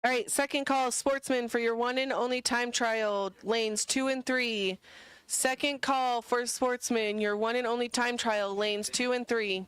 All right, second call, Sportsman, for your one and only time trial, lanes 2 and 3. Second call for Sportsman, your one and only time trial, lanes 2 and 3.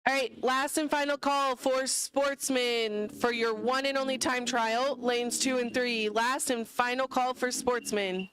All right, last and final call for Sportsman for your one and only time trial, lanes 2 and 3. Last and final call for Sportsman.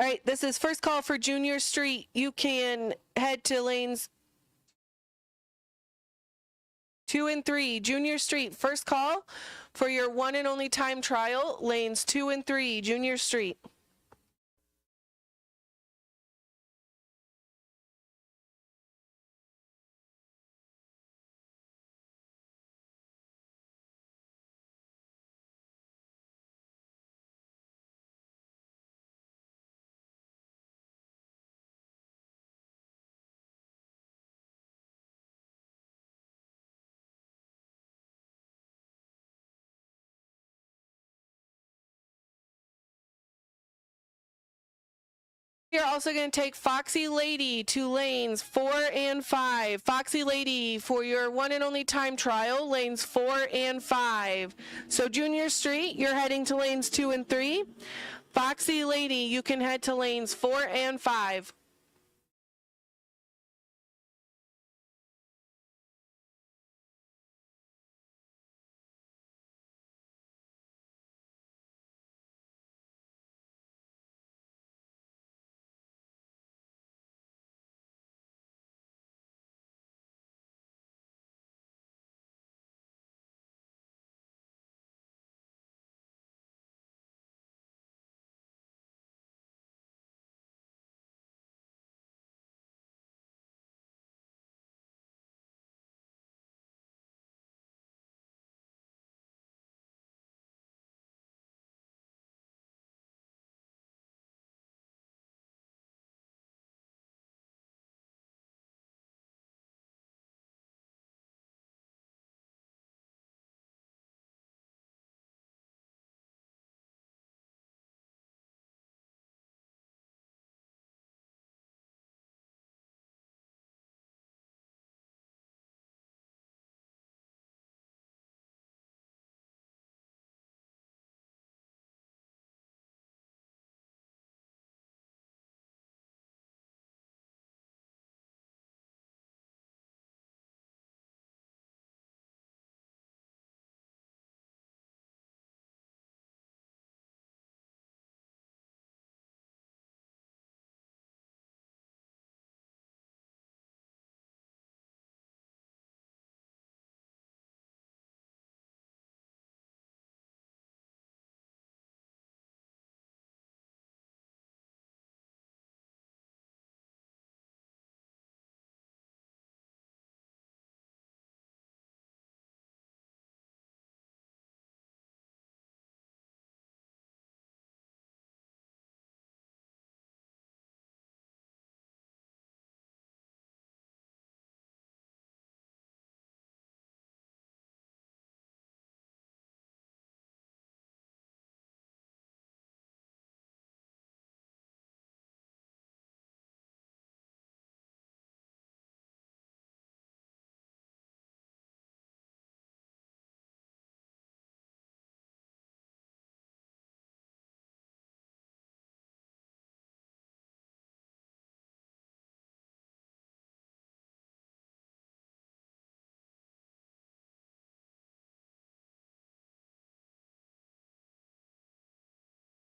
All right, this is first call for Junior Street. You can head to lanes 2 and 3. Junior Street, first call for your one and only time trial, lanes 2 and 3, Junior Street. You're also going to take Foxy Lady to lanes 4 and 5. Foxy Lady for your one and only time trial, lanes 4 and 5. So Junior Street, you're heading to lanes 2 and 3. Foxy Lady, you can head to lanes 4 and 5.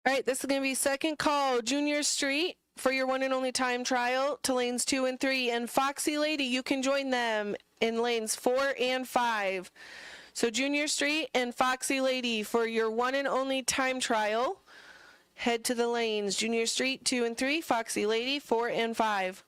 All right, this is going to be second call, Junior Street, for your one and only time trial to lanes 2 and 3. And Foxy Lady, you can join them in lanes 4 and 5. So Junior Street and Foxy Lady for your one and only time trial. Head to the lanes, Junior Street 2 and 3, Foxy Lady 4 and 5.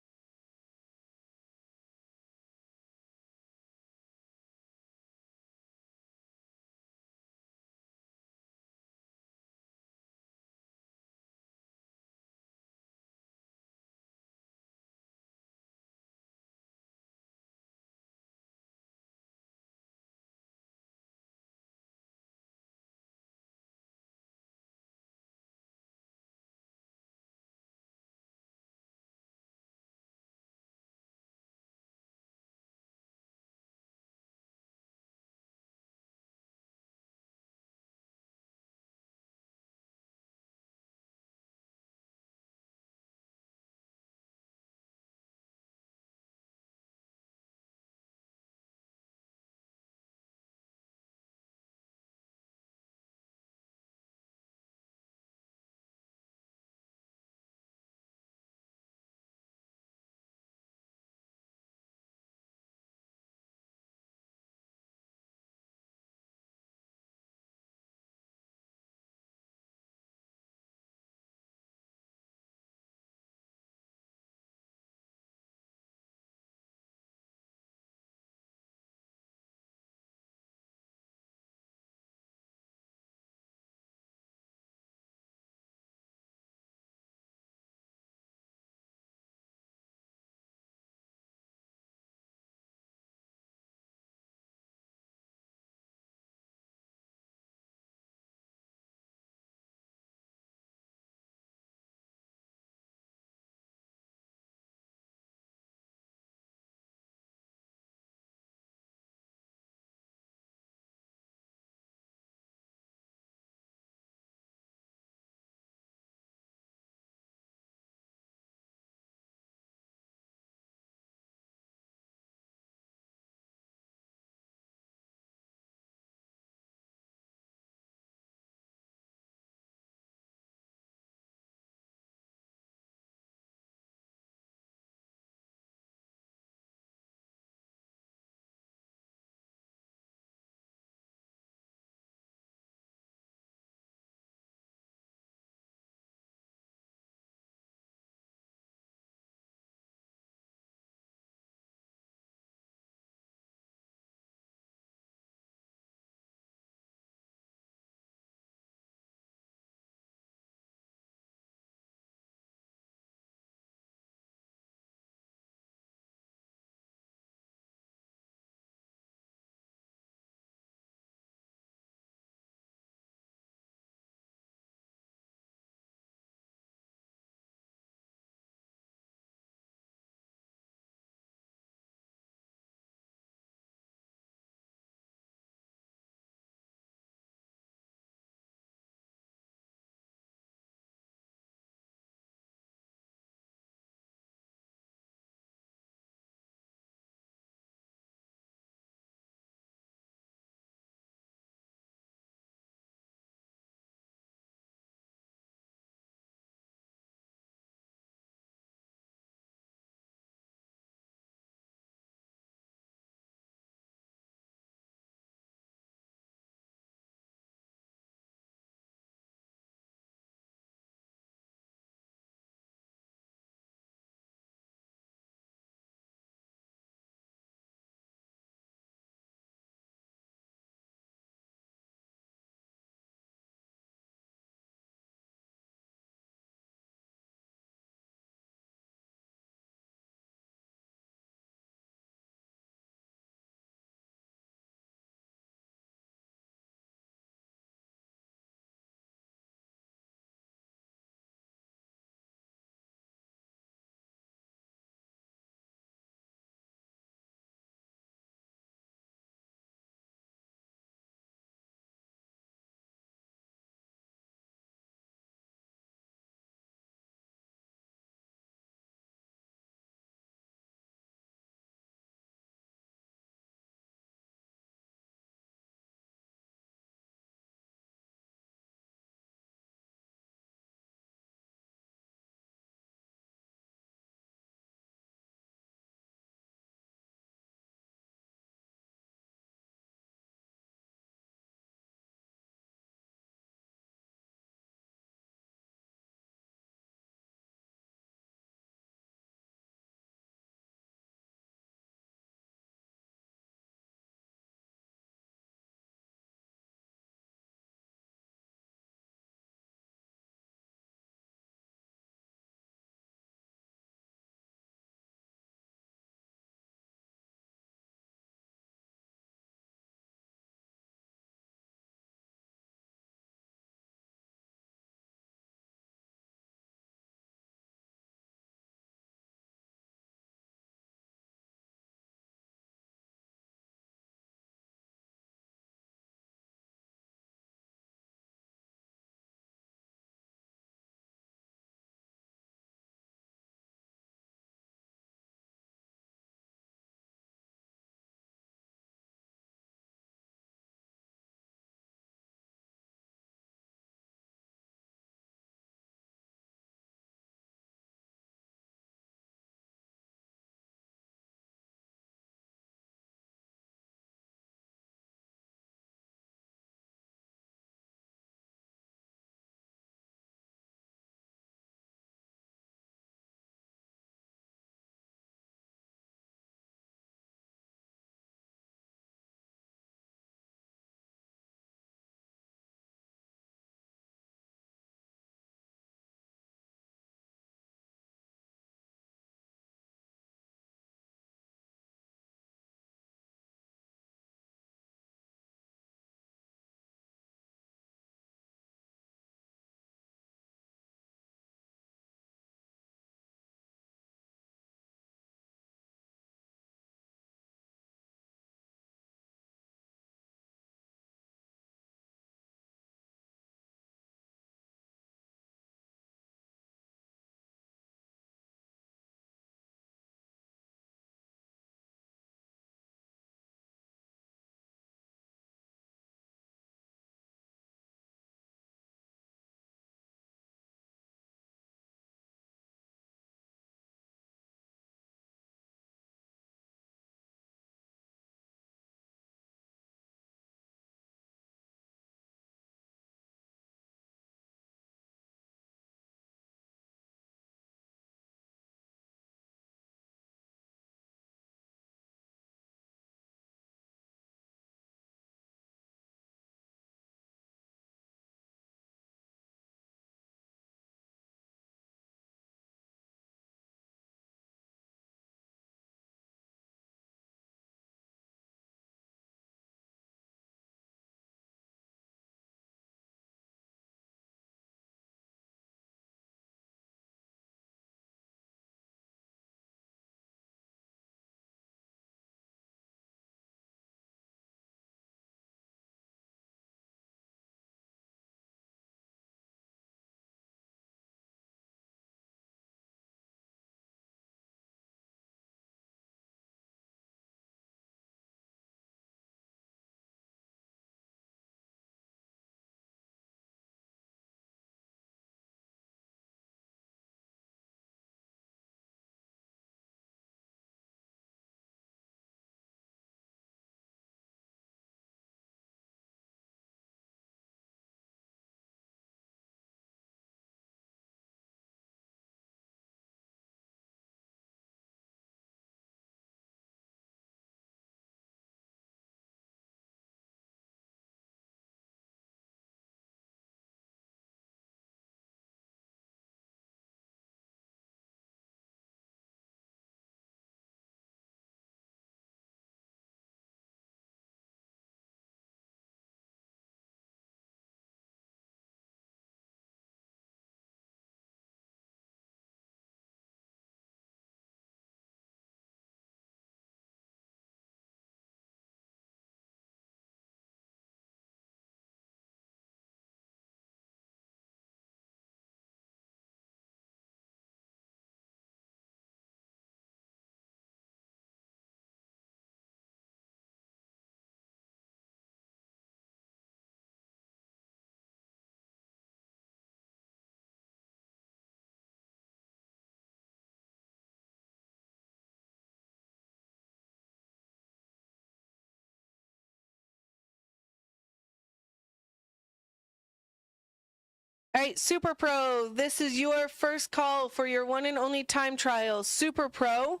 All right, Super Pro, this is your first call for your one and only time trial. Super Pro,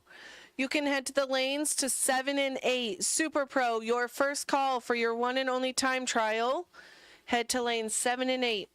you can head to the lanes to 7 and 8. Super Pro, your first call for your one and only time trial. Head to lanes 7 and 8.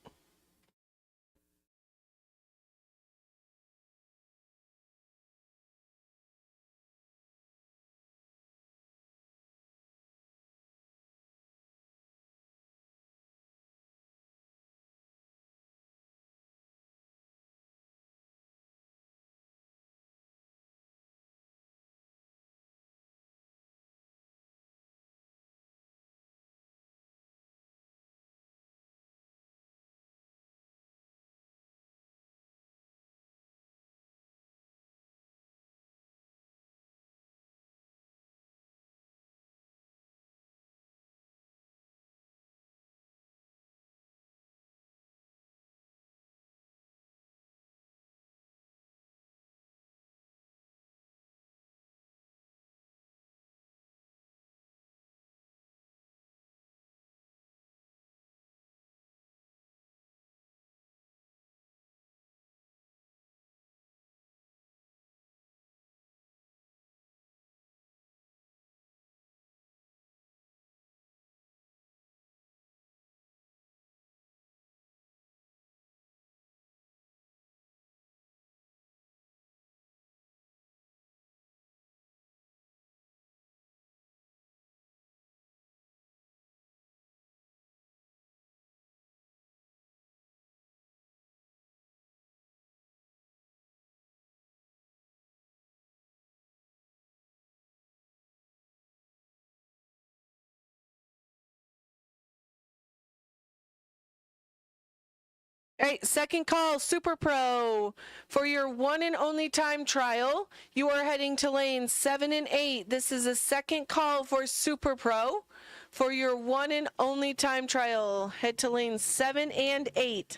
All right, second call, Super Pro. For your one and only time trial, you are heading to lanes 7 and 8. This is a second call for Super Pro. For your one and only time trial, head to lanes 7 and 8.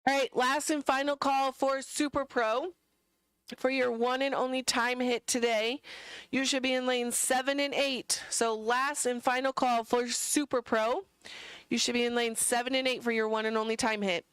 All right, last and final call for Super Pro. For your one and only time hit today, you should be in lanes 7 and 8. So last and final call for Super Pro. You should be in lanes 7 and 8 for your one and only time hit.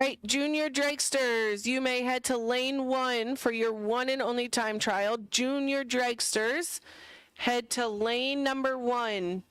All right, junior dragsters, you may head to lane 1 for your one and only time trial. Junior dragsters, head to lane number 1.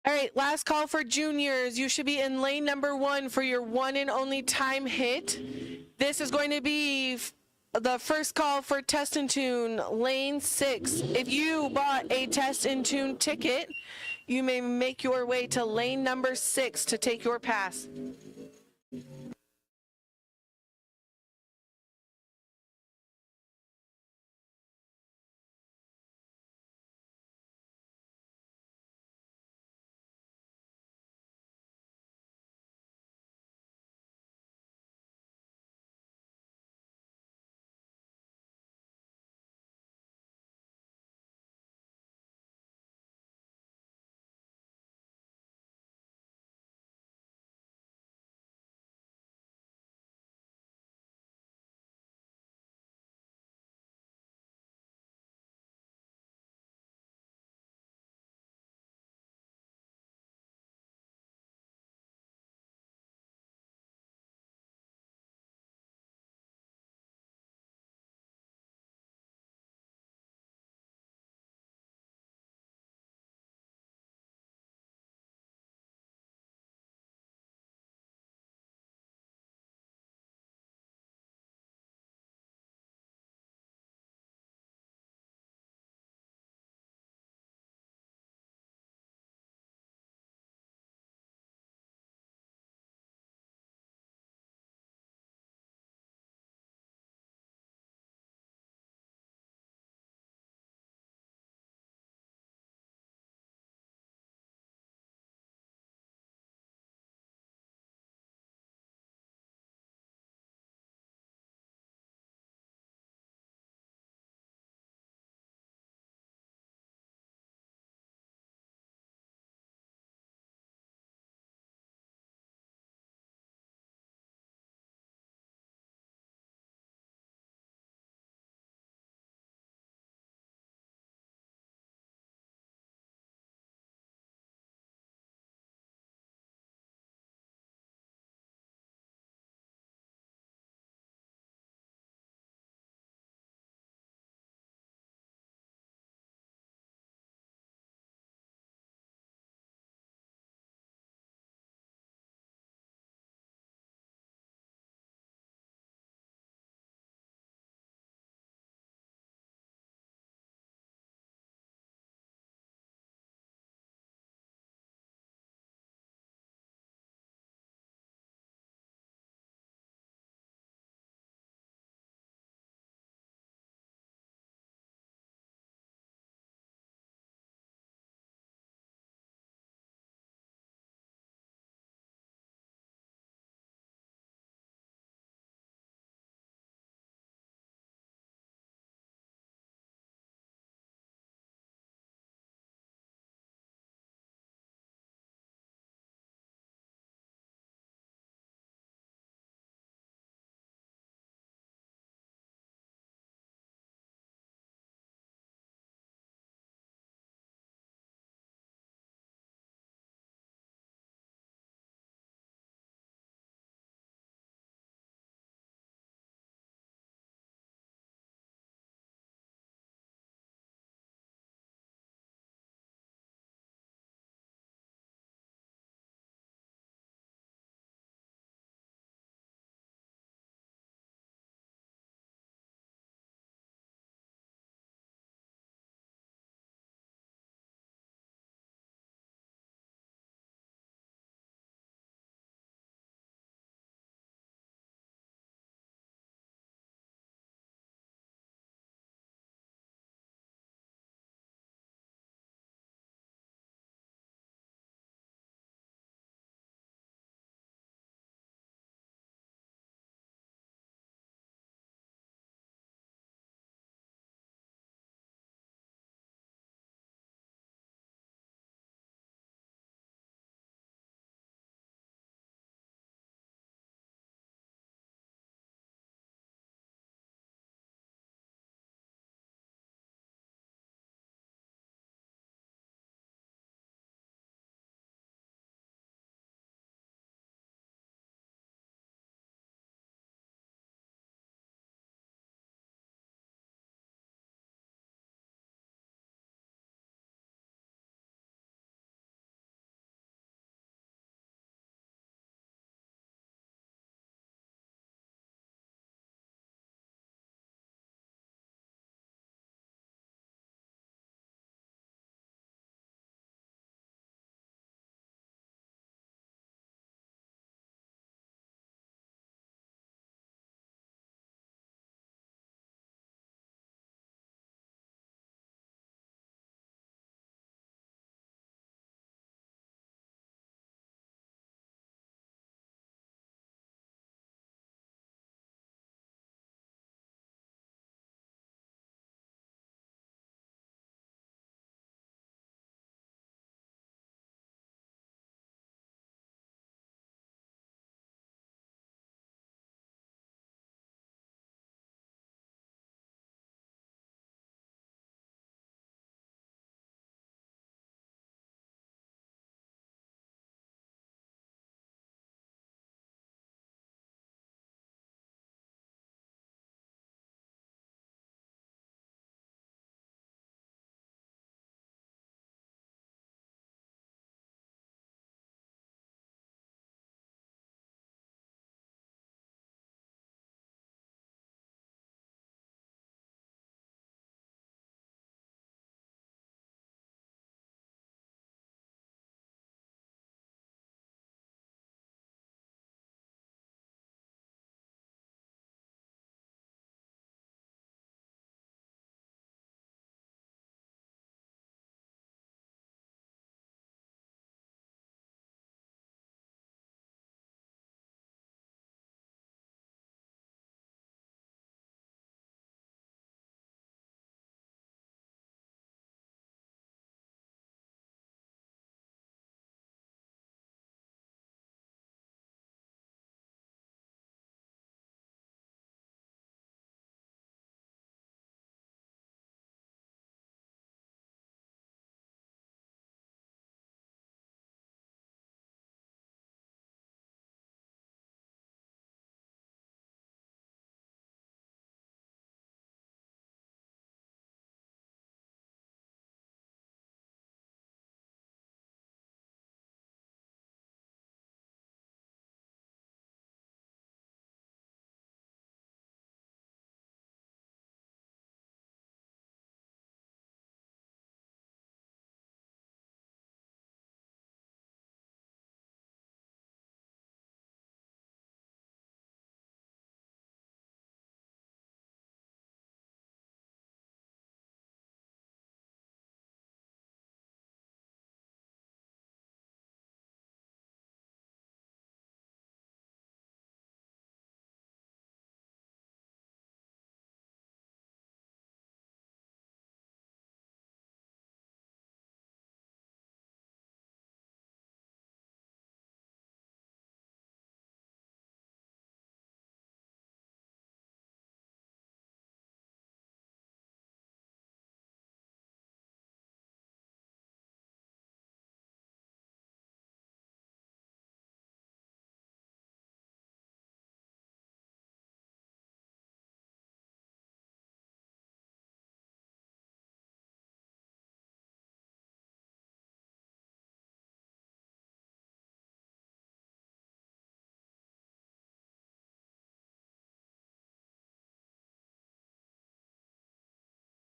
All right, last call for juniors. You should be in lane number 1 for your one and only time hit. This is going to be the first call for Test and Tune, lane 6. If you bought a Test and Tune ticket, you may make your way to lane number 6 to take your pass.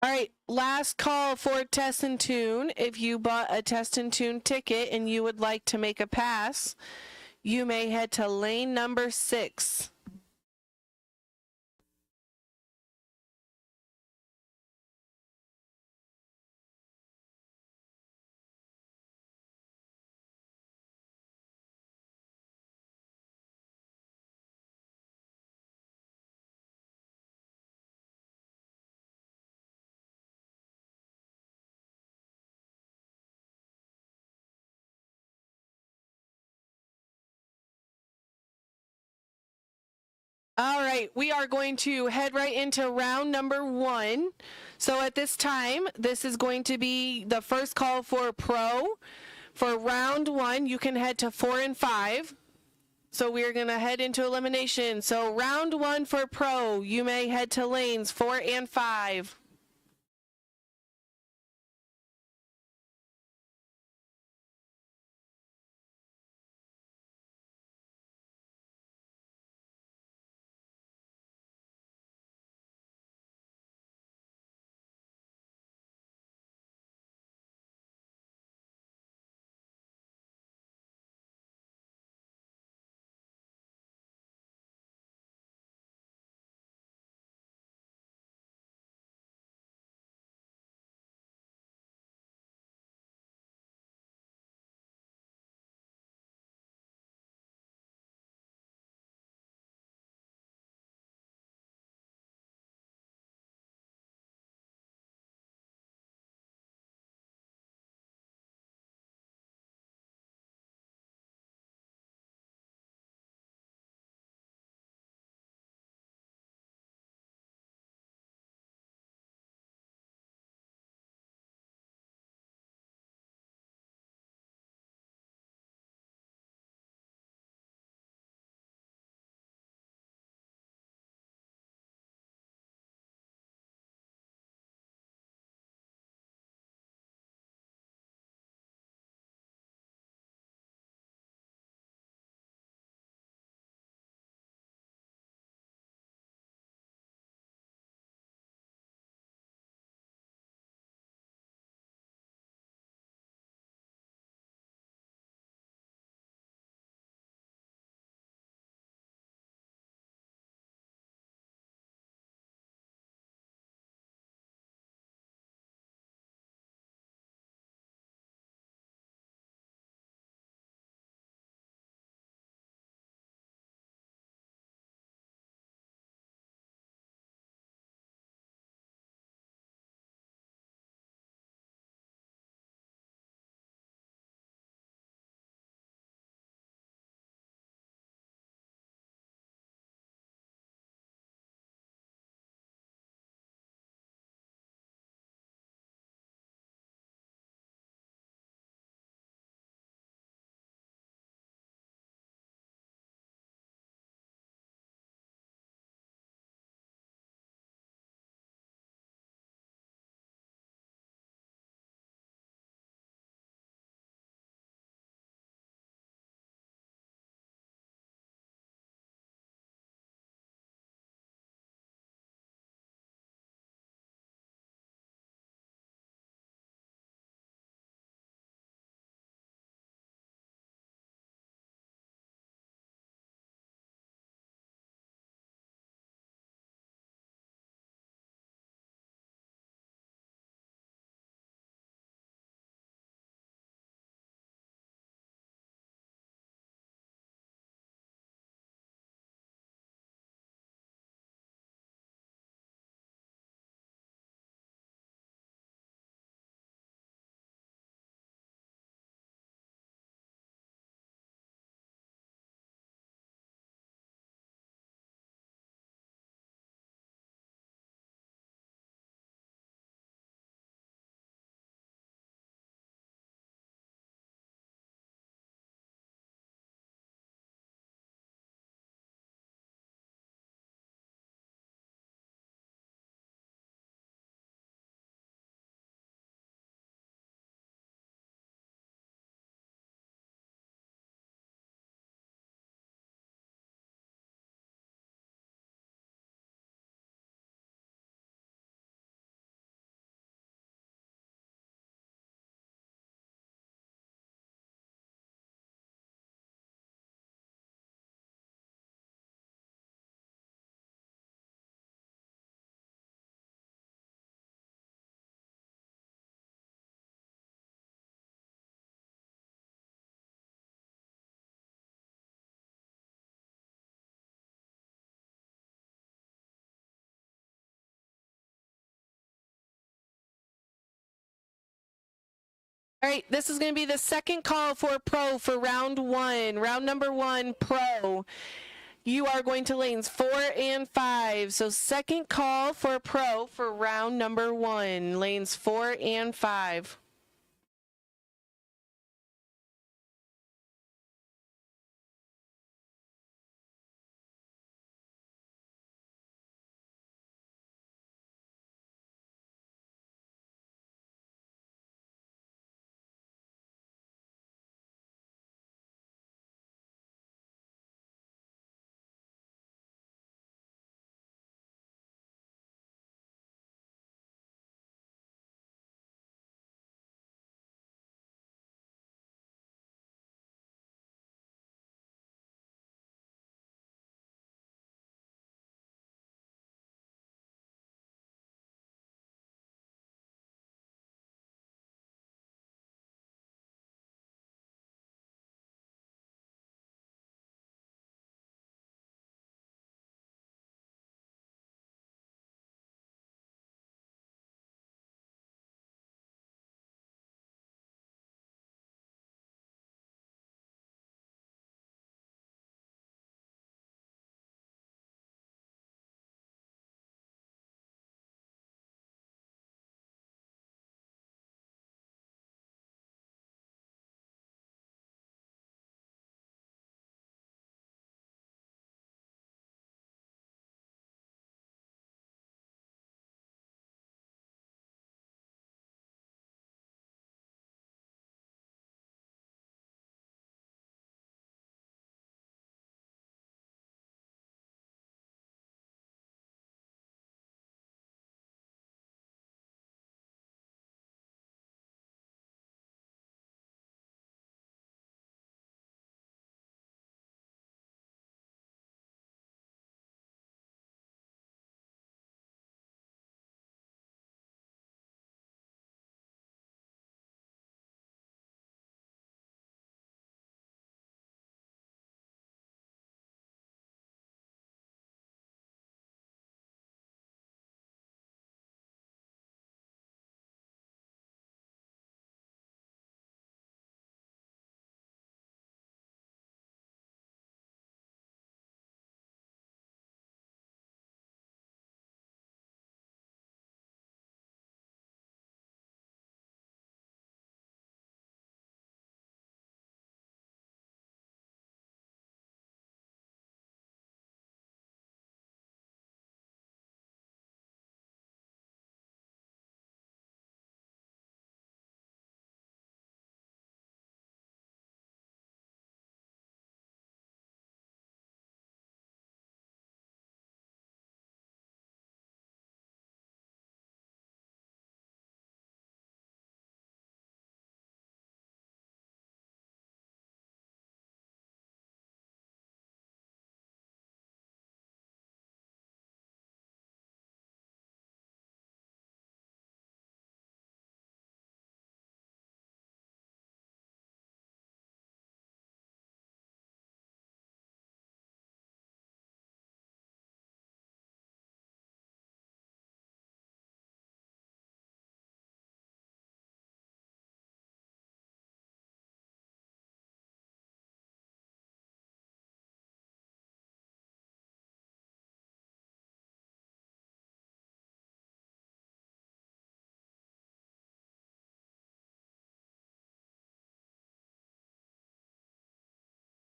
All right, last call for Test and Tune. If you bought a Test and Tune ticket and you would like to make a pass, you may head to lane number 6. All right, we are going to head right into round number 1. So at this time, this is going to be the first call for Pro. For round 1, you can head to 4 and 5. So we're going to head into elimination. So round 1 for Pro, you may head to lanes 4 and 5. All right, this is going to be the second call for Pro for round one. Round number one, Pro. You are going to lanes 4 and 5. So second call for Pro for round number one, lanes 4 and 5.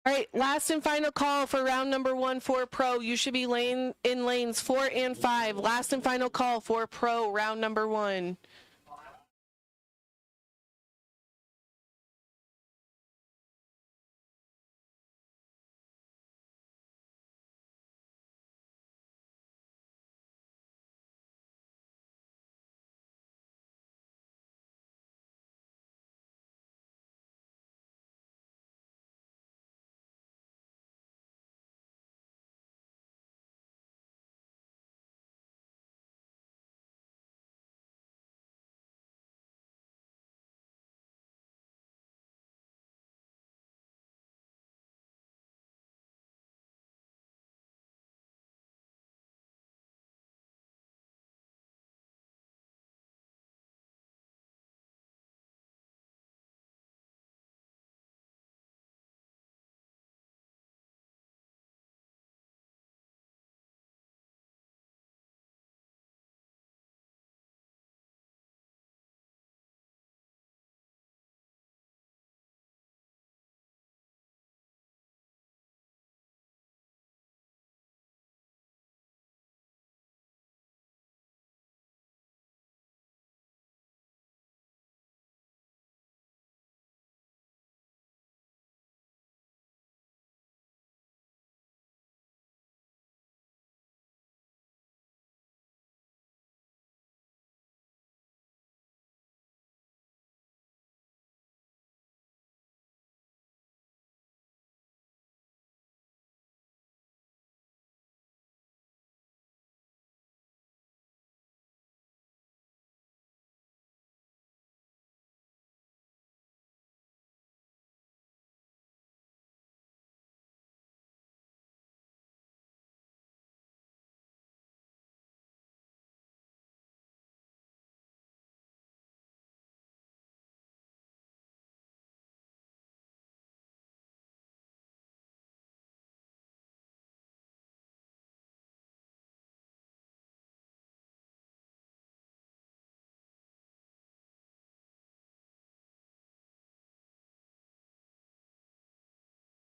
All right, last and final call for round number one for Pro. You should be in lanes 4 and 5. Last and final call for Pro, round number one.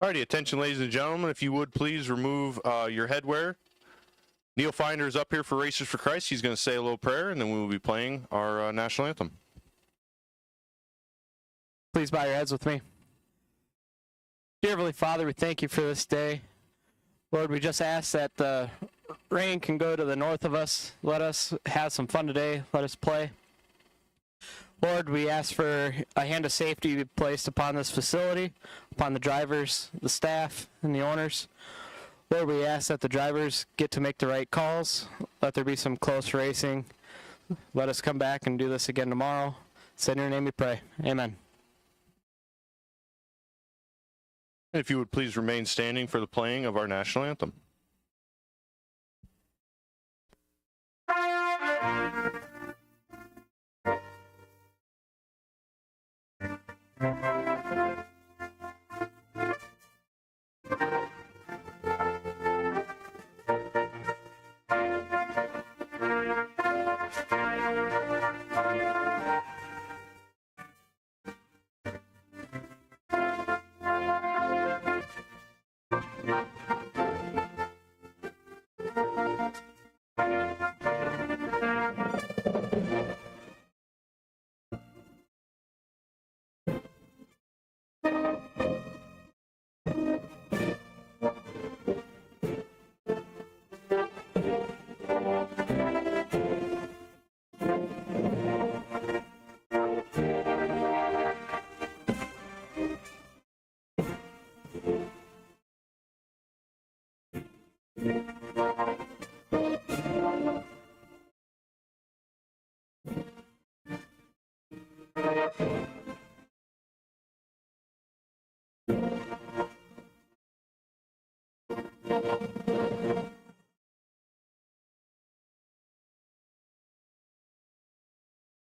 Alrighty, attention ladies and gentlemen, if you would please remove your headwear. Neil Finder is up here for Racers for Christ. He's going to say a little prayer, and then we will be playing our national anthem. Please bow your heads with me. Dear Heavenly Father, we thank you for this day. Lord, we just ask that the rain can go to the north of us. Let us have some fun today. Let us play. Lord, we ask for a hand of safety to be placed upon this facility, upon the drivers, the staff, and the owners. Lord, we ask that the drivers get to make the right calls. Let there be some close racing. Let us come back and do this again tomorrow. It's in your name we pray. Amen. If you would please remain standing for the playing of our national anthem.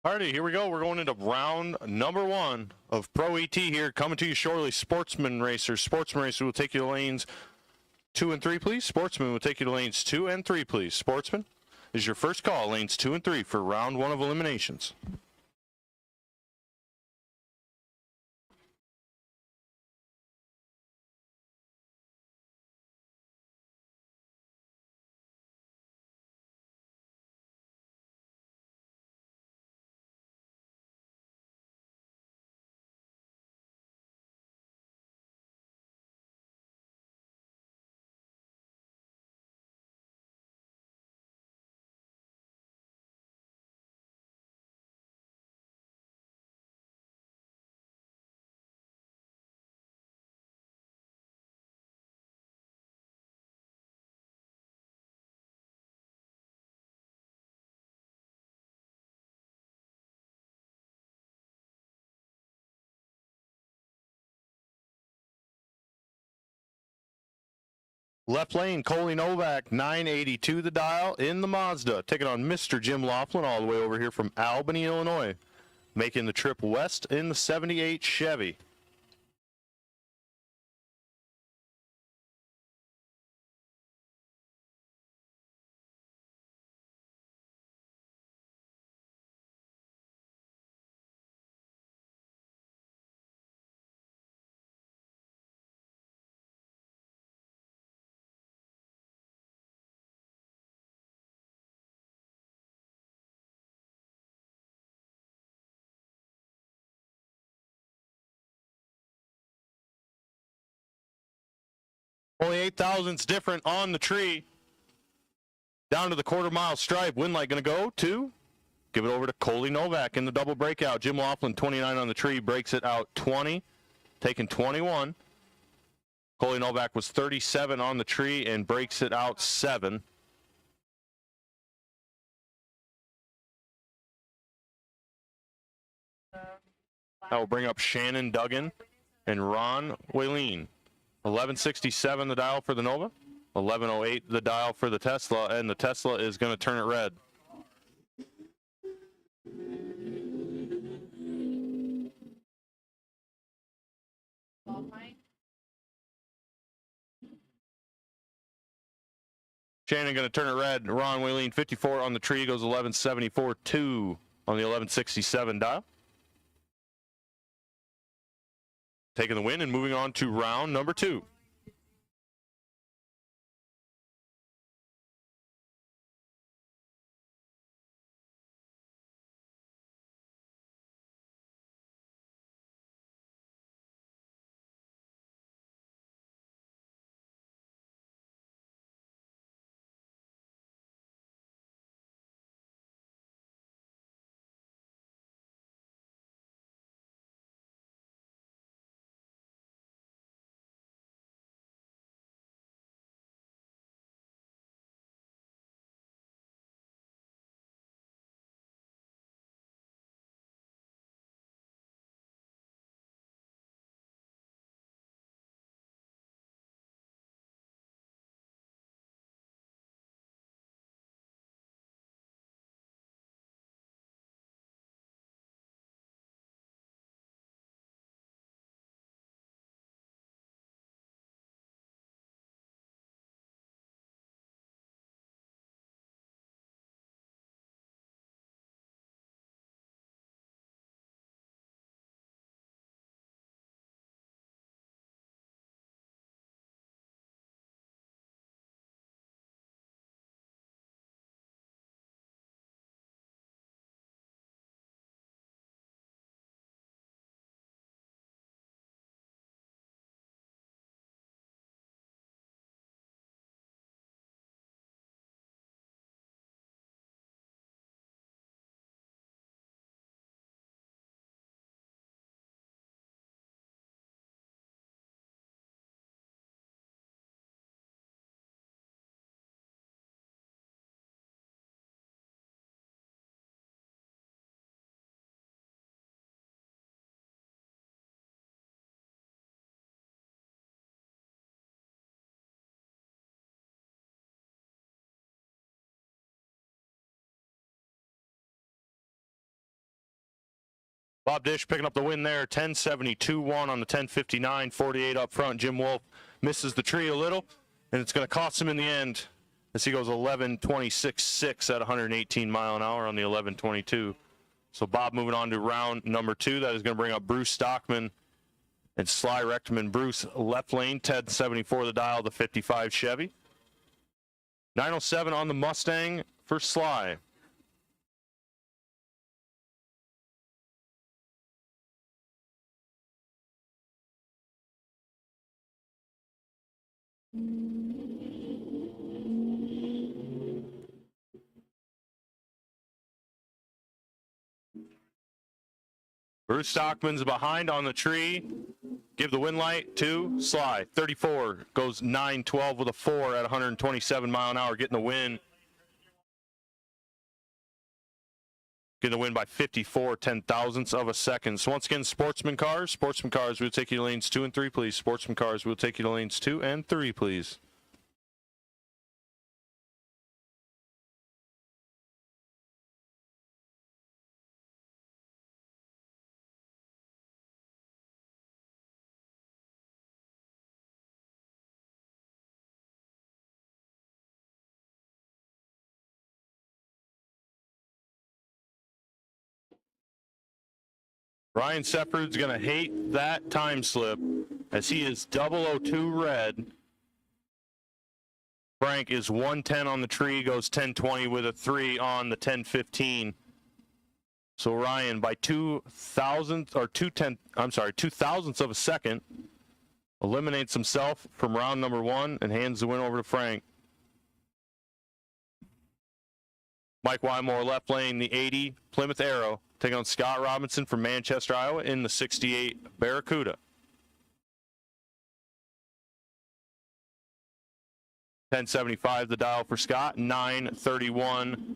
Alrighty, here we go. We're going into round number 1 of Pro ET here. Coming to you shortly, Sportsman Racers. Sportsman Racers will take you to lanes 2 and 3, please. Sportsman will take you to lanes 2 and 3, please. Sportsman is your first call, lanes 2 and 3 for round 1 of eliminations. Left lane, Coley Novak, 982 the dial in the Mazda. Taking on Mr. Jim Laughlin all the way over here from Albany, Illinois. Making the trip west in the 78 Chevy. Only 8 thousandths different on the tree. Down to the quarter-mile stripe. Win light going to go to, give it over to Coley Novak in the double breakout. Jim Laughlin, 29 on the tree, breaks it out 20, taking 21. Coley Novak was 37 on the tree and breaks it out 7. That will bring up Shannon Duggan and Ron Waylene. 1167 the dial for the Nova, 1108 the dial for the Tesla, and the Tesla is going to turn it red. Shannon going to turn it red. Ron Waylene, 54 on the tree, goes 1174-2 on the 1167 dial. taking the win and moving on to round number 2. Bob Dish picking up the win there, 10.72-1 on the 10.59, 48 up front. Jim Wolf misses the tree a little, and it's going to cost him in the end as he goes 11.26.6 at 118 mile an hour on the 11.22. So Bob moving on to round number 2. That is going to bring up Bruce Stockman and Sly Rectman. Bruce left lane, 10.74 the dial, the 55 Chevy. 9.07 on the Mustang for Sly. Bruce Stockman's behind on the tree. Give the win light to Sly. 34 goes 9.12 with a 4 at 127 mile an hour, getting the win. Getting the win by 54 ten-thousandths of a second. So once again, Sportsman cars, we'll take you to lanes 2 and 3, please. Sportsman cars, we'll take you to lanes 2 and 3, please. Ryan Sefford's going to hate that time slip as he is 002 red. Frank is 110 on the tree, goes 1020 with a 3 on the 1015. So Ryan by 2,000 or 2,000ths of a second eliminates himself from round number 1 and hands the win over to Frank. Mike Wymore left lane, the 80 Plymouth Arrow, taking on Scott Robinson from Manchester, Iowa in the 68 Barracuda. 10.75 the dial for Scott, 9.31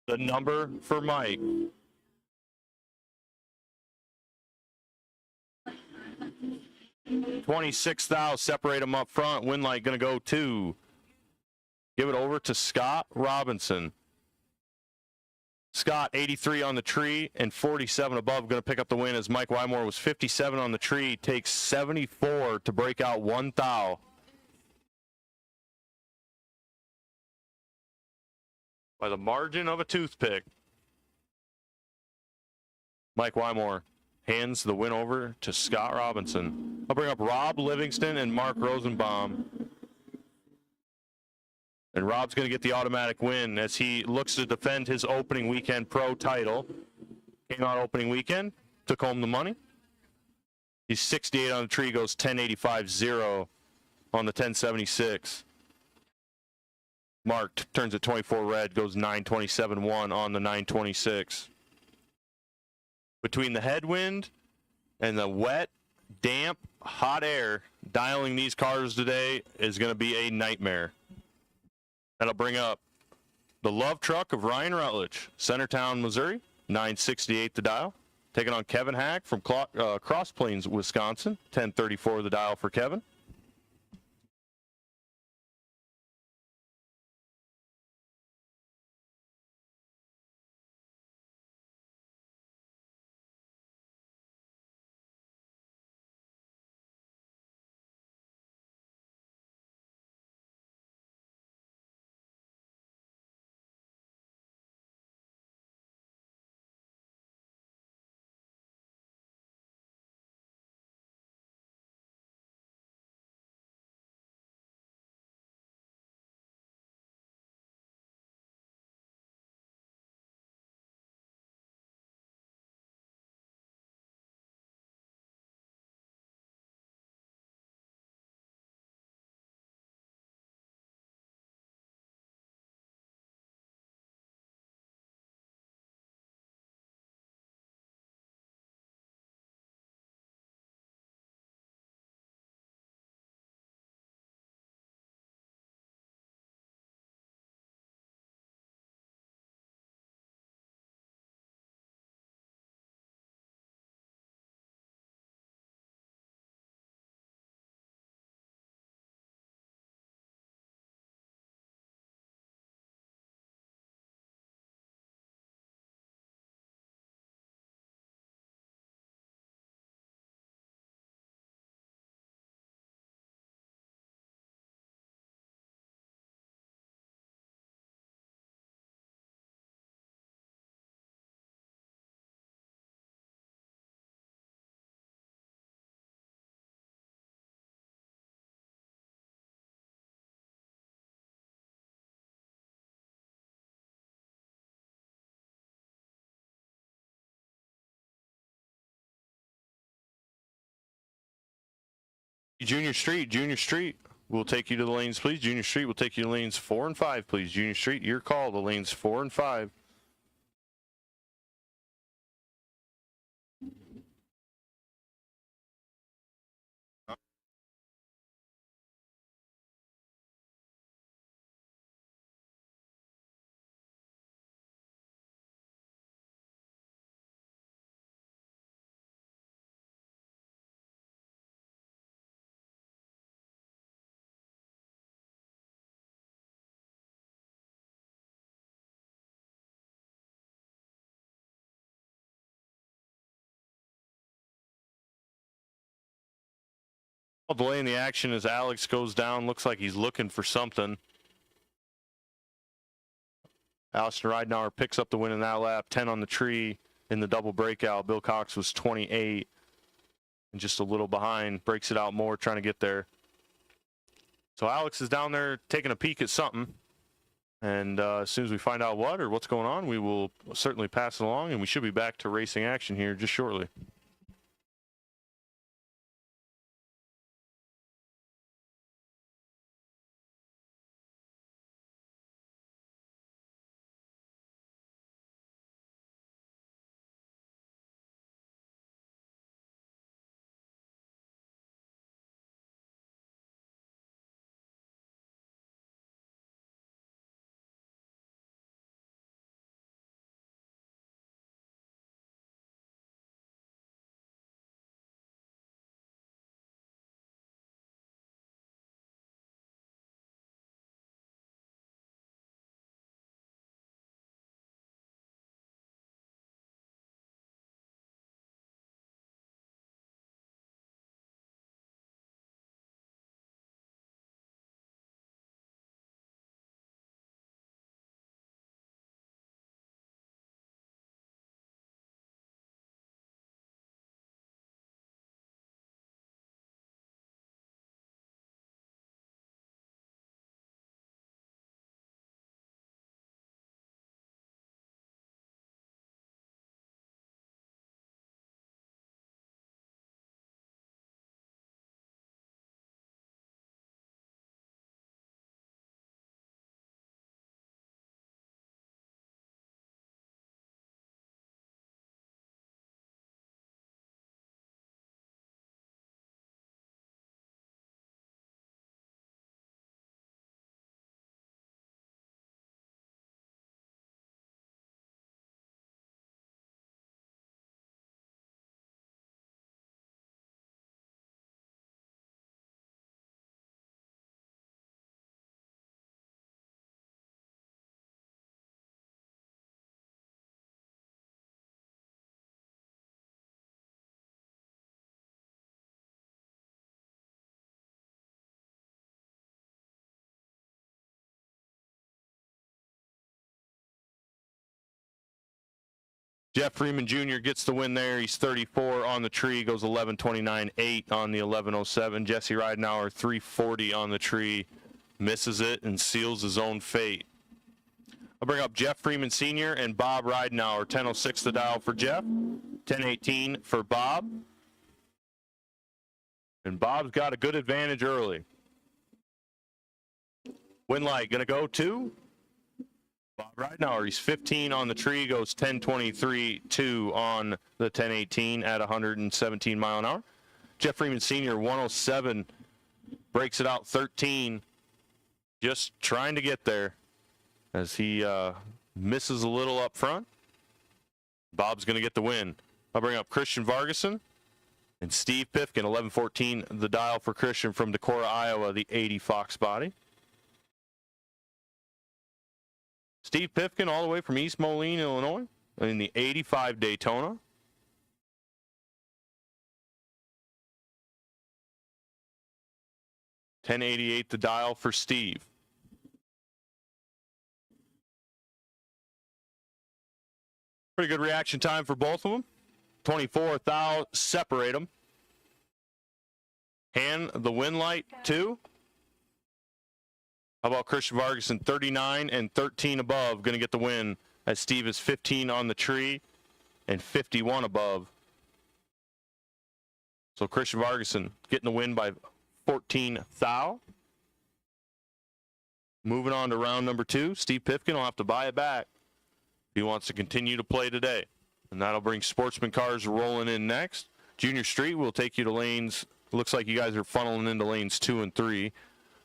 the number for Mike. $26,000 separate them up front. Win light going to go to, give it over to Scott Robinson. Scott, 83 on the tree and 47 above, going to pick up the win as Mike Wymore was 57 on the tree, takes 74 to break out 1 thou. By the margin of a toothpick. Mike Wymore hands the win over to Scott Robinson. I'll bring up Rob Livingston and Mark Rosenbaum. And Rob's going to get the automatic win as he looks to defend his opening weekend pro title. Came out opening weekend, took home the money. He's 68 on the tree, goes 1085-0 on the 1076. Mark turns at 24 red, goes 927-1 on the 926. Between the headwind and the wet, damp, hot air, dialing these cars today is going to be a nightmare. That'll bring up the Love Truck of Ryan Rutledge, Centertown, Missouri, 968 the dial. Taking on Kevin Hack from Cross Plains, Wisconsin, 1034 the dial for Kevin. Junior Street will take you to the lanes, please. Junior Street will take you to lanes 4 and 5, please. Junior Street, your call, the lanes 4 and 5. Delaying the action as Alex goes down. Looks like he's looking for something. Alistair Ridenauer picks up the win in that lap. 10 on the tree in the double breakout. Bill Cox was 28 and just a little behind. Breaks it out more, trying to get there. So Alex is down there taking a peek at something. And as soon as we find out what or what's going on, we will certainly pass it along. And we should be back to racing action here just shortly. Jeff Freeman Jr. gets the win there. He's 34 on the tree, goes 11:29.8 on the 11:07. Jesse Ridenauer 340 on the tree, misses it and seals his own fate. I'll bring up Jeff Freeman Sr. and Bob Ridenauer. 10:06 the dial for Jeff, 10:18 for Bob. And Bob's got a good advantage early. Win light going to go to Bob Ridenauer. He's 15 on the tree, goes 10:23.2 on the 10:18 at 117 mile an hour. Jeff Freeman Sr. 107 breaks it out 13, just trying to get there as he misses a little up front. Bob's going to get the win. I'll bring up Christian Vargason and Steve Pifkin. 11:14 the dial for Christian from Decorah, Iowa, the 80 Fox body. Steve Pifkin all the way from East Moline, Illinois, in the 85 Daytona. $10.88 the dial for Steve. Pretty good reaction time for both of them. 24 thou separate them. Hand the win light to. How about Christian Vargason, 39 and 13 above, going to get the win, as Steve is 15 on the tree and 51 above. So Christian Vargason getting the win by 14 thou. Moving on to round number 2, Steve Pifkin will have to buy it back if he wants to continue to play today. And that'll bring Sportsman cars rolling in next. Junior Street will take you to lanes. Looks like you guys are funneling into lanes 2 and 3.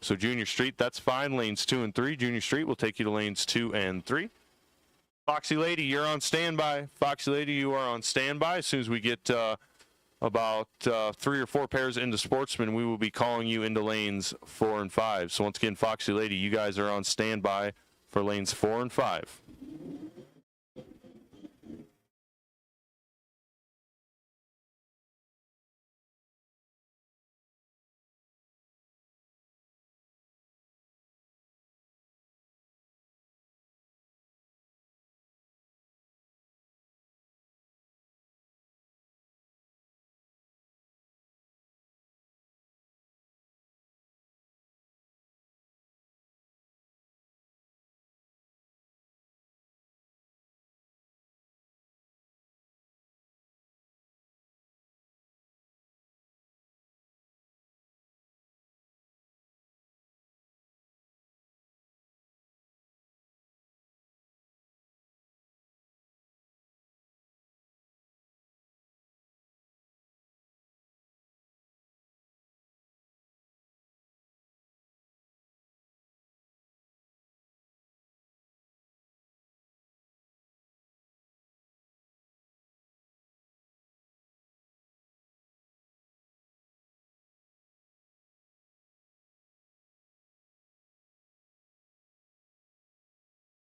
So Junior Street, that's fine. Lanes 2 and 3. Junior Street will take you to lanes 2 and 3. Foxy Lady, you're on standby. Foxy Lady, you are on standby. As soon as we get about 3 or 4 pairs into Sportsman, we will be calling you into lanes 4 and 5. So once again, Foxy Lady, you guys are on standby for lanes 4 and 5.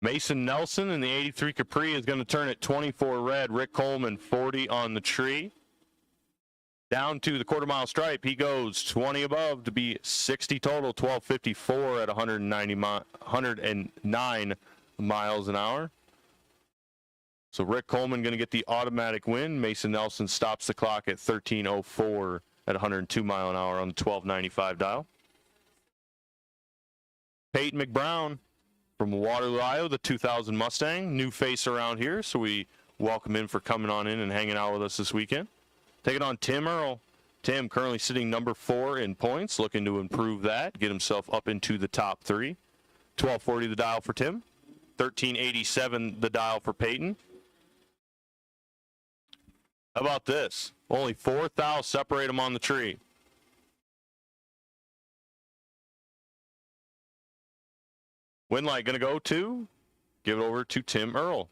Mason Nelson in the 83 Capri is going to turn it 24 red. Rick Coleman 40 on the tree. Down to the quarter-mile stripe, he goes 20 above to be 60 total, 12:54 at 109 miles an hour. So Rick Coleman going to get the automatic win. Mason Nelson stops the clock at 13:04 at 102 mile an hour on the 1295 dial. Peyton McBrown from Waterloo, Iowa, the 2000 Mustang, new face around here, so we welcome him for coming on in and hanging out with us this weekend. Taking on Tim Earl. Tim currently sitting number 4 in points, looking to improve that, get himself up into the top 3. 1240 the dial for Tim. 1387 the dial for Peyton. How about this? Only 4 thou separate them on the tree. Win light going to go to, give it over to Tim Earl.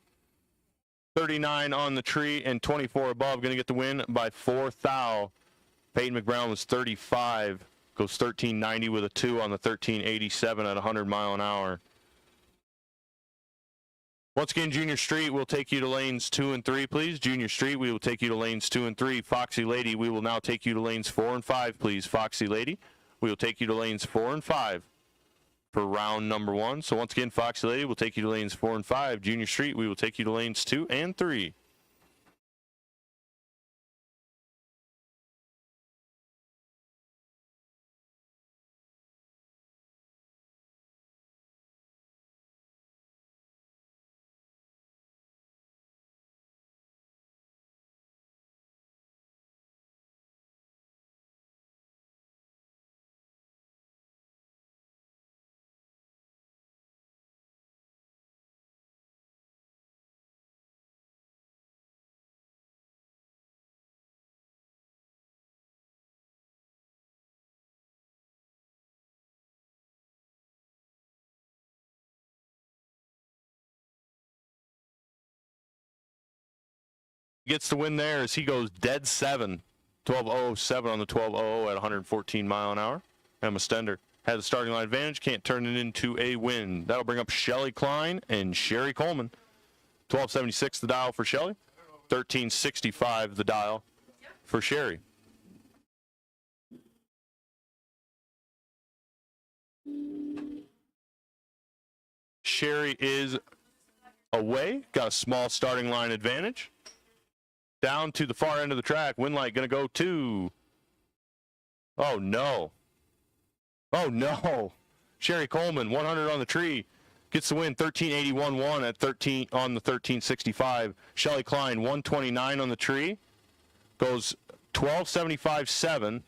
39 on the tree and 24 above, going to get the win by 4 thou. Peyton McBrown was 35, goes 1390 with a 2 on the 1387 at 100 mile an hour. Once again, Junior Street will take you to lanes 2 and 3, please. Junior Street, we will take you to lanes 2 and 3. Foxy Lady, we will now take you to lanes 4 and 5, please. Foxy Lady, we will take you to lanes 4 and 5. For round number 1. So once again, Foxy Lady will take you to lanes 4 and 5. Junior Street, we will take you to lanes 2 and 3. Gets the win there as he goes dead 7. 12.007 on the 12.00 at 114 mile an hour. Emma Stender had the starting line advantage, can't turn it into a win. That'll bring up Shelly Klein and Sherry Coleman. 12.76 the dial for Shelly, 13.65 the dial for Sherry. Sherry is away, got a small starting line advantage. Down to the far end of the track, win light going to go to, oh no. Oh no. Sherry Coleman, 100 on the tree, gets the win, 13.81.1 at 13 on the 13.65. Shelly Klein, 129 on the tree, goes 12.75.7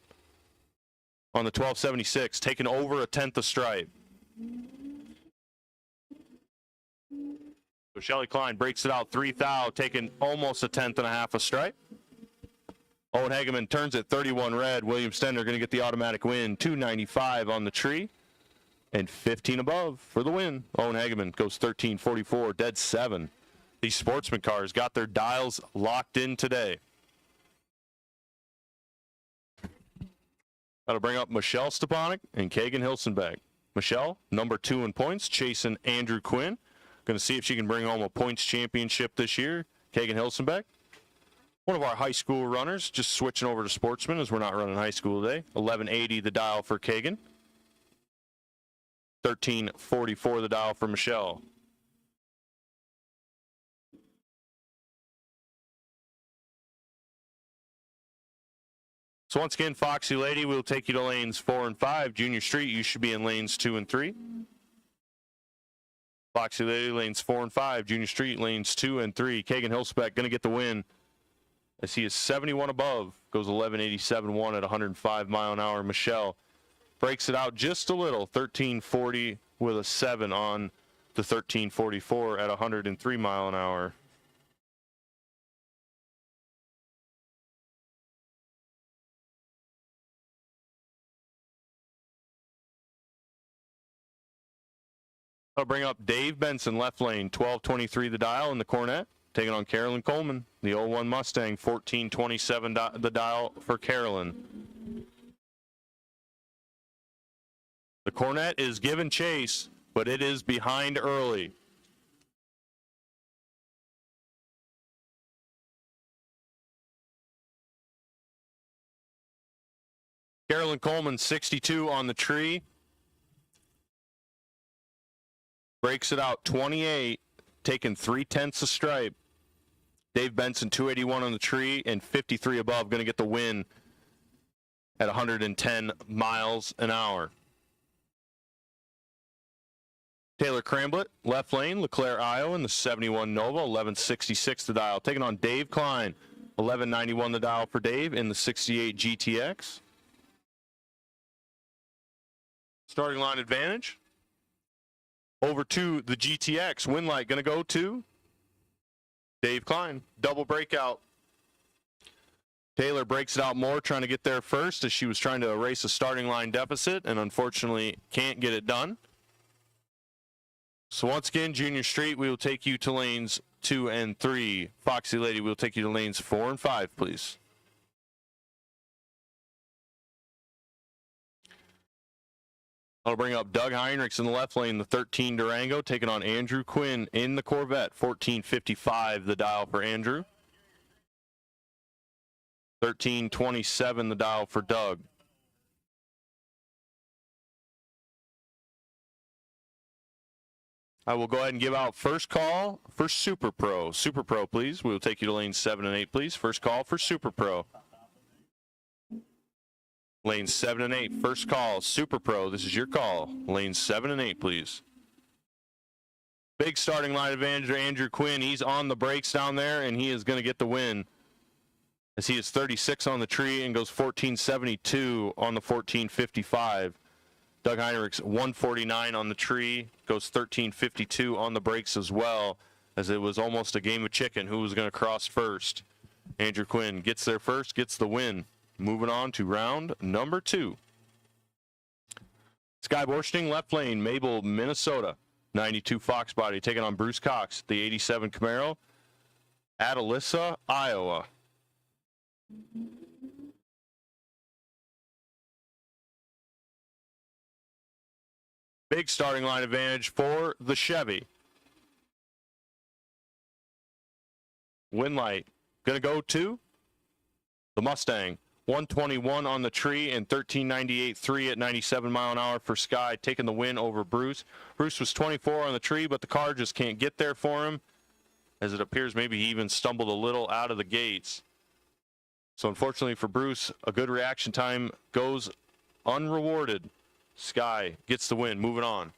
on the 12.76, taking over a tenth of stripe. So Shelly Klein breaks it out 3 thou, taking almost a tenth and a half a stripe. Owen Hageman turns it 31 red. William Stender going to get the automatic win, 295 on the tree and 15 above for the win. Owen Hageman goes 13.44, dead 7. These Sportsman cars got their dials locked in today. That'll bring up Michelle Stepanek and Kagan Hilsenbeck. Michelle, number 2 in points, chasing Andrew Quinn. Going to see if she can bring home a points championship this year. Kagan Hilsenbeck, one of our high school runners, just switching over to Sportsman as we're not running high school today. 11.80 the dial for Kagan. 13.44 the dial for Michelle. So once again, Foxy Lady, we'll take you to lanes 4 and 5. Junior Street, you should be in lanes 2 and 3. Foxy Lady, lanes 4 and 5. Junior Street, lanes 2 and 3. Kagan Hilsenbeck going to get the win as he is 71 above. Goes 11.87.1 at 105 mile an hour. Michelle breaks it out just a little. 13.40 with a 7 on the 13.44 at 103 mile an hour. I'll bring up Dave Benson, left lane, 12.23 the dial in the Cornet, taking on Carolyn Coleman, the 01 Mustang, 14.27 the dial for Carolyn. The Cornet is giving chase, but it is behind early. Carolyn Coleman, 62 on the tree. Breaks it out 28, taking 3/10 a stripe. Dave Benson, 281 on the tree and 53 above, going to get the win at 110 miles an hour. Taylor Cramblett, left lane, LeClaire, Iowa, in the 71 Nova, 11.66 the dial. Taking on Dave Klein, 11.91 the dial for Dave in the 68 GTX. Starting line advantage. Over to the GTX. Win light going to go to Dave Klein. Double breakout. Taylor breaks it out more, trying to get there first as she was trying to erase a starting line deficit and unfortunately can't get it done. So once again, Junior Street, we will take you to lanes 2 and 3. Foxy Lady, we'll take you to lanes 4 and 5, please. I'll bring up Doug Heinrichs in the left lane, the 13 Durango, taking on Andrew Quinn in the Corvette, 14.55 the dial for Andrew. 13.27 the dial for Doug. I will go ahead and give out first call for Super Pro. Super Pro, please. We will take you to lanes 7 and 8, please. First call for Super Pro. Lanes 7 and 8, first call, Super Pro, this is your call. Lanes 7 and 8, please. Big starting line advantage to Andrew Quinn. He's on the brakes down there, and he is going to get the win as he is 36 on the tree and goes 14.72 on the 14.55. Doug Heinrichs, 149 on the tree, goes 13.52 on the brakes as well, as it was almost a game of chicken who was going to cross first. Andrew Quinn gets there first, gets the win. Moving on to round number 2. Sky Borsting, left lane, Mabel, Minnesota. 92 Fox body, taking on Bruce Cox, the 87 Camaro. Atalissa, Iowa. Big starting line advantage for the Chevy. Win light going to go to the Mustang. 121 on the tree and 1398.3 at 97 mile an hour for Sky, taking the win over Bruce. Bruce was 24 on the tree, but the car just can't get there for him, as it appears maybe he even stumbled a little out of the gates. So unfortunately for Bruce, a good reaction time goes unrewarded. Sky gets the win. Moving on.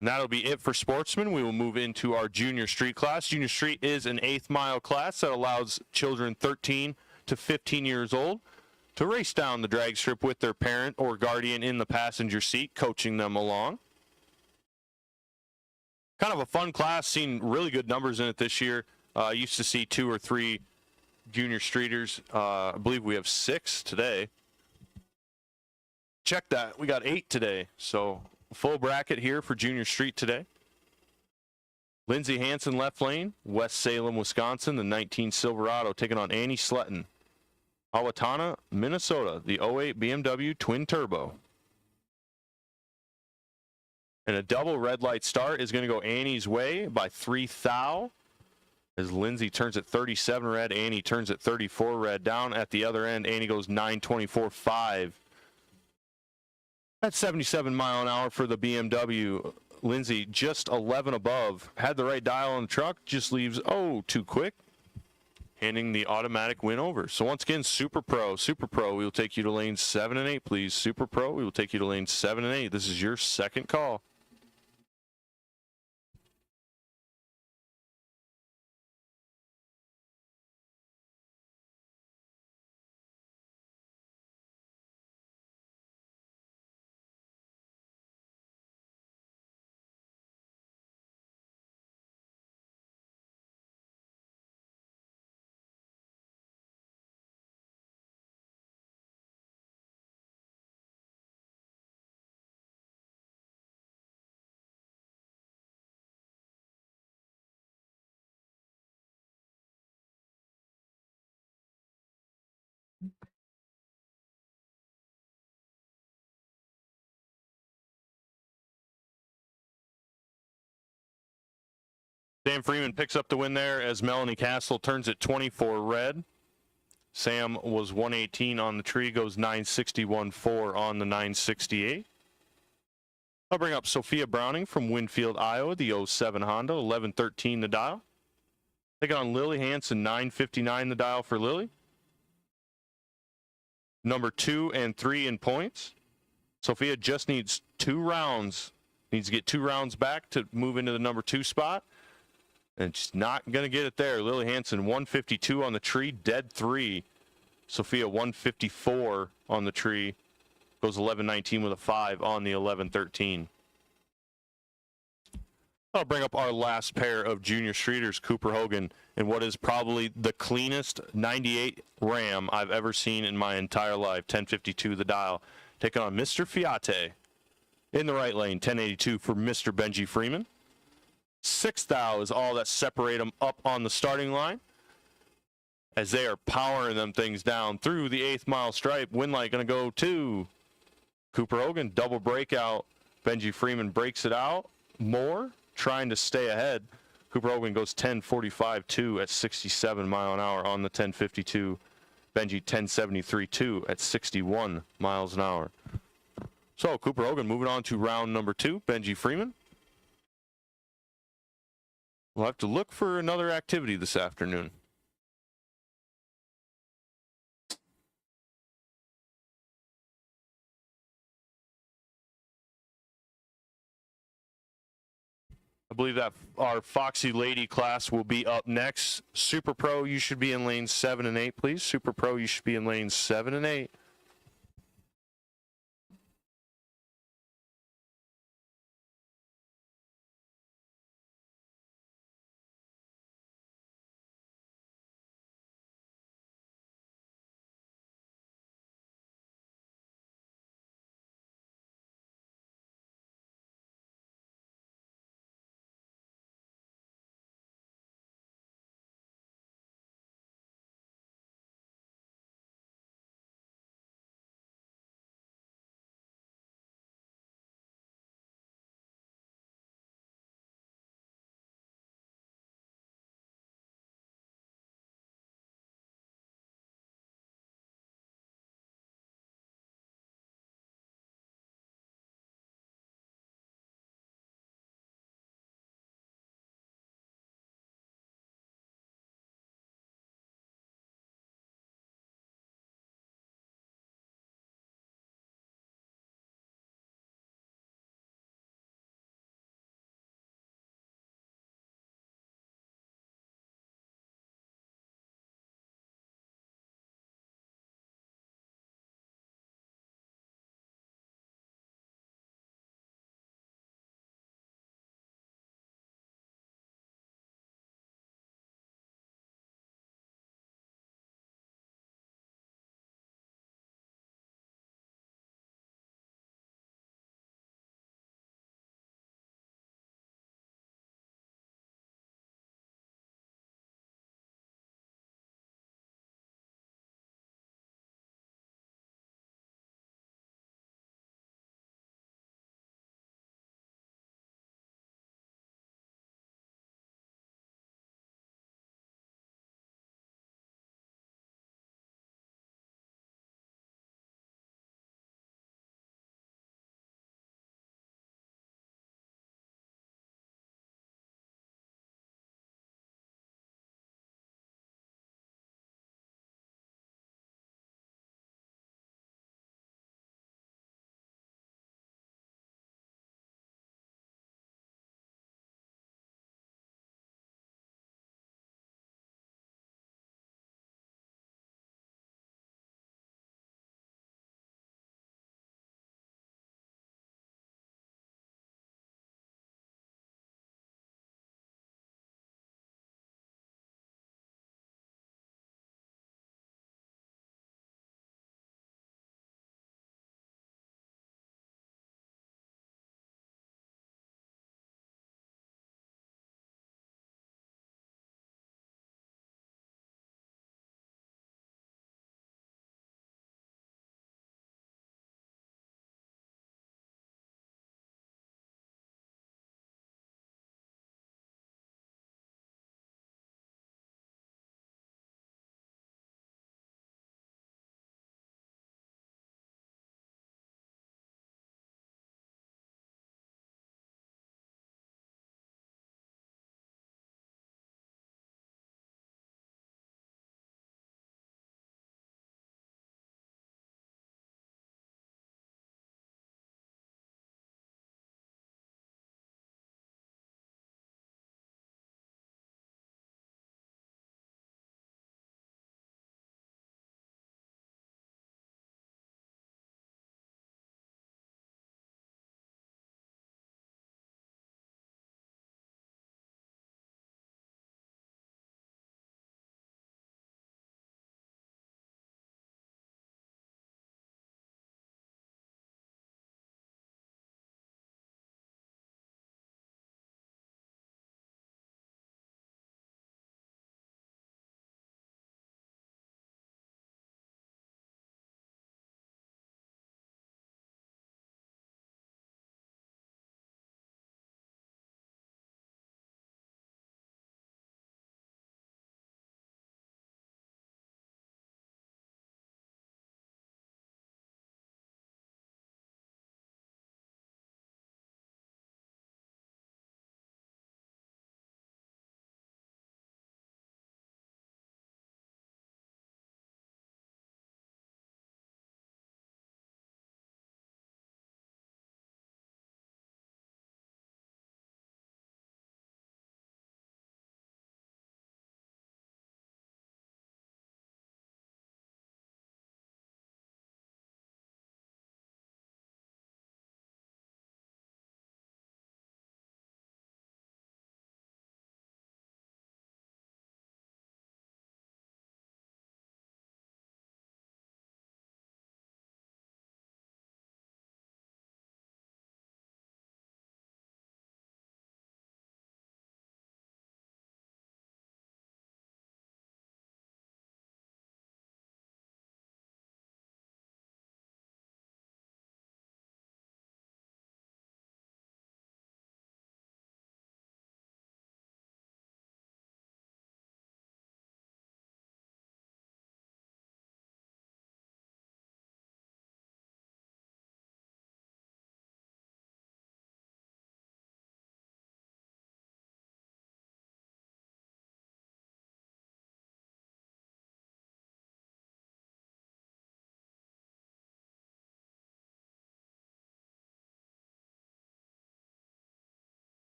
And that'll be it for Sportsman. We will move into our junior street class. Junior street is an 8th mile class that allows children 13 to 15 years old to race down the drag strip with their parent or guardian in the passenger seat, coaching them along. Kind of a fun class, seen really good numbers in it this year. Used to see 2 or 3 junior streeters. I believe we have 6 today. Check that. We got 8 today. So full bracket here for junior street today. Lindsey Hansen left lane, West Salem, Wisconsin, the 19 Silverado taking on Annie Sletton. Owatonna, Minnesota, the 08 BMW Twin Turbo. And a double red light start is going to go Annie's way by 3 thou. As Lindsay turns at 37 red, Annie turns at 34 red. Down at the other end, Annie goes 9:24.5. That's 77 mile an hour for the BMW. Lindsay just 11 above. Had the right dial on the truck, just leaves, too quick. Handing the automatic win over. So once again, Super Pro, we will take you to lanes 7 and 8, please. Super Pro, we will take you to lanes 7 and 8. This is your second call. Sam Freeman picks up the win there as Melanie Castle turns at 24 red. Sam was 118 on the tree, goes 961.4 on the 968. I'll bring up Sophia Browning from Winfield, Iowa, the 07 Honda, 1113 the dial. Taking on Lily Hansen, 959 the dial for Lily. Number 2 and 3 in points. Sophia just needs 2 rounds. Needs to get 2 rounds back to move into the number 2 spot. And she's not going to get it there. Lily Hansen, 152 on the tree, dead 3. Sophia, 154 on the tree. Goes 1119 with a 5 on the 1113. I'll bring up our last pair of junior streeters, Cooper Hogan, in what is probably the cleanest 98 Ram I've ever seen in my entire life. 1052 the dial. Taking on Mr. Fiate. In the right lane, 1082 for Mr. Benji Freeman. 6 thou is all that separate them up on the starting line, as they are powering them things down through the 8th mile stripe. Win light going to go to Cooper Hogan. Double breakout. Benji Freeman breaks it out more, trying to stay ahead. Cooper Hogan goes 10:45.2 at 67 mile an hour on the 10:52. Benji 10:73.2 at 61 miles an hour. So Cooper Hogan moving on to round number 2. Benji Freeman. We'll have to look for another activity this afternoon. I believe that our Foxy Lady class will be up next. Super Pro, you should be in lanes 7 and 8, please. Super Pro, you should be in lanes 7 and 8.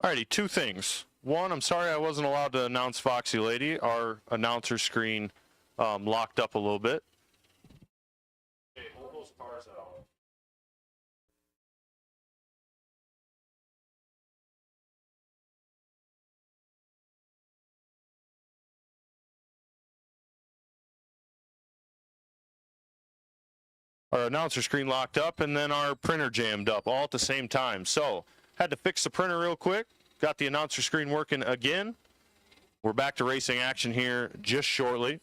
Alrighty, two things. One, I'm sorry I wasn't allowed to announce Foxy Lady. Our announcer screen locked up a little bit. Okay, hold those cars out. Our announcer screen locked up, and then our printer jammed up all at the same time. So, had to fix the printer real quick. Got the announcer screen working again. We're back to racing action here just shortly.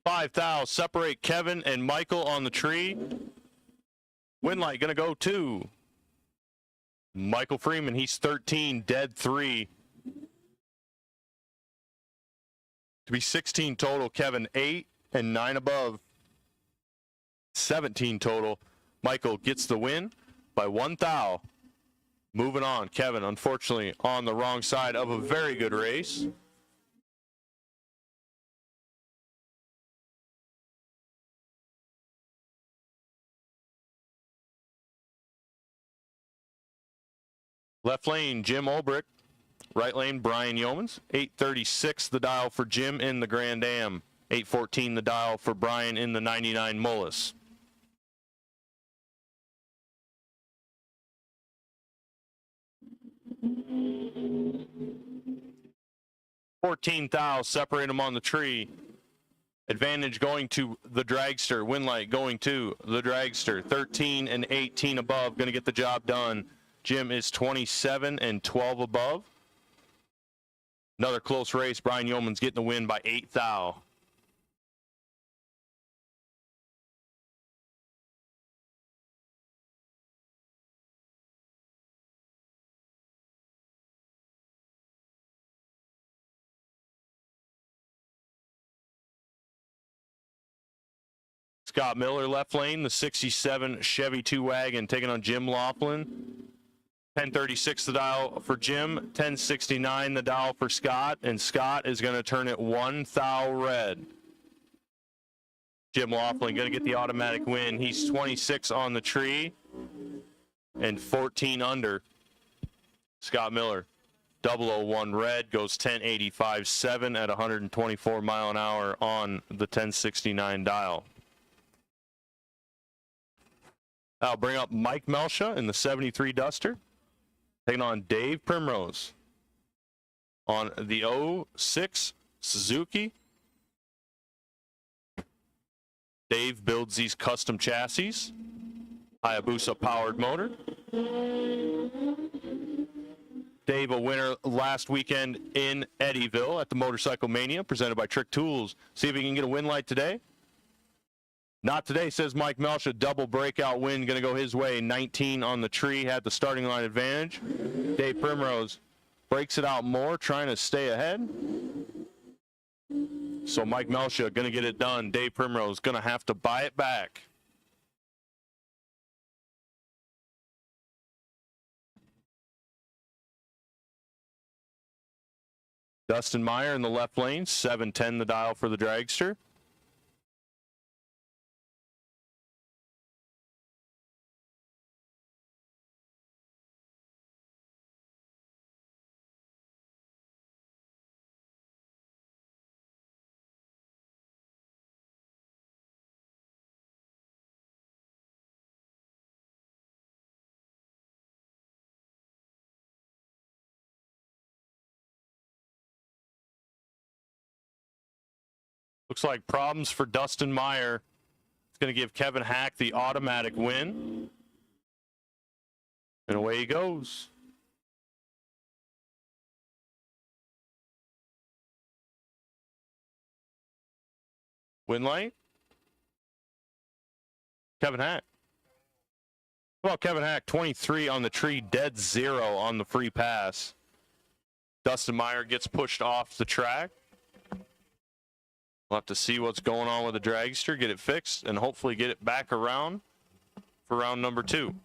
Five thou, separate Kevin and Michael on the tree. Win light gonna go to Michael Freeman. He's 13, dead 3. To be 16 total, Kevin 8 and 9 above. 17 total. Michael gets the win by 1 thou. Moving on, Kevin, unfortunately, on the wrong side of a very good race. Left lane, Jim Olbrich. Right lane, Brian Yeomans. 836 the dial for Jim in the Grand Am. 814 the dial for Brian in the 99 Mullis. $14 thou, separate them on the tree. Advantage going to the Dragster. Win light going to the Dragster. 13 and 18 above, going to get the job done. Jim is 27 and 12 above. Another close race. Brian Yeoman's getting the win by 8 thou. Scott Miller left lane, the 67 Chevy 2-wagon taking on Jim Laughlin. 1036 the dial for Jim, 1069 the dial for Scott, and Scott is going to turn it 1 thou red. Jim Laughlin going to get the automatic win. He's 26 on the tree and 14 under. Scott Miller, 001 red, goes 1085.7 at 124 mile an hour on the 1069 dial. I'll bring up Mike Melsha in the 73 Duster, taking on Dave Primrose on the 06 Suzuki. Dave builds these custom chassis, Hayabusa powered motor. Dave, a winner last weekend in Eddyville at the Motorcycle Mania, presented by Trick Tools. See if he can get a win light today. Not today, says Mike Melsha. Double breakout win going to go his way. 19 on the tree, had the starting line advantage. Dave Primrose breaks it out more, trying to stay ahead. So Mike Melsha going to get it done. Dave Primrose going to have to buy it back. Dustin Meyer in the left lane, 710 the dial for the Dragster. Looks like problems for Dustin Meyer. It's going to give Kevin Hack the automatic win. And away he goes. Win light. Kevin Hack. Well, Kevin Hack, 23 on the tree, dead 0 on the free pass. Dustin Meyer gets pushed off the track. We'll have to see what's going on with the dragster, get it fixed, and hopefully get it back around for round number 2.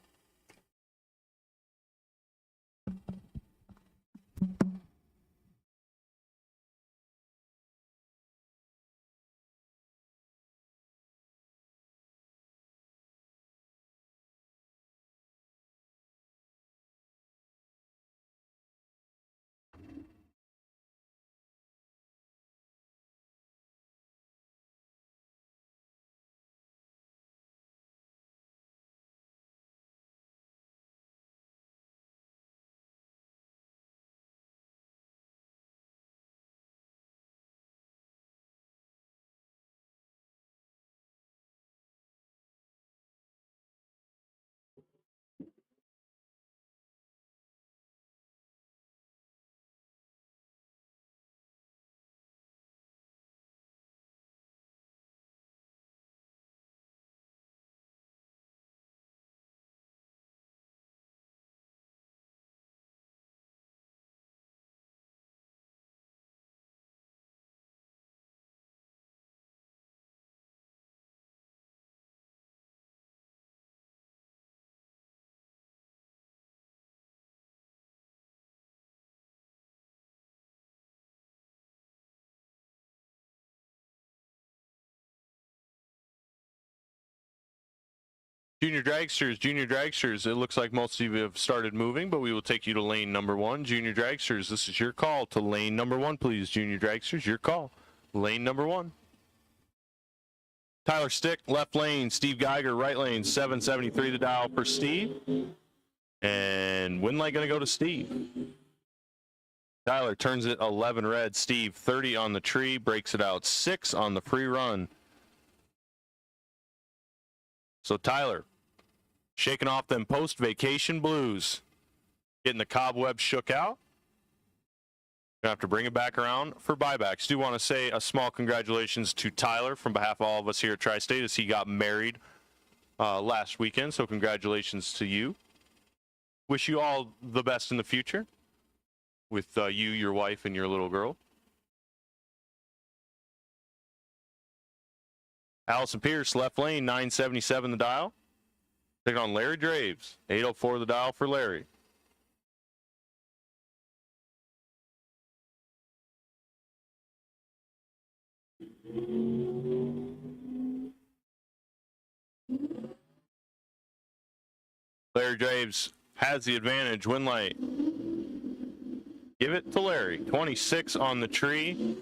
Junior dragsters, it looks like most of you have started moving, but we will take you to lane number 1. Junior dragsters, this is your call to lane number 1, please. Junior dragsters, your call. Lane number 1. Tyler Stick, left lane. Steve Geiger, right lane. 773 the dial for Steve. And win light going to go to Steve. Tyler turns it 11 red. Steve, 30 on the tree, breaks it out 6 on the free run. So Tyler, shaking off them post-vacation blues, getting the cobwebs shook out. Gonna have to bring it back around for buybacks. Do want to say a small congratulations to Tyler from behalf of all of us here at Tri-State as he got married last weekend. So congratulations to you. Wish you all the best in the future with you, your wife, and your little girl. Allison Pierce, left lane, 977 the dial. Taking on Larry Draves, 804 the dial for Larry. Larry Draves has the advantage. Win light. Give it to Larry. 26 on the tree.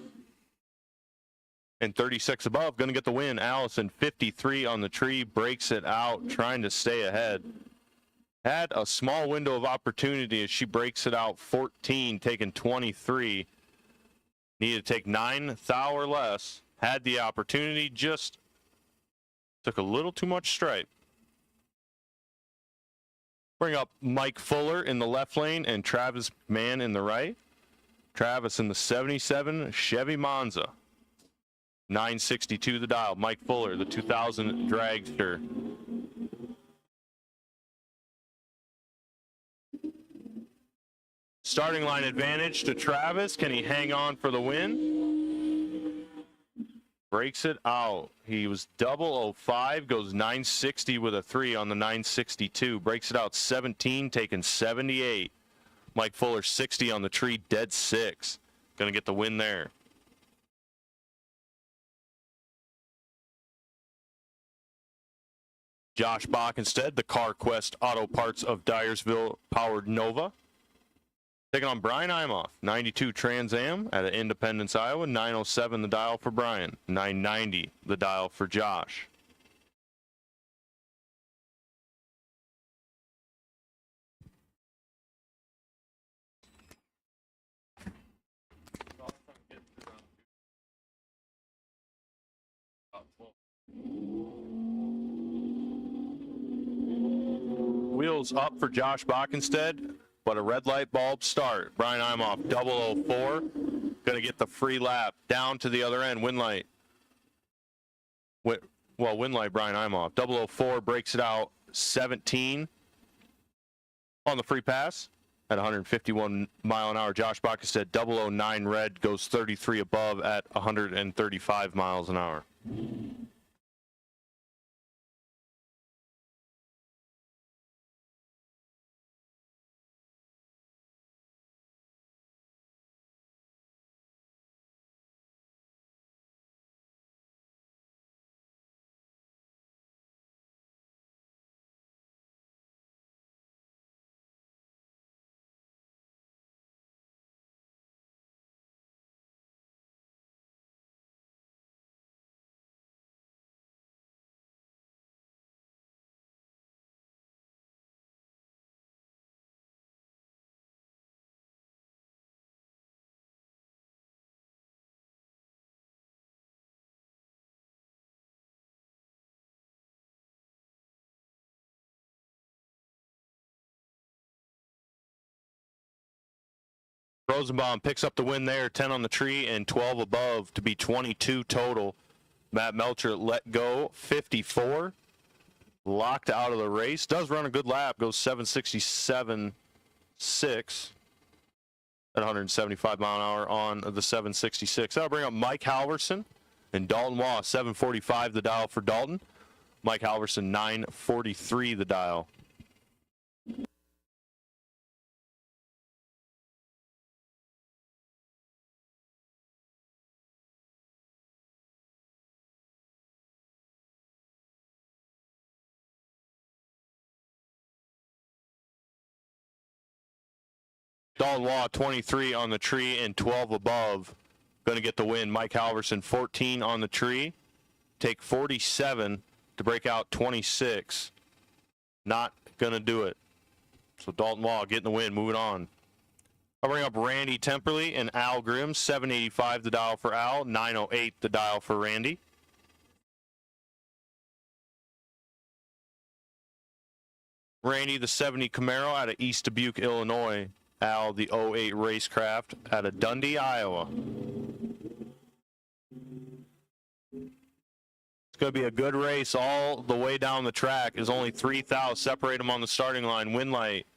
And 36 above, going to get the win. Allison, 53 on the tree, breaks it out, trying to stay ahead. Had a small window of opportunity as she breaks it out, 14, taking 23. Needed to take 9 thou or less. Had the opportunity, just took a little too much stripe. Bring up Mike Fuller in the left lane and Travis Mann in the right. Travis in the 77 Chevy Monza. 962 the dial. Mike Fuller, the 2000 Dragster. Starting line advantage to Travis. Can he hang on for the win? Breaks it out. He was 005, goes 960 with a 3 on the 962. Breaks it out 17, taking 78. Mike Fuller 60 on the tree, dead 6. Gonna get the win there. Josh Bach instead, the Carquest Auto Parts of Dyersville powered Nova. Taking on Brian Imoff, 92 Trans Am out of Independence, Iowa. 907 the dial for Brian. 990 the dial for Josh. Wheels up for Josh Bockenstead, but a red light bulb start. Brian Imoff, 004. Going to get the free lap down to the other end. Win light. Win light, Brian Imoff. 004 breaks it out 17 on the free pass at 151 mile an hour. Josh Bockenstead, 009 red, goes 33 above at 135 miles an hour. Rosenbaum picks up the win there, 10 on the tree and 12 above to be 22 total. Matt Melcher let go, 54. Locked out of the race. Does run a good lap, goes 767.6 at 175 mile an hour on the 766. That'll bring up Mike Halverson and Dalton Waugh, 745 the dial for Dalton. Mike Halverson, 943 the dial. Dalton Waugh, 23 on the tree and 12 above. Going to get the win. Mike Halverson, 14 on the tree. Take 47 to break out 26. Not going to do it. So Dalton Waugh getting the win. Moving on. I'll bring up Randy Temperley and Al Grimm. 785 the dial for Al. 908 the dial for Randy. Randy, the 70 Camaro out of East Dubuque, Illinois. Al, the 08 Racecraft out of Dundee, Iowa. It's going to be a good race all the way down the track. Is only 3,000. Separate them on the starting line. Win light.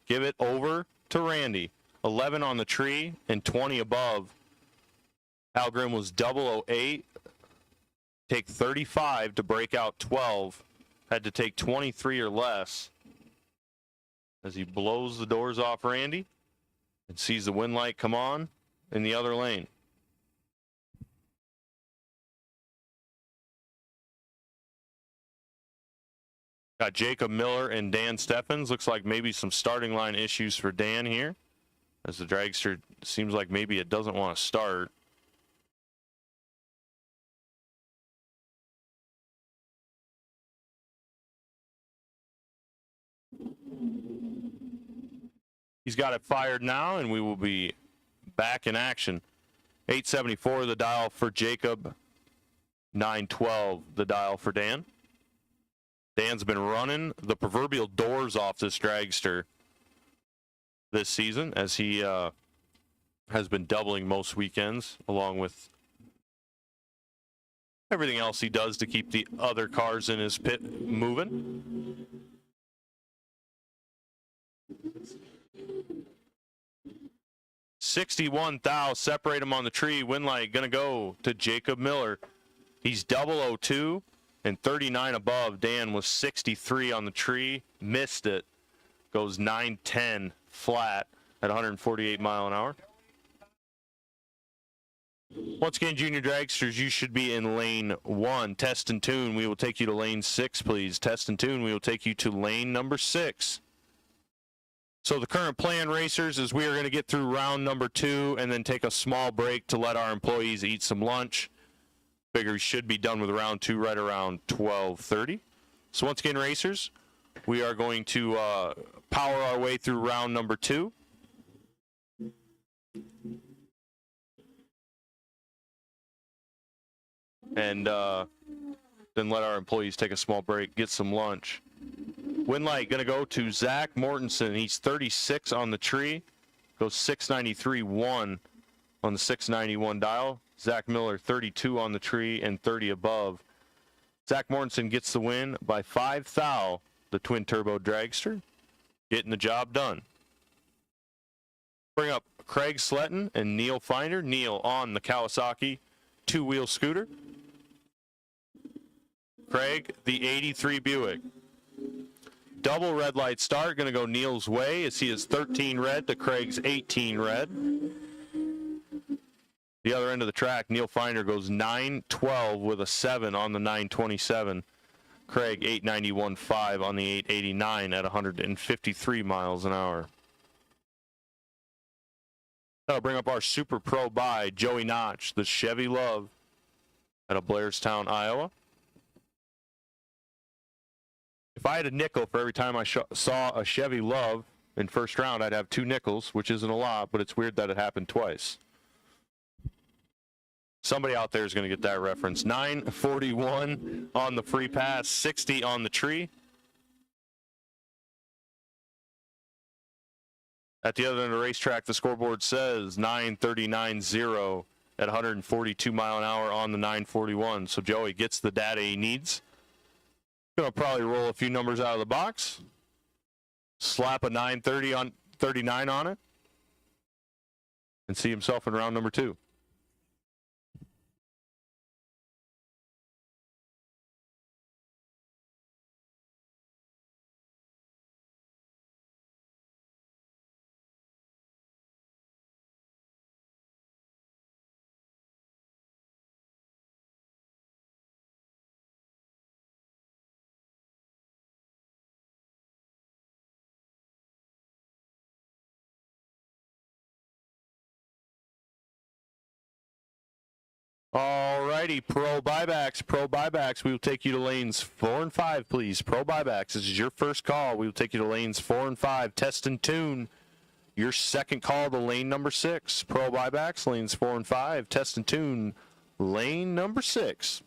Give it over to Randy. 11 on the tree and 20 above. Al Grimm was 008. Take 35 to break out 12. Had to take 23 or less. As he blows the doors off Randy and sees the win light come on in the other lane. Got Jacob Miller and Dan Steffens. Looks like maybe some starting line issues for Dan here, as the dragster seems like maybe it doesn't want to start. He's got it fired now, and we will be back in action. 874 the dial for Jacob. 912 the dial for Dan. Dan's been running the proverbial doors off this dragster this season, as he has been doubling most weekends, along with everything else he does to keep the other cars in his pit moving. $61,000, separate him on the tree. Win light going to go to Jacob Miller. He's 002 and 39 above. Dan was 63 on the tree, missed it. Goes 910 flat at 148 mile an hour. Once again, junior dragsters, you should be in lane 1. Test and tune. We will take you to lane 6, please. Test and tune. We will take you to lane number 6. So the current plan, racers, is we are going to get through round number 2 and then take a small break to let our employees eat some lunch. Figure we should be done with round 2 right around 12:30. So once again, racers, we are going to power our way through round number 2. And then let our employees take a small break, get some lunch. Win light going to go to Zach Mortensen. He's 36 on the tree. Goes 693.1 on the 691 dial. Zach Miller, 32 on the tree and 30 above. Zach Mortensen gets the win by 5 thou, the twin-turbo dragster. Getting the job done. Bring up Craig Sletton and Neil Finder. Neil on the Kawasaki two-wheel scooter. Craig, the 83 Buick. Double red light start, going to go Neil's way as he is 13 red to Craig's 18 red. The other end of the track, Neil Finder goes 912 with a 7 on the 927. Craig 891.5 on the 889 at 153 miles an hour. That'll bring up our Super Pro buy, Joey Notch, the Chevy Love out of Blairstown, Iowa. If I had a nickel for every time I saw a Chevy Love in first round, I'd have 2 nickels, which isn't a lot, but it's weird that it happened twice. Somebody out there is going to get that reference. 941 on the free pass, 60 on the tree. At the other end of the racetrack, the scoreboard says 939.0 at 142 mile an hour on the 941. So Joey gets the data he needs. Going to probably roll a few numbers out of the box. Slap a 930 on 39 on it. And see himself in round number 2. All righty, Pro Buybacks. We will take you to lanes 4 and 5, please. Pro Buybacks, this is your first call. We will take you to lanes 4 and 5. Test and tune. Your second call to lane number 6. Pro Buybacks, lanes 4 and 5. Test and tune, lane number 6.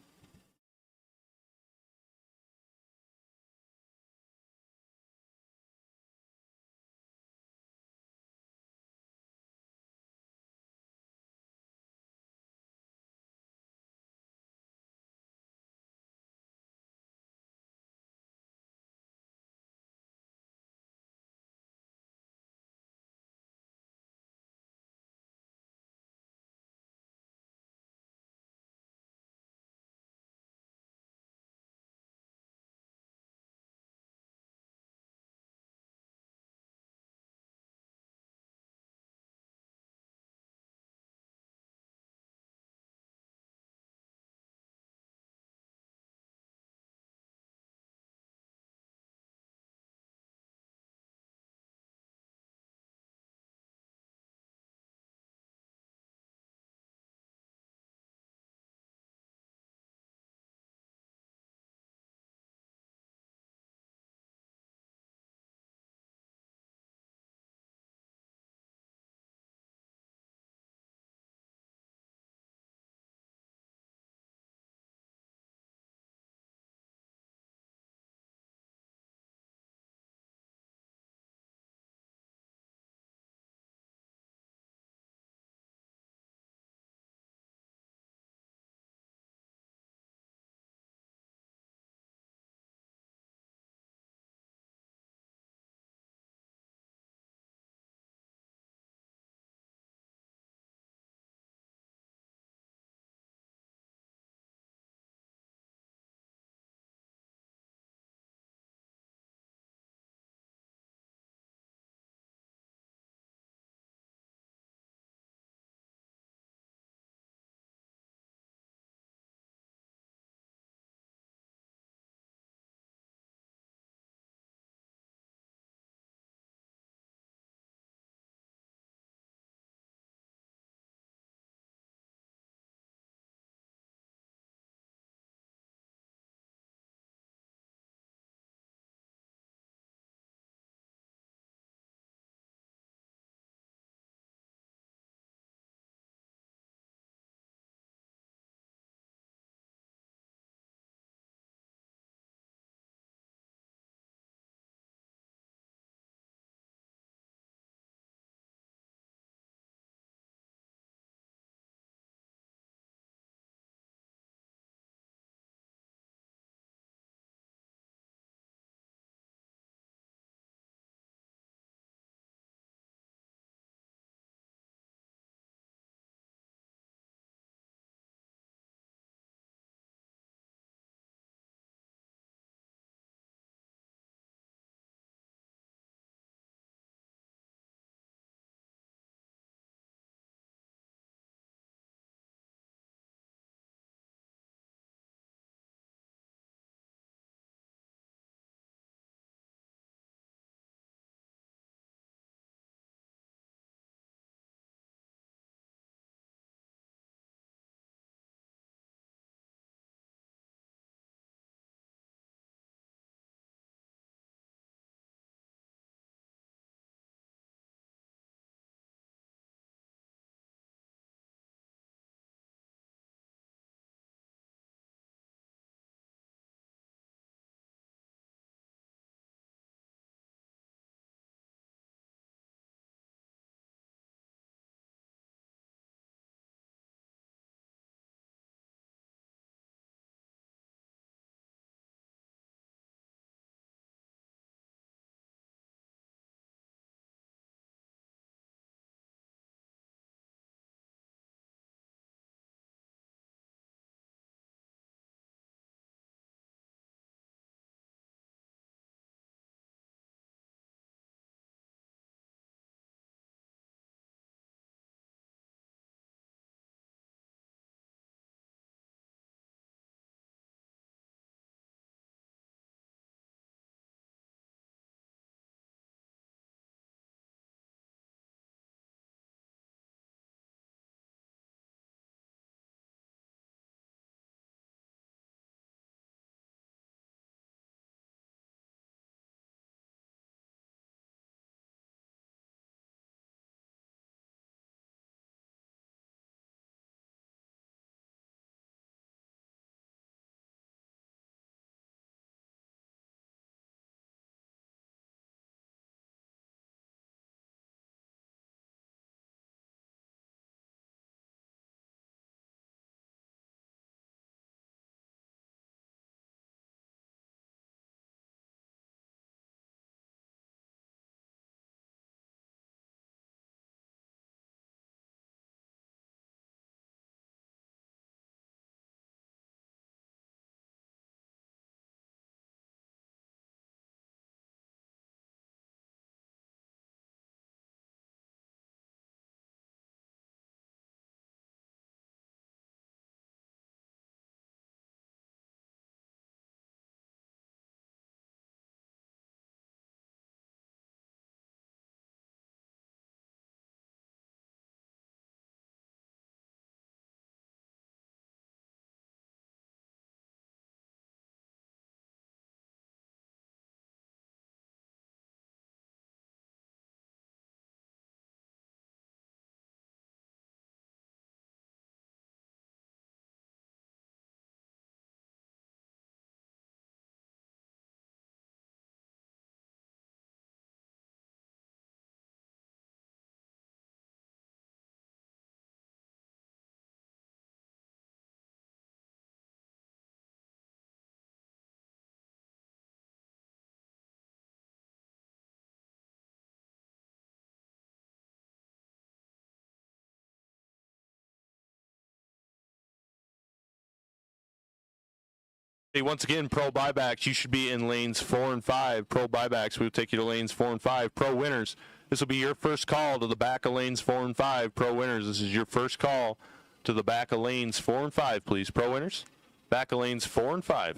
Hey, once again, Pro Buybacks, you should be in lanes 4 and 5. Pro Buybacks, we'll take you to lanes 4 and 5. Pro Winners, this will be your first call to the back of lanes 4 and 5. Pro Winners, this is your first call to the back of lanes 4 and 5, please. Pro Winners, back of lanes 4 and 5.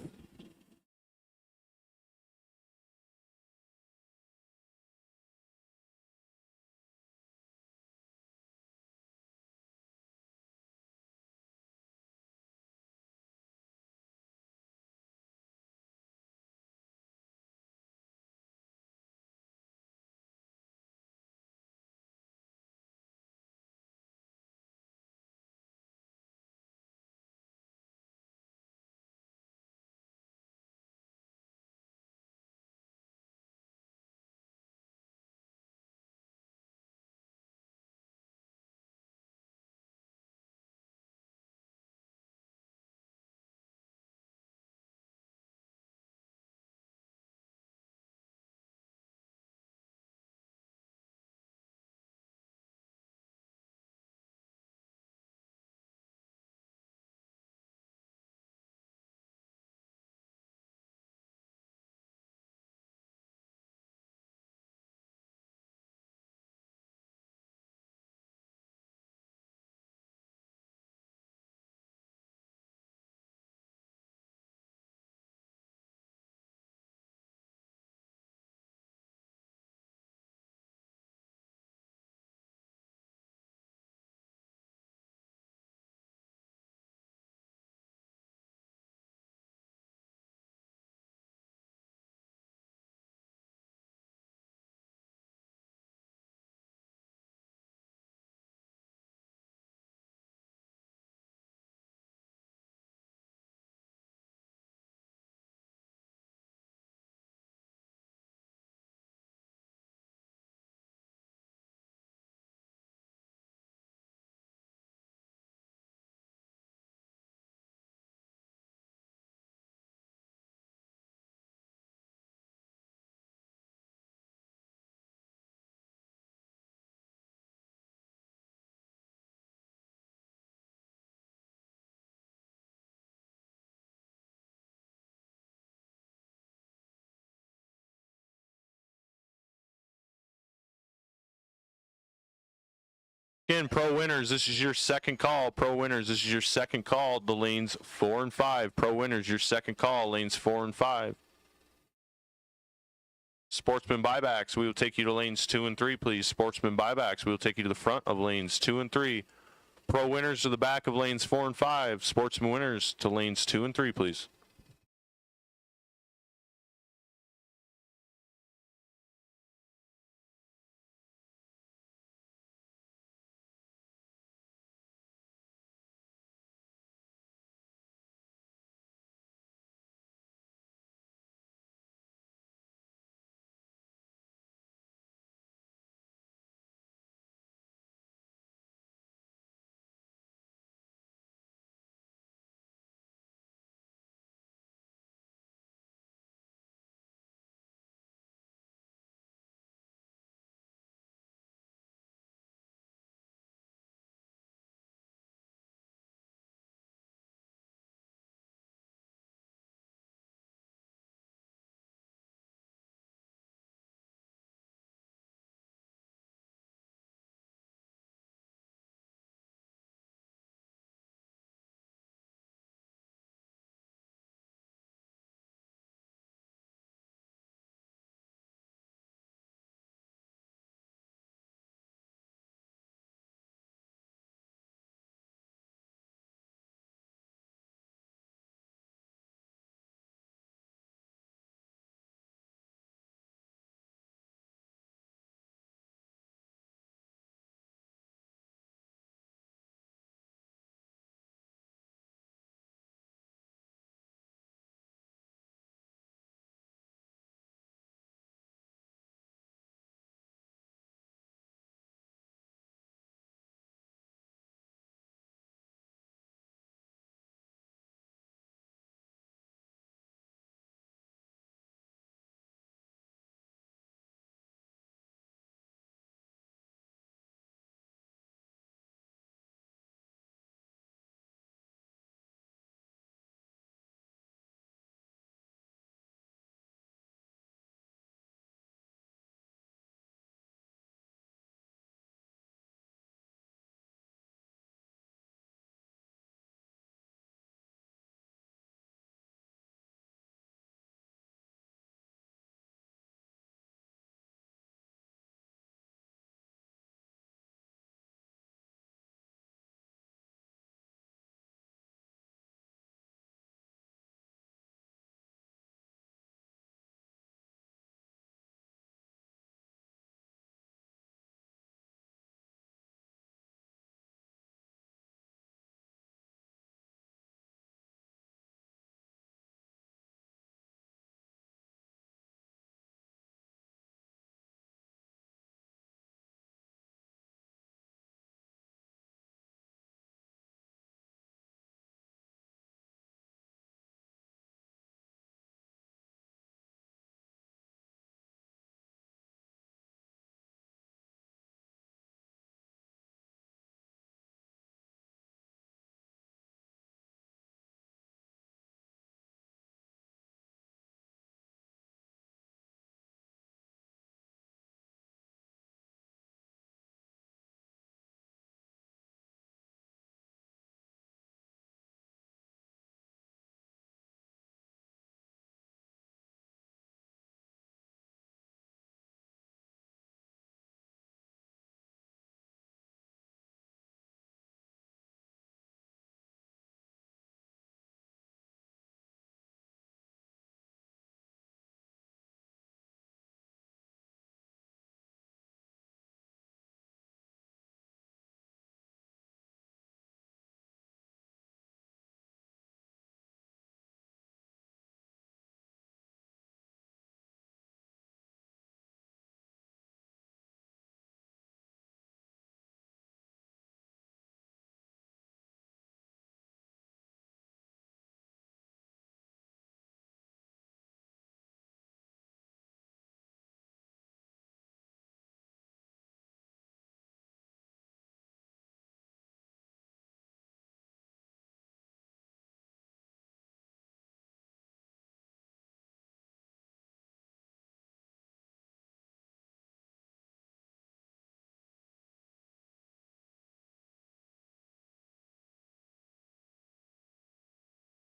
Again, Pro Winners, this is your second call. Pro Winners, this is your second call. The lanes 4 and 5. Pro Winners, your second call. Lanes 4 and 5. Sportsman Buybacks, we will take you to lanes 2 and 3, please. Sportsman Buybacks, we will take you to the front of lanes 2 and 3. Pro Winners to the back of lanes 4 and 5. Sportsman Winners to lanes 2 and 3, please.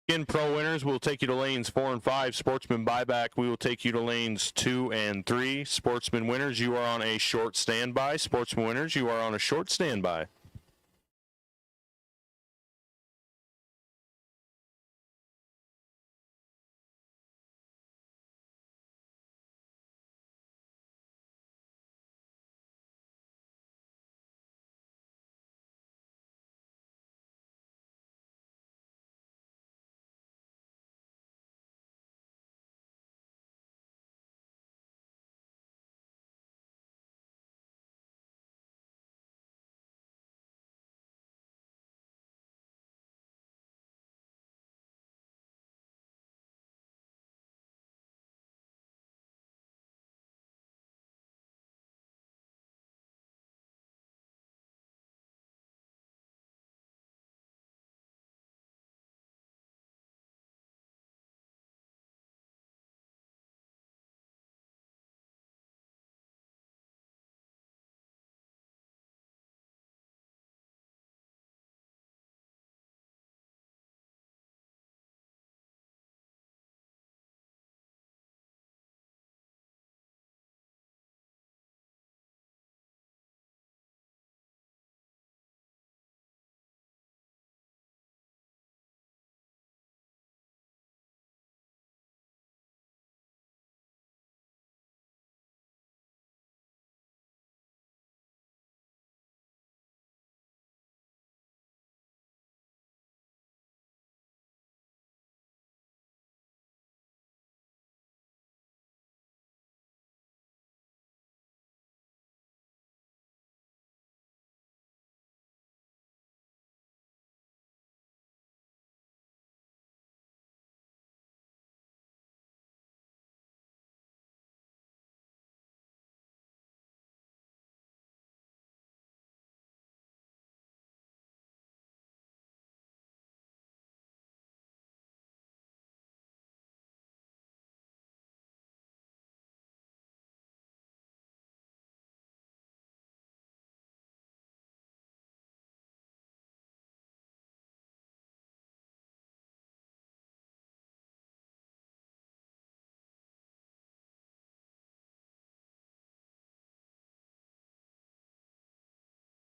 In Pro winners, we'll take you to lanes 4 and 5. Sportsman buyback, we will take you to lanes 2 and 3. Sportsman winners, you are on a short standby. Sportsman winners, you are on a short standby.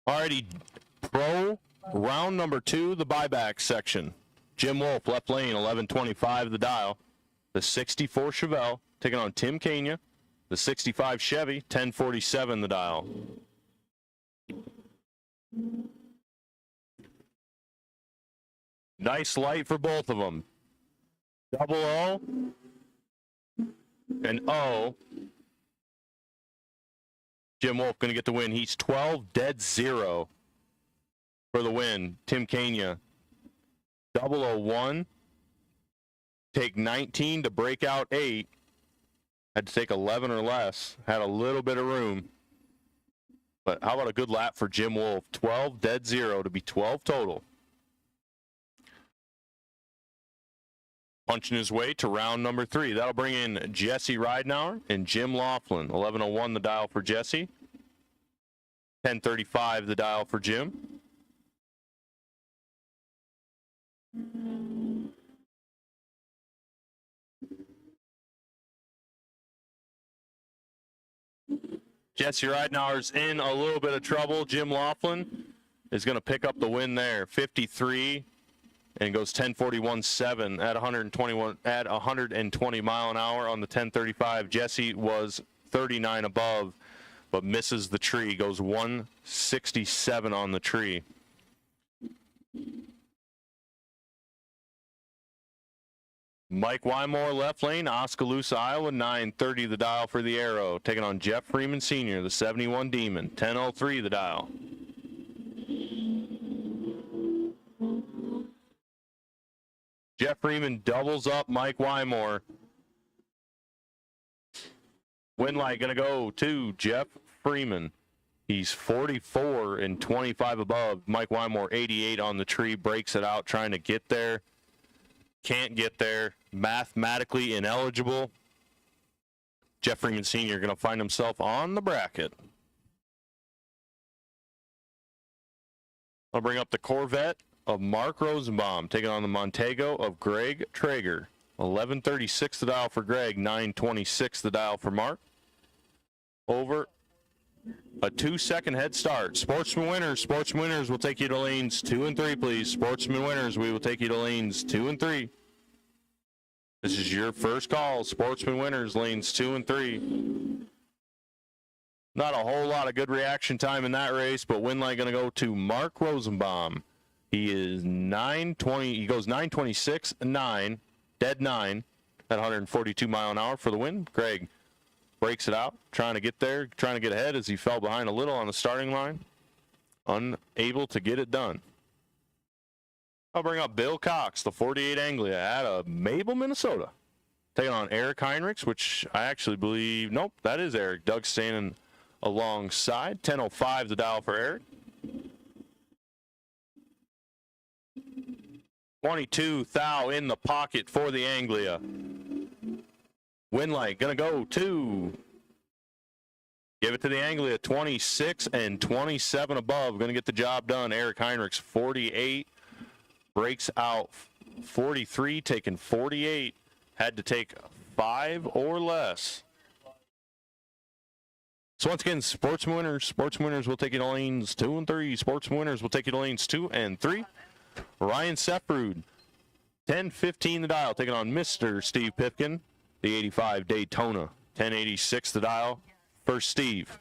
Alrighty, Pro round number 2, the buyback section. Jim Wolf, left lane, 1125 the dial. The 64 Chevelle taking on Tim Kania. The 65 Chevy, 1047 the dial. Nice light for both of them. Double O and O. Jim Wolf going to get the win. He's 12-0 for the win. Tim Kania, 001. Take 19 to break out 8. Had to take 11 or less. Had a little bit of room. But how about a good lap for Jim Wolf? 12-0 to be 12 total. Punching his way to round number 3. That'll bring in Jesse Ridenauer and Jim Laughlin. 11:01 the dial for Jesse. 10:35 the dial for Jim. Jesse Ridenauer's in a little bit of trouble. Jim Laughlin is going to pick up the win there. 53. And goes 10:41.7 at 120 mile an hour on the 10:35. Jesse was 39 above, but misses the tree. Goes 167 on the tree. Mike Wymore, left lane, Oskaloosa, Iowa, 9:30 the dial for the Arrow. Taking on Jeff Freeman Sr., the 71 Demon, 10:03 the dial. Jeff Freeman doubles up Mike Wymore. Win light going to go to Jeff Freeman. He's 44 and 25 above. Mike Wymore, 88 on the tree, breaks it out, trying to get there. Can't get there. Mathematically ineligible. Jeff Freeman Sr. going to find himself on the bracket. I'll bring up the Corvette of Mark Rosenbaum, taking on the Montego of Greg Traeger. 11:36 the dial for Greg, 9:26 the dial for Mark. Over a 2-second head start. Sportsman winners will take you to lanes 2 and 3, please. Sportsman winners, we will take you to lanes 2 and 3. This is your first call. Sportsman winners, lanes 2 and 3. Not a whole lot of good reaction time in that race, but win light going to go to Mark Rosenbaum. He is 9:20. He goes 9:26, 9, dead 9 at 142 mile an hour for the win. Greg breaks it out, trying to get there, trying to get ahead as he fell behind a little on the starting line. Unable to get it done. I'll bring up Bill Cox, the 48 Anglia out of Mabel, Minnesota. Taking on Eric Heinrichs, which I actually believe, nope, that is Eric. Doug standing alongside. 10:05 the dial for Eric. 22 thou in the pocket for the Anglia. Win light gonna go to, give it to the Anglia. 26 and 27 above, gonna get the job done. Eric Heinrichs 48 breaks out 43, taking 48, had to take 5 or less. So once again, sportsman winners will take you to lanes 2 and 3. Sportsman winners will take you to lanes 2 and 3. Ryan Sefrud, 10:15 the dial, taking on Mr. Steve Pipkin, the 85 Daytona. 10:86 the dial for Steve.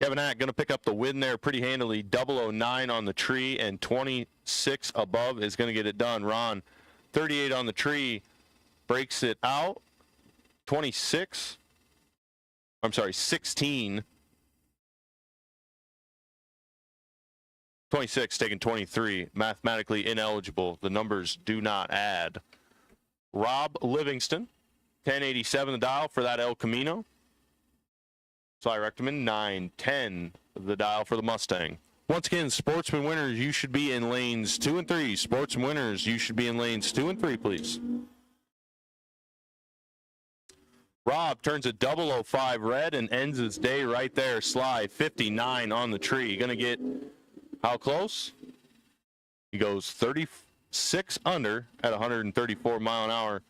Kevin Hack going to pick up the win there pretty handily. 009 on the tree, and 26 above is going to get it done. Ron, 38 on the tree, breaks it out. 16. 26 taking 23. Mathematically ineligible. The numbers do not add. Rob Livingston, 1087 the dial for that El Camino. Cy Rectorman, 910 the dial for the Mustang. Once again, sportsman winners, you should be in lanes 2 and 3. Sportsman winners, you should be in lanes 2 and 3, please. Rob turns a 005 red and ends his day right there. Slide 59 on the tree. Gonna get how close? He goes 36 under at 134 mile an hour.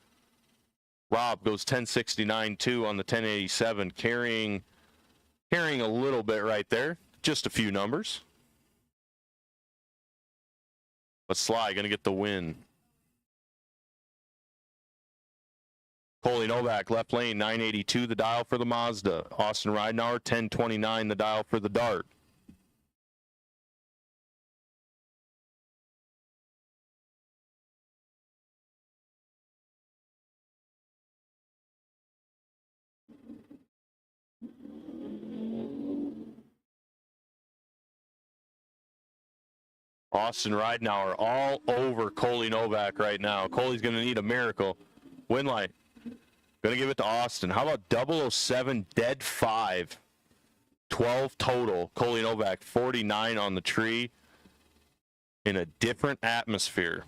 Rob goes 1069.2 on the 1087, carrying a little bit right there. Just a few numbers. But Sly going to get the win. Coley Novak, left lane, 982 the dial for the Mazda. Austin Ridenauer, 1029 the dial for the Dart. Austin Ridenauer all over Coley Novak right now. Coley's going to need a miracle. Win light. Going to give it to Austin. How about 007 dead 5? 12 total. Coley Novak 49 on the tree in a different atmosphere.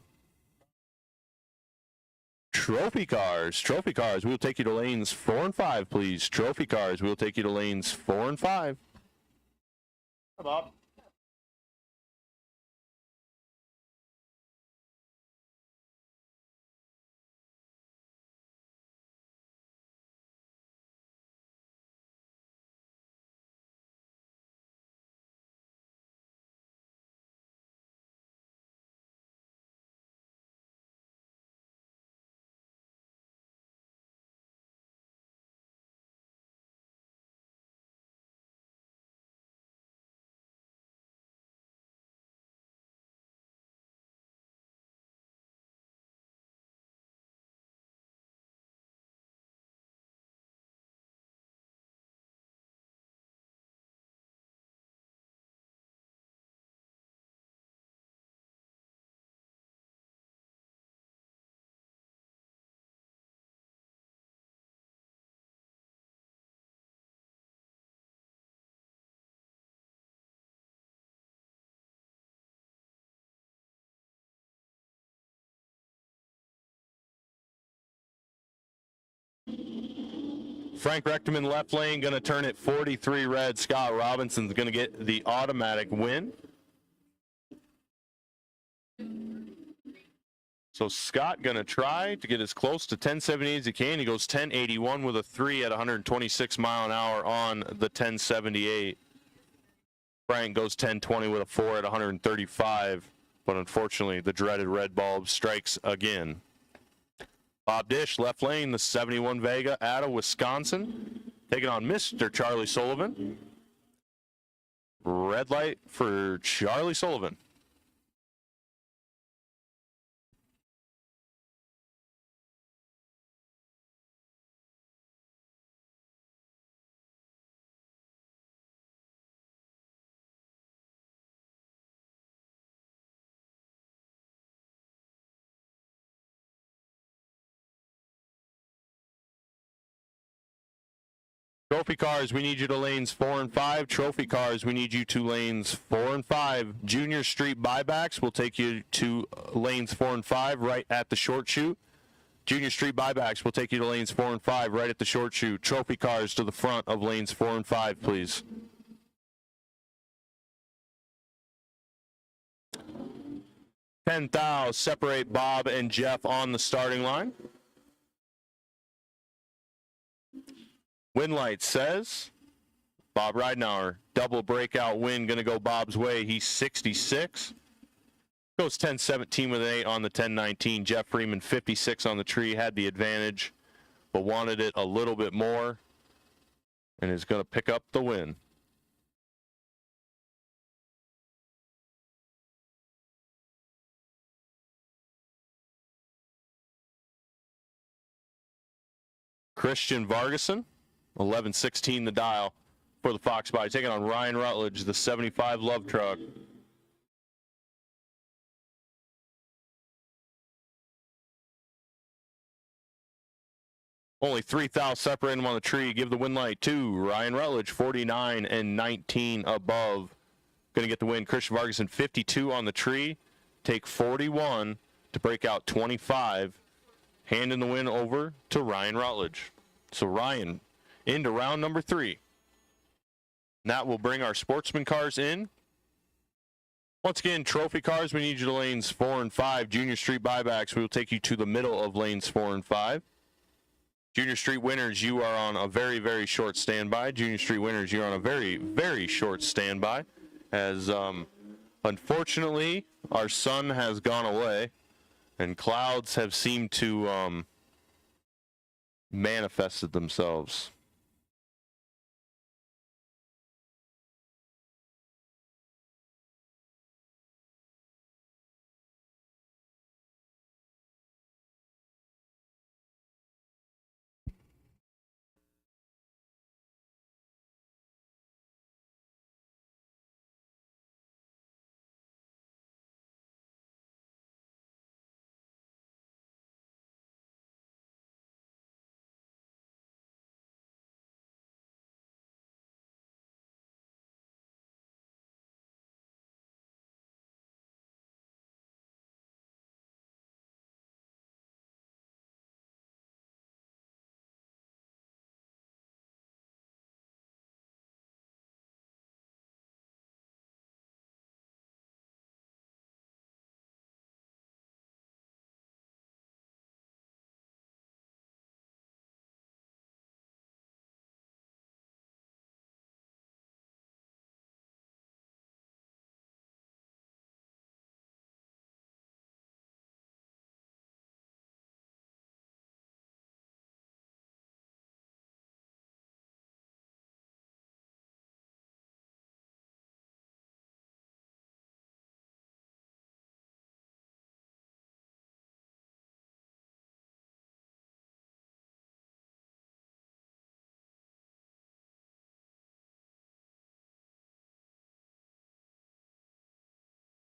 Trophy cars. We'll take you to lanes 4 and 5, please. Trophy cars. We'll take you to lanes 4 and 5. Hi, Bob. Frank Rechteman left lane going to turn it 43 red. Scott Robinson's going to get the automatic win. So Scott going to try to get as close to 1070 as he can. He goes 1081 with a 3 at 126 mile an hour on the 1078. Frank goes 1020 with a 4 at 135, but unfortunately the dreaded red bulb strikes again. Bob Dish, left lane, the 71 Vega out of Wisconsin, taking on Mr. Charlie Sullivan. Red light for Charlie Sullivan. Trophy cars, we need you to lanes 4 and 5. Trophy cars, we need you to lanes 4 and 5. Junior Street buybacks will take you to lanes 4 and 5 right at the short chute. Junior Street buybacks will take you to lanes 4 and 5 right at the short chute. Trophy cars to the front of lanes 4 and 5, please. $10,000 separate Bob and Jeff on the starting line. Win light says Bob Ridenauer, double breakout win, going to go Bob's way. He's 66. Goes 10-17 with an 8 on the 10-19. Jeff Freeman, 56 on the tree, had the advantage, but wanted it a little bit more, and is going to pick up the win. Christian Vargason, 11-16 the dial for the Fox Body, taking on Ryan Rutledge, the 75 Love Truck. Only 3,000 separating him on the tree. Give the win light to Ryan Rutledge, 49 and 19 above. Going to get the win. Christian Vargason, 52 on the tree. Take 41 to break out 25. Handing the win over to Ryan Rutledge. So Ryan into round number 3. And that will bring our Sportsman cars in. Once again, trophy cars, we need you to lanes 4 and 5. Junior Street buybacks, we will take you to the middle of lanes 4 and 5. Junior Street winners, you are on a very, very short standby. Junior Street winners, you're on a very, very short standby. As unfortunately, our sun has gone away and clouds have seemed to manifested themselves.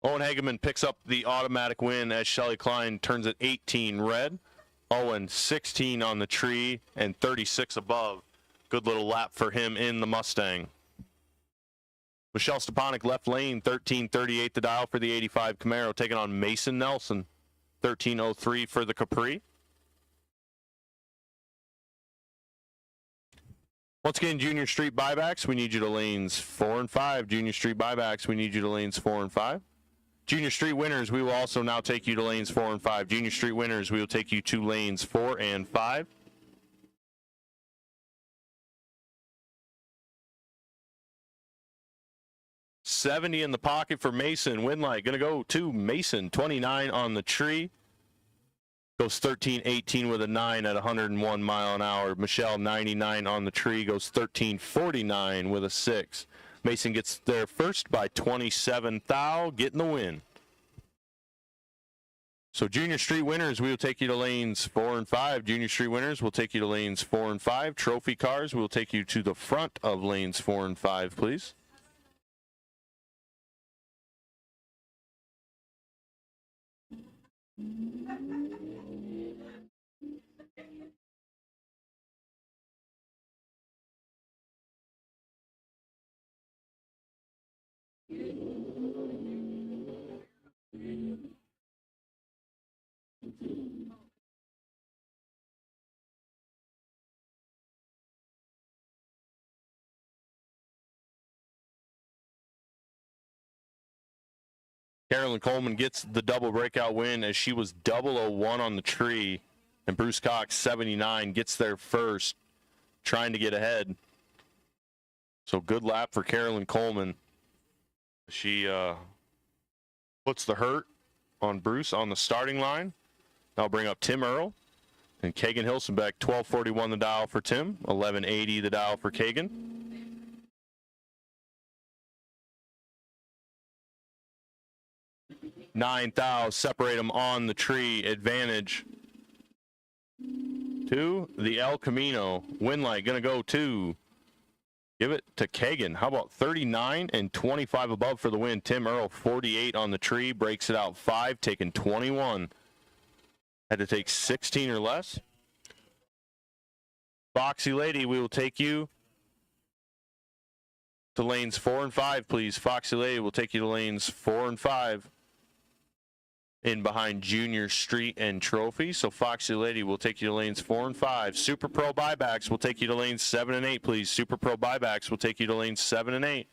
Owen Hageman picks up the automatic win as Shelly Klein turns it 18 red. Owen 16 on the tree and 36 above. Good little lap for him in the Mustang. Michelle Stepanek left lane, 13:38 the dial for the 85 Camaro, taking on Mason Nelson, 13:03 for the Capri. Once again, Junior Street Buybacks, we need you to lanes 4 and 5. Junior Street Buybacks, we need you to lanes 4 and 5. Junior Street Winners, we will also now take you to lanes 4 and 5. Junior Street Winners, we will take you to lanes 4 and 5. $70 in the pocket for Mason. Winlight going to go to Mason. 29 on the tree. Goes 13-18 with a 9 at 101 mile an hour. Michelle, 99 on the tree, goes 13-49 with a 6. Mason gets there first by 27 thou, getting the win. So Junior Street Winners, we will take you to lanes 4 and 5. Junior Street Winners will take you to lanes 4 and 5. Trophy cars will take you to the front of lanes 4 and 5, please. Carolyn Coleman gets the double breakout win as she was 001 on the tree, and Bruce Cox, 79, gets there first, trying to get ahead. So good lap for Carolyn Coleman. She puts the hurt on Bruce on the starting line. I'll bring up Tim Earl and Kagan Hilsenbeck. 1241 the dial for Tim, 1180 the dial for Kagan. Nine thou, separate them on the tree. Advantage to the El Camino. Winlight going to go to, give it to Kagan. How about 39 and 25 above for the win? Tim Earl, 48 on the tree, breaks it out 5, taking 21. Had to take 16 or less. Foxy Lady, we will take you to lanes 4 and 5, please. Foxy Lady will take you to lanes 4 and 5. In behind Junior Street and Trophy. So Foxy Lady will take you to lanes 4 and 5. Super Pro Buybacks will take you to lanes 7 and 8, please. Super Pro Buybacks will take you to lanes 7 and 8.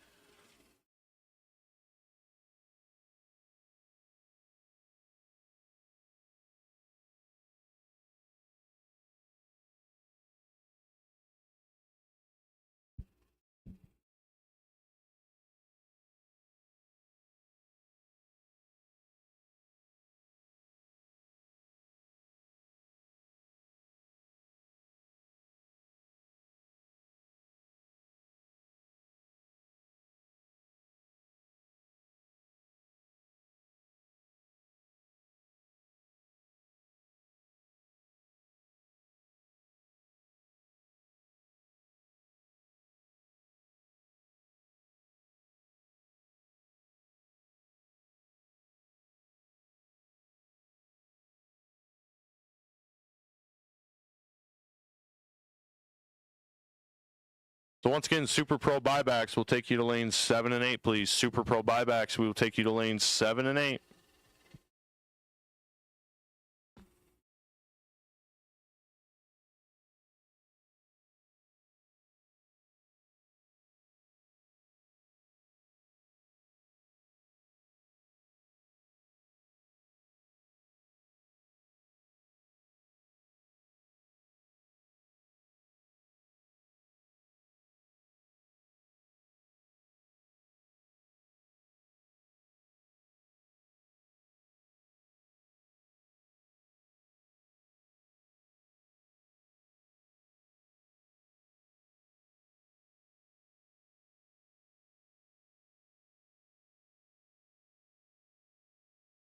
So once again, Super Pro Buybacks will take you to lanes 7 and 8, please. Super Pro Buybacks, we will take you to lanes 7 and 8.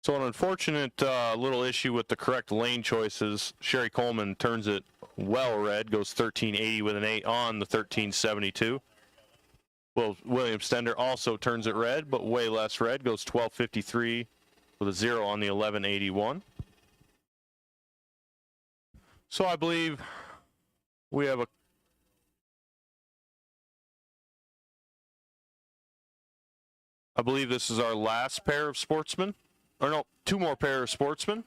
So an unfortunate little issue with the correct lane choices. Sherry Coleman turns it well red, goes 1380 with an 8 on the 1372. Well, William Stender also turns it red, but way less red, goes 1253 with a 0 on the 1181. So I believe we have I believe this is our last pair of Sportsmen. Or no, 2 more pair of Sportsmen.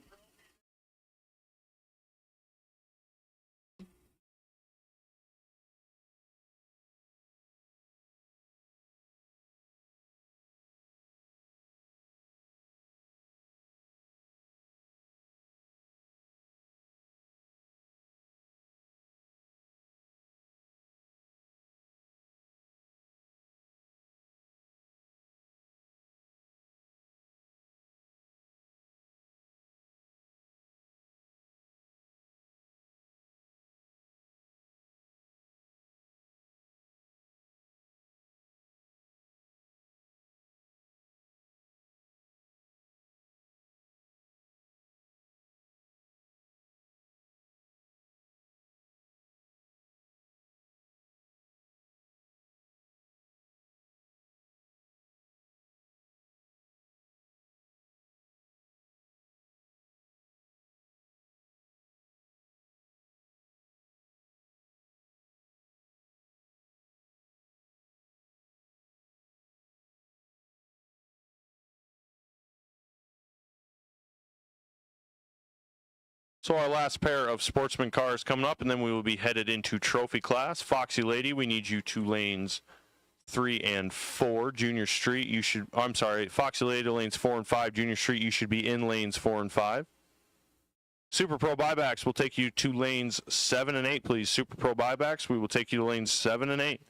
So our last pair of Sportsman cars coming up, and then we will be headed into trophy class. Foxy Lady, we need you to lanes 3 and 4. Junior Street, you should, I'm sorry, Foxy Lady to lanes 4 and 5. Junior Street, you should be in lanes 4 and 5. Super Pro Buybacks will take you to lanes 7 and 8, please. Super Pro Buybacks, we will take you to lanes 7 and 8.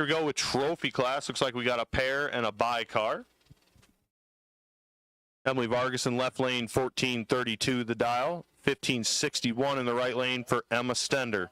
Here we go with trophy class. Looks like we got a pair and a buy car. Emily Vargas in left lane, 1432 the dial. 1561 in the right lane for Emma Stender.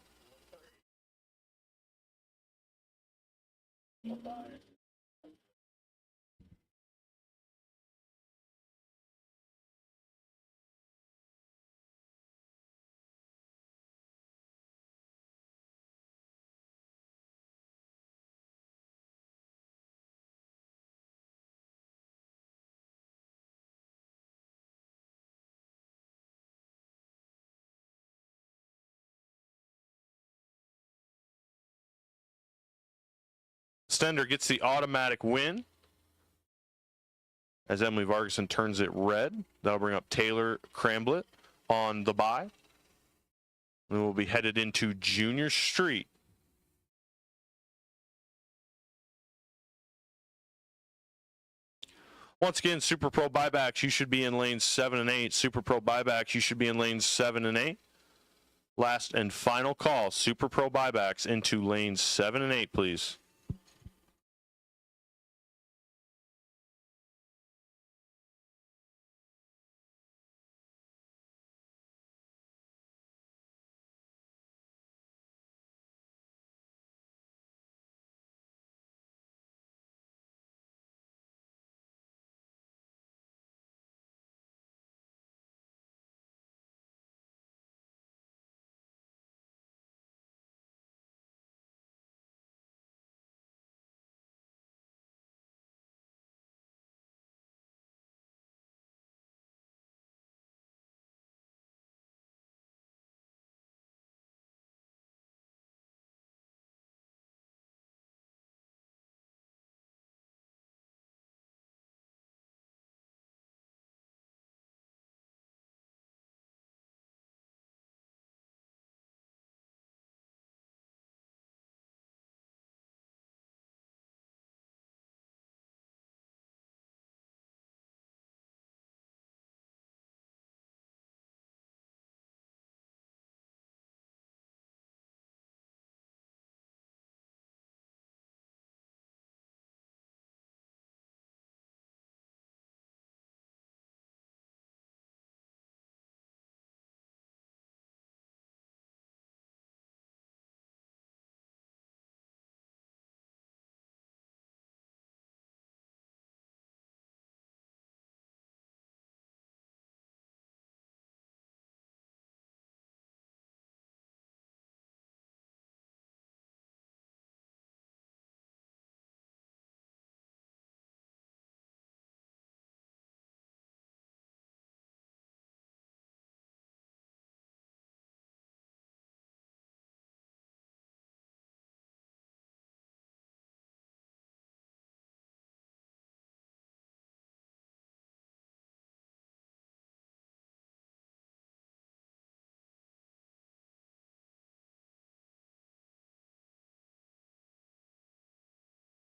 Stender gets the automatic win as Emily Vargason turns it red. That'll bring up Taylor Cramblett on the bye. And we'll be headed into Junior Street. Once again, Super Pro Buybacks, you should be in lanes 7 and 8. Super Pro Buybacks, you should be in lanes 7 and 8. Last and final call, Super Pro Buybacks into lanes 7 and 8, please.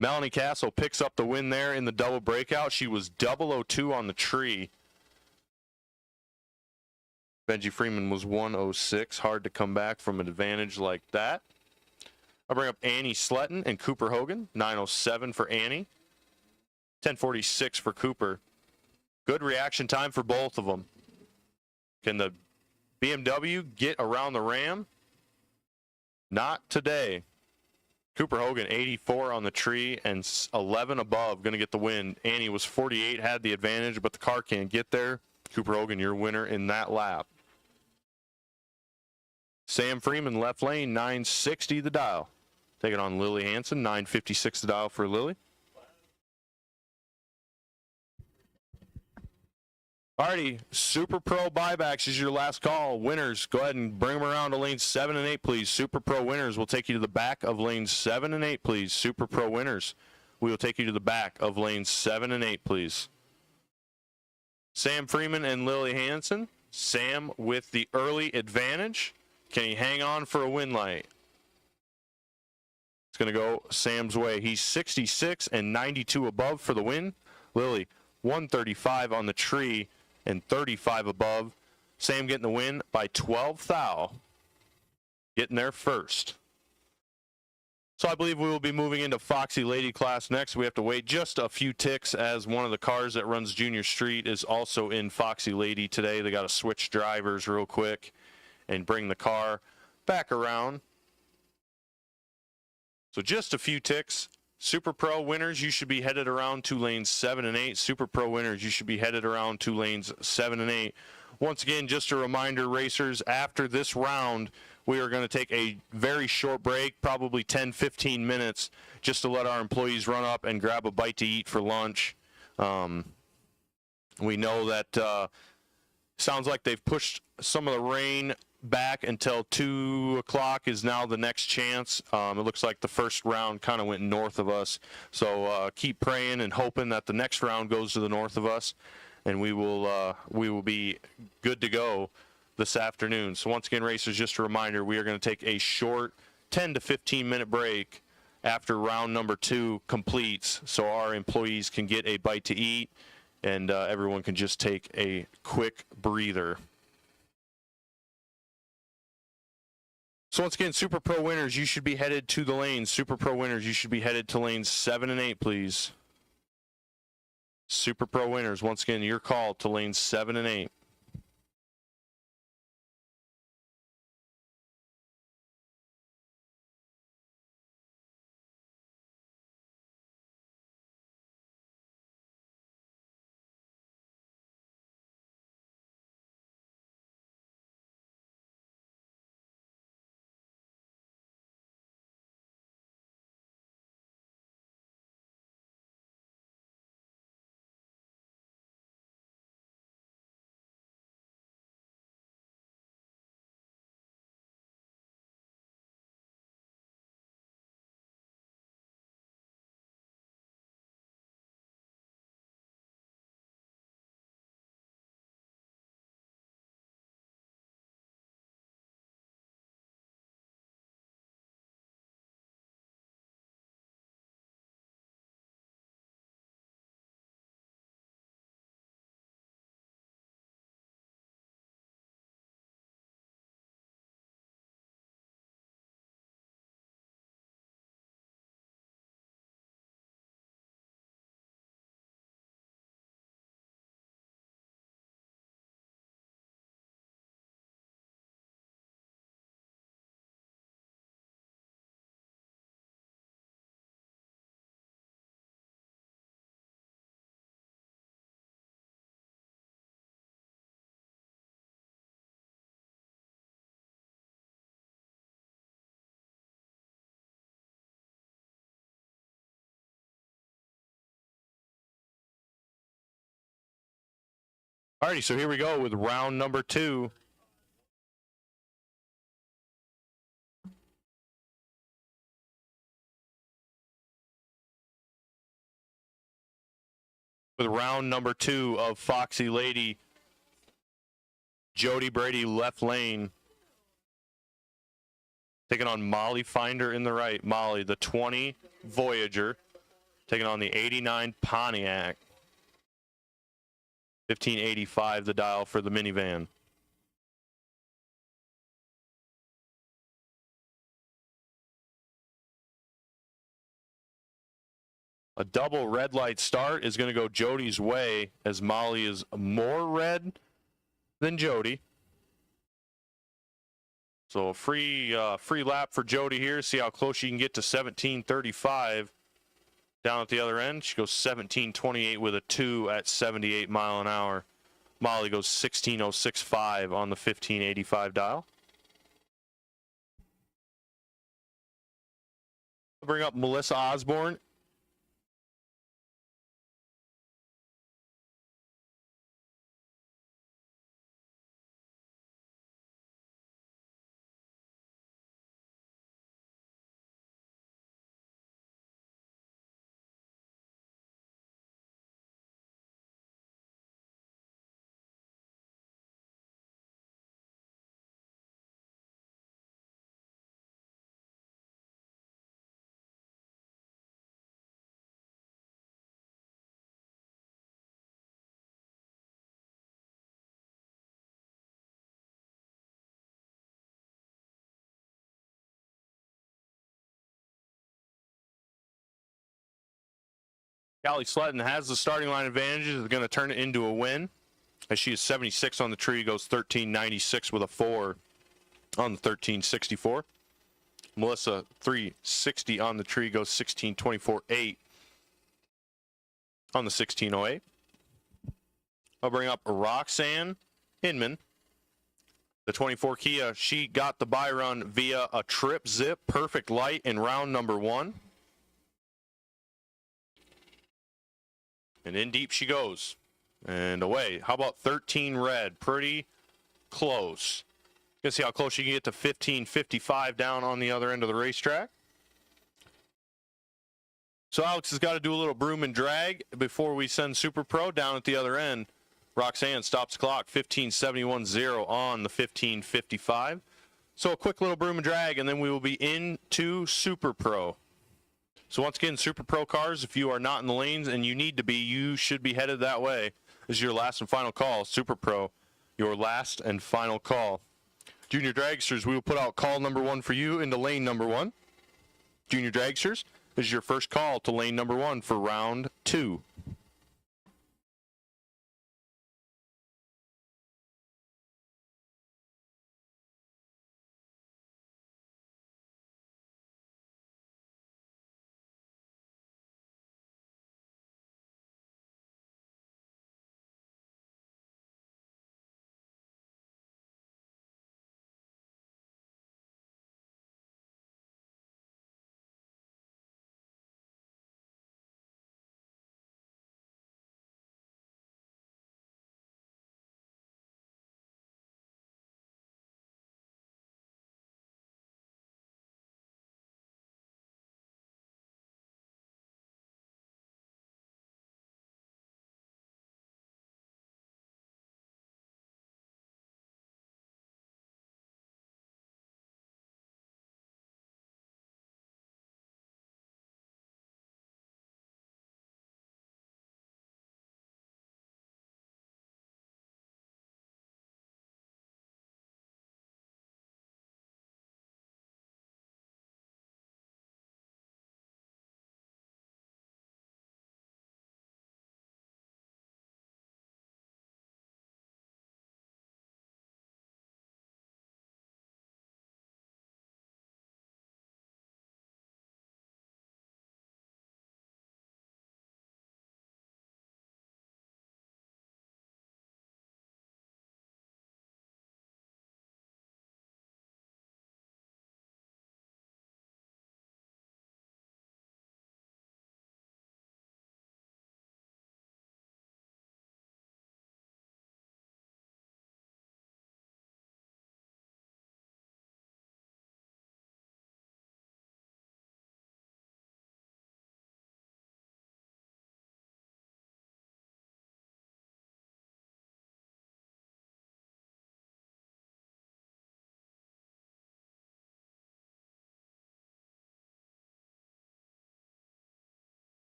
Melanie Castle picks up the win there in the double breakout. She was 002 on the tree. Benji Freeman was 106. Hard to come back from an advantage like that. I'll bring up Annie Sletton and Cooper Hogan. 907 for Annie. 1046 for Cooper. Good reaction time for both of them. Can the BMW get around the Ram? Not today. Cooper Hogan, 84 on the tree and 11 above, going to get the win. Annie was 48, had the advantage, but the car can't get there. Cooper Hogan, your winner in that lap. Sam Freeman, left lane, 960 the dial. Taking on Lily Hansen, 956 the dial for Lily. Alrighty, Super Pro Buybacks is your last call. Winners, go ahead and bring them around to lanes 7 and 8, please. Super Pro winners will take you to the back of lanes 7 and 8, please. Super Pro winners, we will take you to the back of lanes 7 and 8, please. Sam Freeman and Lily Hansen. Sam with the early advantage. Can he hang on for a win light? It's going to go Sam's way. He's 66 and 92 above for the win. Lily, 135 on the tree and 35 above. Sam getting the win by 12 thou. Getting there first. So I believe we will be moving into Foxy Lady class next. We have to wait just a few ticks as one of the cars that runs Junior Street is also in Foxy Lady today. They got to switch drivers real quick and bring the car back around. So just a few ticks. Super Pro winners, you should be headed around to lanes 7 and 8. Super Pro winners, you should be headed around to lanes 7 and 8. Once again, just a reminder, racers, after this round, we are going to take a very short break, probably 10-15 minutes, just to let our employees run up and grab a bite to eat for lunch. We know that sounds like they've pushed some of the rain back until 2 o'clock is now the next chance. It looks like the first round kind of went north of us. So keep praying and hoping that the next round goes to the north of us, and we will be good to go this afternoon. So once again, racers, just a reminder, we are going to take a short 10 to 15 minute break after round number 2 completes so our employees can get a bite to eat and everyone can just take a quick breather. So once again, Super Pro winners, you should be headed to the lanes. Super Pro winners, you should be headed to lanes 7 and 8, please. Super Pro winners, once again, your call to lanes 7 and 8. Alrighty, so here we go with round number 2. With round number 2 of Foxy Lady, Jody Brady left lane. Taking on Molly Finder in the right. Molly, the 20 Voyager. taking on the 89 Pontiac. 1585 the dial for the minivan. A double red light start is going to go Jody's way, as Molly is more red than Jody. So a free lap for Jody here. See how close she can get to 17:35 down at the other end. She goes 17:28 with a 2 at 78 mile an hour. Molly goes 16:06.5 on the 1585 dial. I'll bring up Melissa Osborne. Callie Sletton has the starting line advantage. Is going to turn it into a win, as she is 76 on the tree, goes 1396 with a 4 on the 1364. Melissa 360 on the tree, goes 1624.8 on the 1608. I'll bring up Roxanne Hinman. The 24 Kia, she got the Byron via a trip zip, perfect light in round number 1. And in deep she goes. And away. How about 13 red? Pretty close. You can see how close she can get to 15:55 down on the other end of the racetrack. So Alex has got to do a little broom and drag before we send Super Pro down at the other end. Roxanne stops the clock, 15:71.0 on the 15:55. So a quick little broom and drag, and then we will be into Super Pro. So once again, Super Pro cars, if you are not in the lanes and you need to be, you should be headed that way. This is your last and final call. Super Pro, your last and final call. Junior Dragsters, we will put out call number 1 for you into lane number 1. Junior Dragsters, this is your first call to lane number 1 for round 2.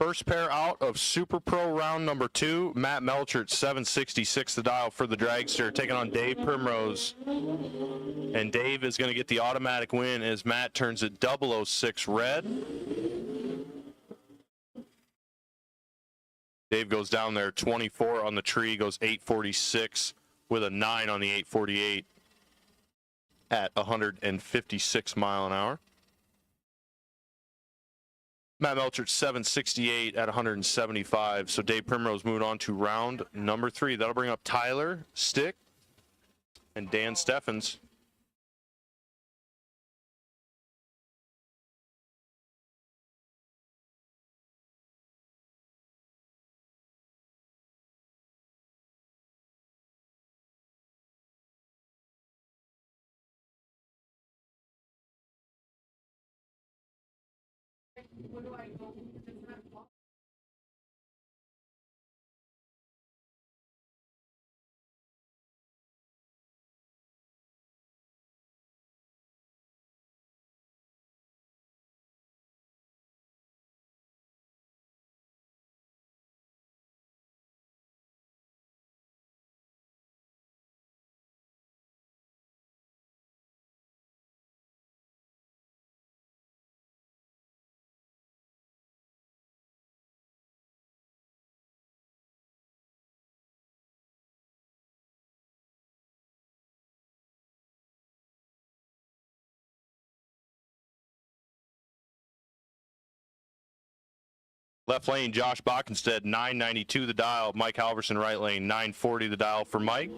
first pair out of Super Pro round number 2. Matt Melcher at 766 the dial for the Dragster, taking on Dave Primrose. And Dave is going to get the automatic win as Matt turns it 006 red. Dave goes down there 24 on the tree, goes 846 with a 9 on the 848 at 156 mile an hour. Matt Melcher 768 at 175. So Dave Primrose moving on to round number 3. That'll bring up Tyler Stick and Dan Steffens. Left lane, Josh Bockenstead, 992 the dial. Mike Halverson, right lane, 940 the dial for Mike.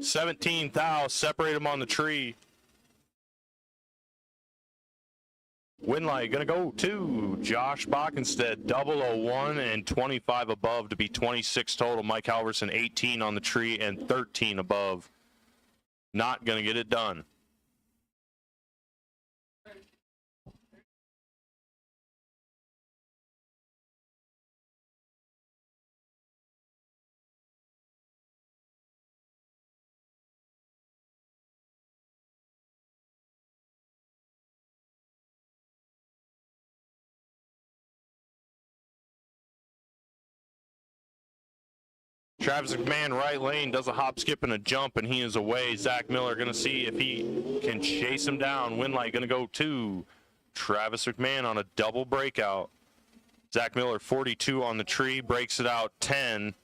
$17 thou, separate them on the tree. Win light gonna go to Josh Bockenstead, 001 and 25 above to be 26 total. Mike Halverson, 18 on the tree and 13 above. Not gonna get it done. Travis McMahon, right lane, does a hop, skip, and a jump, and he is away. Zach Miller going to see if he can chase him down. Win light going to go to Travis McMahon on a double breakout. Zach Miller, 42 on the tree, breaks it out 10,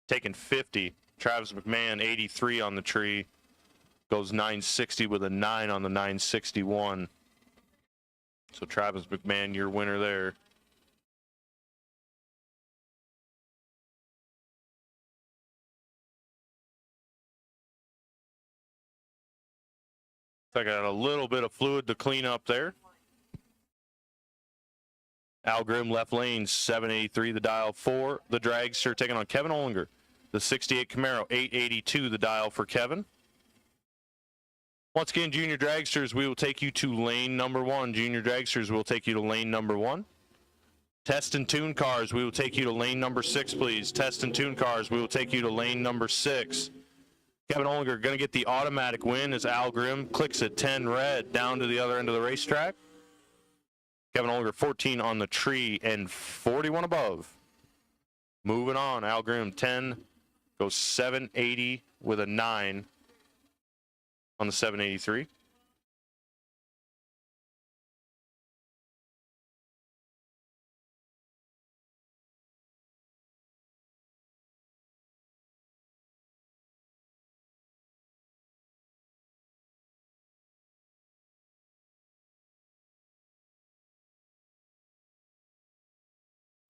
taking 50. Travis McMahon, 83 on the tree, goes 960 with a 9 on the 961. So Travis McMahon, your winner there. I got a little bit of fluid to clean up there. Al Grimm, left lane, 783 the dial for the Dragster, taking on Kevin Ollinger. The 68 Camaro, 882 the dial for Kevin. Once again, Junior Dragsters, we will take you to lane number 1. Junior Dragsters, we'll take you to lane number 1. Test and tune cars, we will take you to lane number 6, please. Test and tune cars, we will take you to lane number 6. Kevin Ollinger going to get the automatic win as Al Grimm clicks at 10 red down to the other end of the racetrack. Kevin Ollinger 14 on the tree and 41 above. Moving on, Al Grimm 10 goes 780 with a 9 on the 783.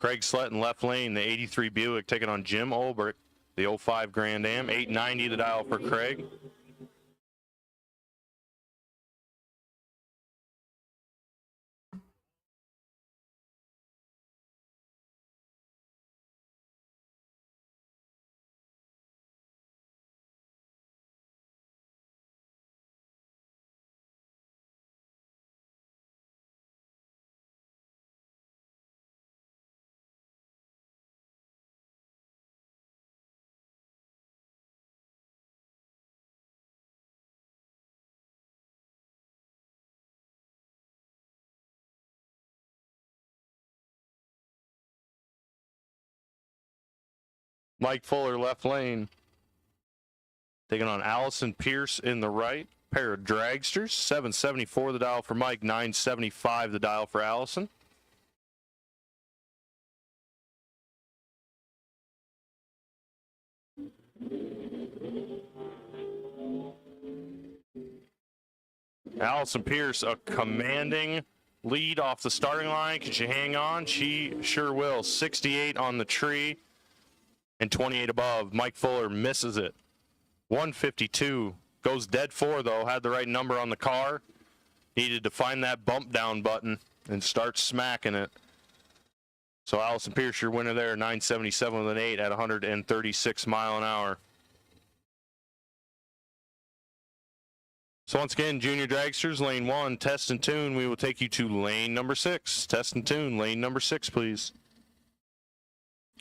Craig Sletton, left lane, the 83 Buick, taking on Jim Olbert, the 05 Grand Am. 890 the dial for Craig. Mike Fuller, left lane. Taking on Allison Pierce in the right. Pair of dragsters. 774 the dial for Mike. 975 the dial for Allison. Allison Pierce, a commanding lead off the starting line. Can she hang on? She sure will. 68 on the tree and 28 above. Mike Fuller misses it. 152. Goes dead four, though. Had the right number on the car. Needed to find that bump down button and start smacking it. So Allison Pierce, your winner there. 977 with an 8 at 136 mile an hour. So once again, junior dragsters, lane 1, test and tune. We will take you to lane number 6. Test and tune, lane number 6, please.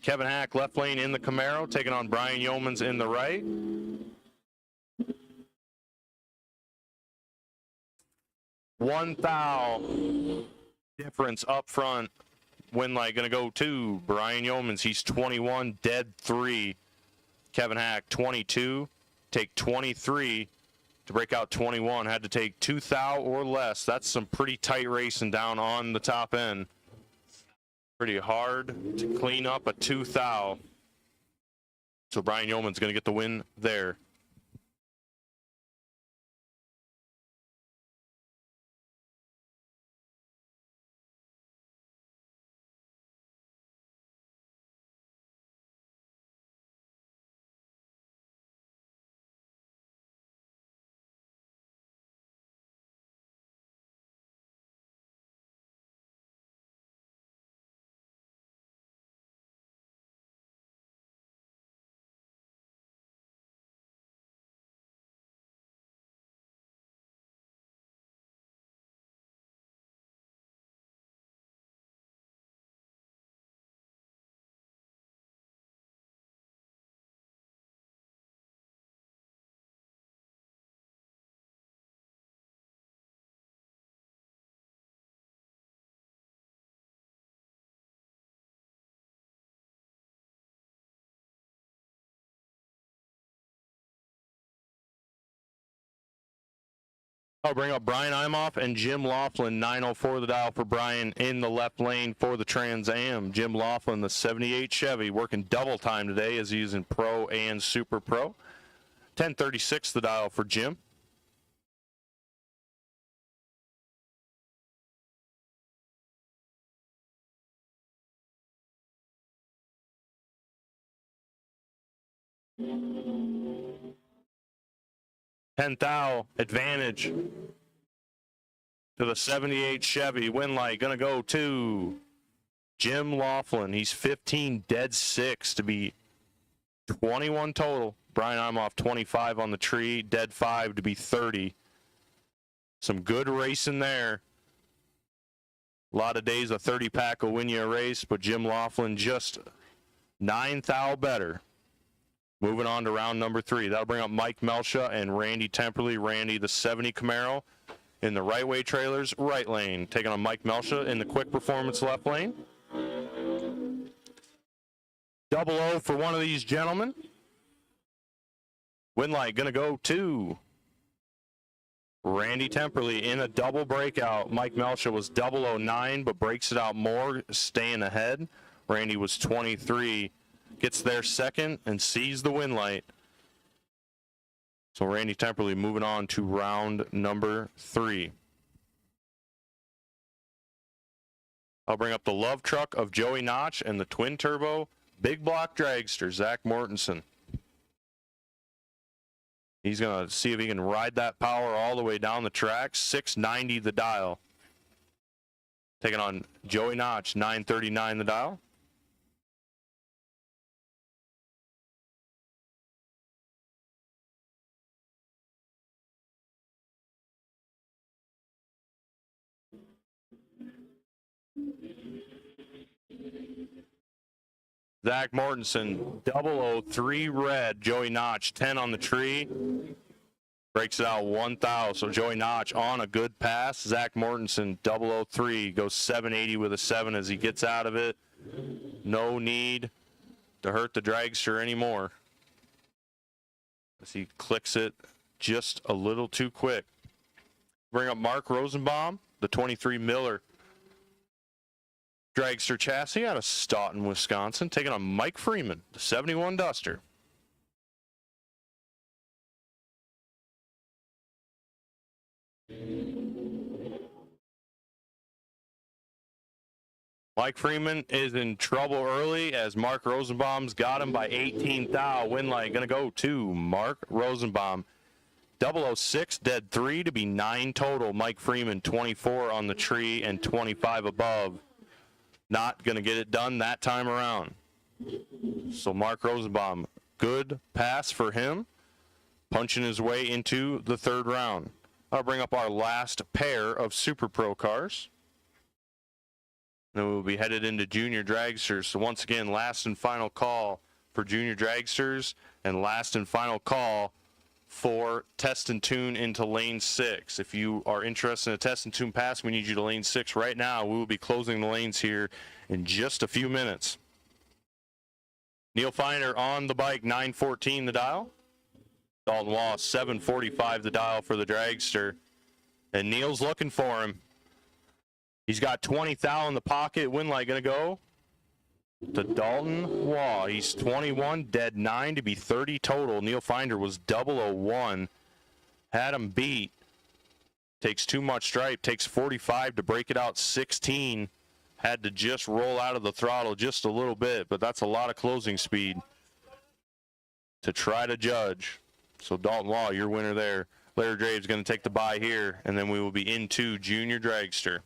Kevin Hack, left lane in the Camaro, taking on Brian Yeomans in the right. One thou difference up front. Win light going to go to Brian Yeomans. He's 21, dead 3. Kevin Hack, 22, take 23. To break out 21, had to take 2 thou or less. That's some pretty tight racing down on the top end. Pretty hard to clean up a 2 thou. So Brian Yeoman's going to get the win there. I'll bring up Brian Imhoff and Jim Laughlin. 904 the dial for Brian in the left lane for the Trans Am. Jim Laughlin, the 78 Chevy, working double time today as he's in Pro and Super Pro. 1036 the dial for Jim. Thou advantage to the 78 Chevy. Win light going to go to Jim Laughlin. He's 15, dead 6 to be 21 total. Brian Imhoff 25 on the tree, dead 5 to be 30. Some good racing there. A lot of days a 30 pack will win you a race, but Jim Laughlin just 9 thou better. Moving on to round number 3. That'll bring up Mike Melsha and Randy Temperley. Randy, the 70 Camaro, in the Rightway trailers, right lane. Taking on Mike Melsha in the quick performance left lane. 00 for one of these gentlemen. Win light going to go to Randy Temperley in a double breakout. Mike Melsha was 009, but breaks it out more, staying ahead. Randy was 23. Gets there second and sees the win light. So Randy Temperley moving on to round number 3. I'll bring up the love truck of Joey Notch and the twin turbo big block dragster, Zach Mortensen. He's going to see if he can ride that power all the way down the track. 690 the dial. Taking on Joey Notch, 939 the dial. Zach Mortensen, 003 red. Joey Notch, 10 on the tree. Breaks it out 1 thou. So Joey Notch on a good pass. Zach Mortensen, 003, goes 780 with a 7 as he gets out of it. No need to hurt the dragster anymore, as he clicks it just a little too quick. Bring up Mark Rosenbaum, the 23 Miller dragster chassis out of Stoughton, Wisconsin, taking on Mike Freeman, the 71 Duster. Mike Freeman is in trouble early as Mark Rosenbaum's got him by 18 thou. Win light going to go to Mark Rosenbaum. 006, dead 3 to be 9 total. Mike Freeman, 24 on the tree and 25 above. Not going to get it done that time around. So Mark Rosenbaum, good pass for him. Punching his way into the third round. I'll bring up our last pair of Super Pro cars. Then we'll be headed into junior dragsters. So once again, last and final call for junior dragsters and last and final call for test and tune into lane 6. If you are interested in a test and tune pass, we need you to lane 6 right now. We will be closing the lanes here in just a few minutes. Neil Finder on the bike, 914 the dial. Dalton Wallace, 745 the dial for the dragster. And Neil's looking for him. He's got 20 thou in the pocket. Win light going to go to Dalton Waugh. He's 21, dead 9 to be 30 total. Neil Finder was 001. Had him beat. Takes too much stripe. Takes 45 to break it out 16. Had to just roll out of the throttle just a little bit, but that's a lot of closing speed to try to judge. So Dalton Waugh, your winner there. Larry Draves going to take the bye here, and then we will be into junior dragster.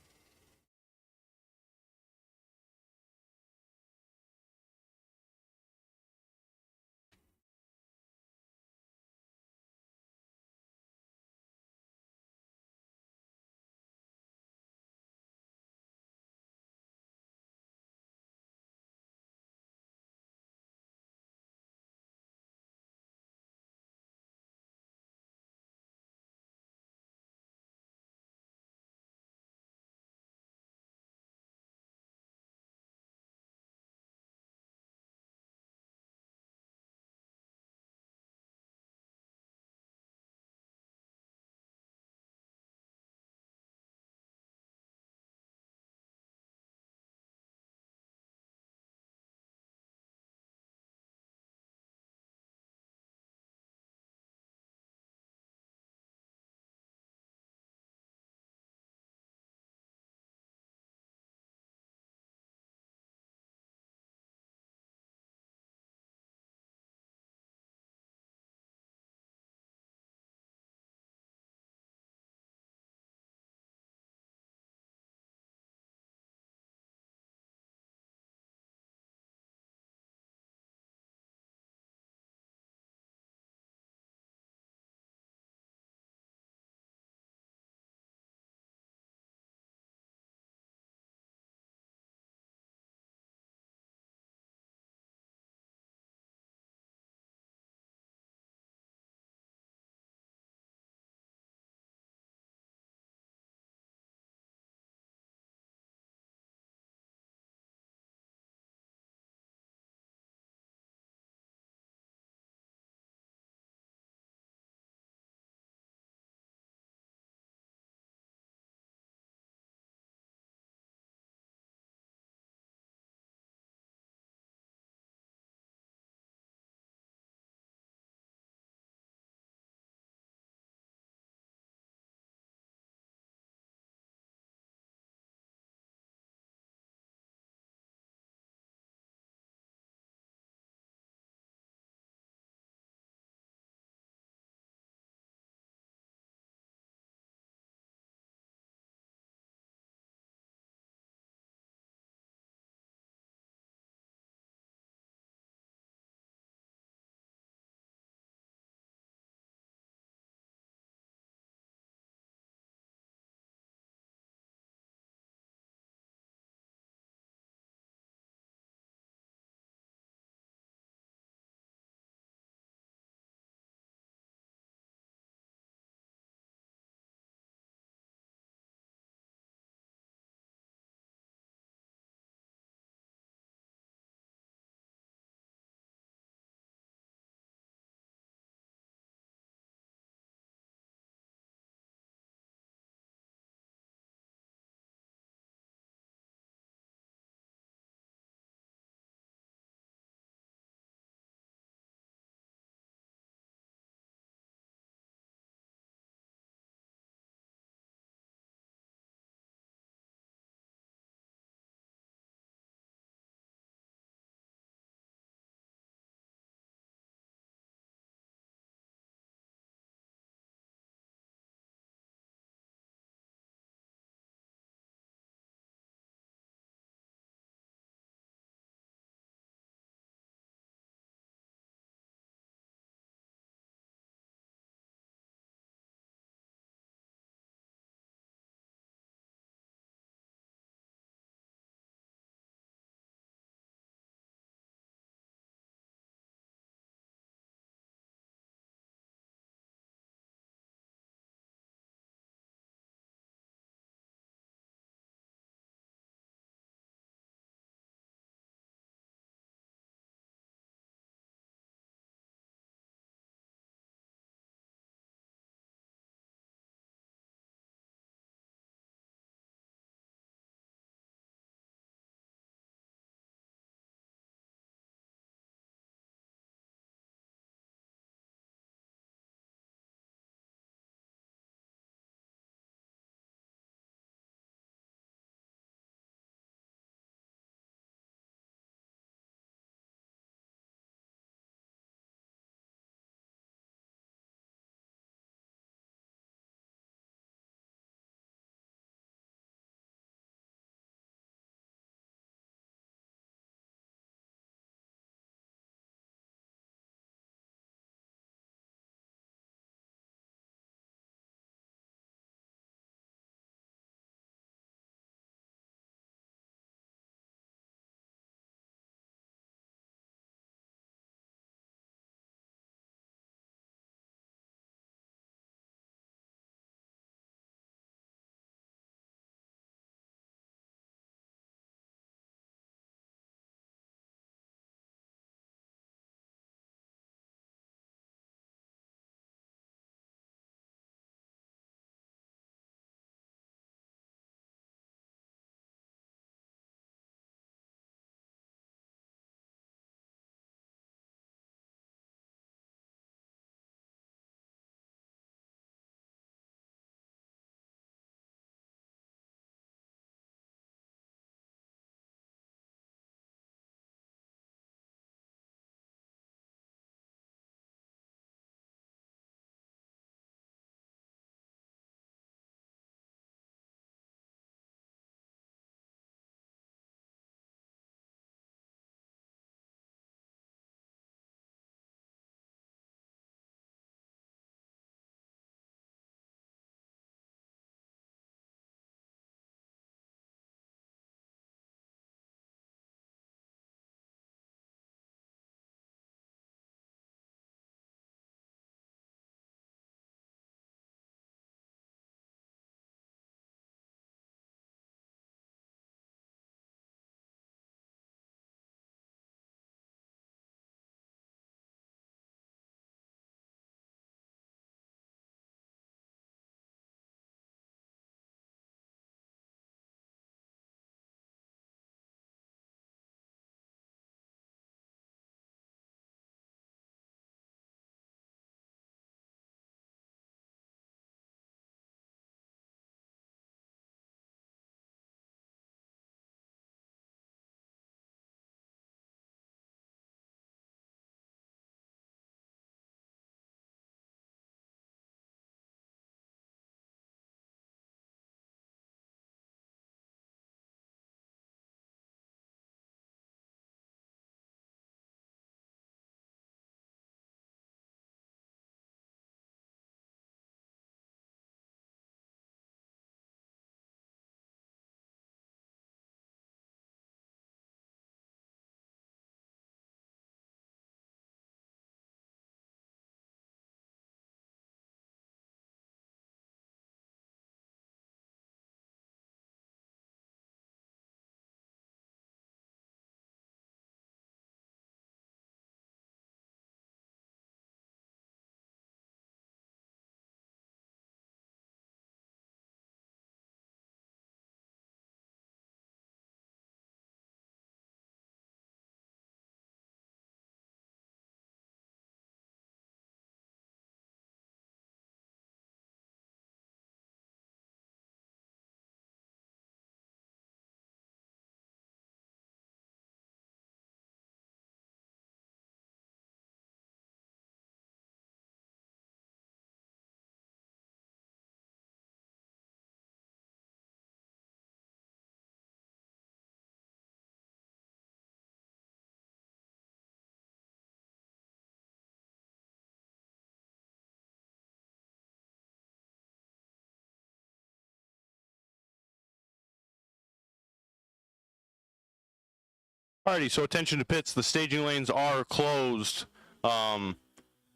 Alrighty, so attention to pits. The staging lanes are closed.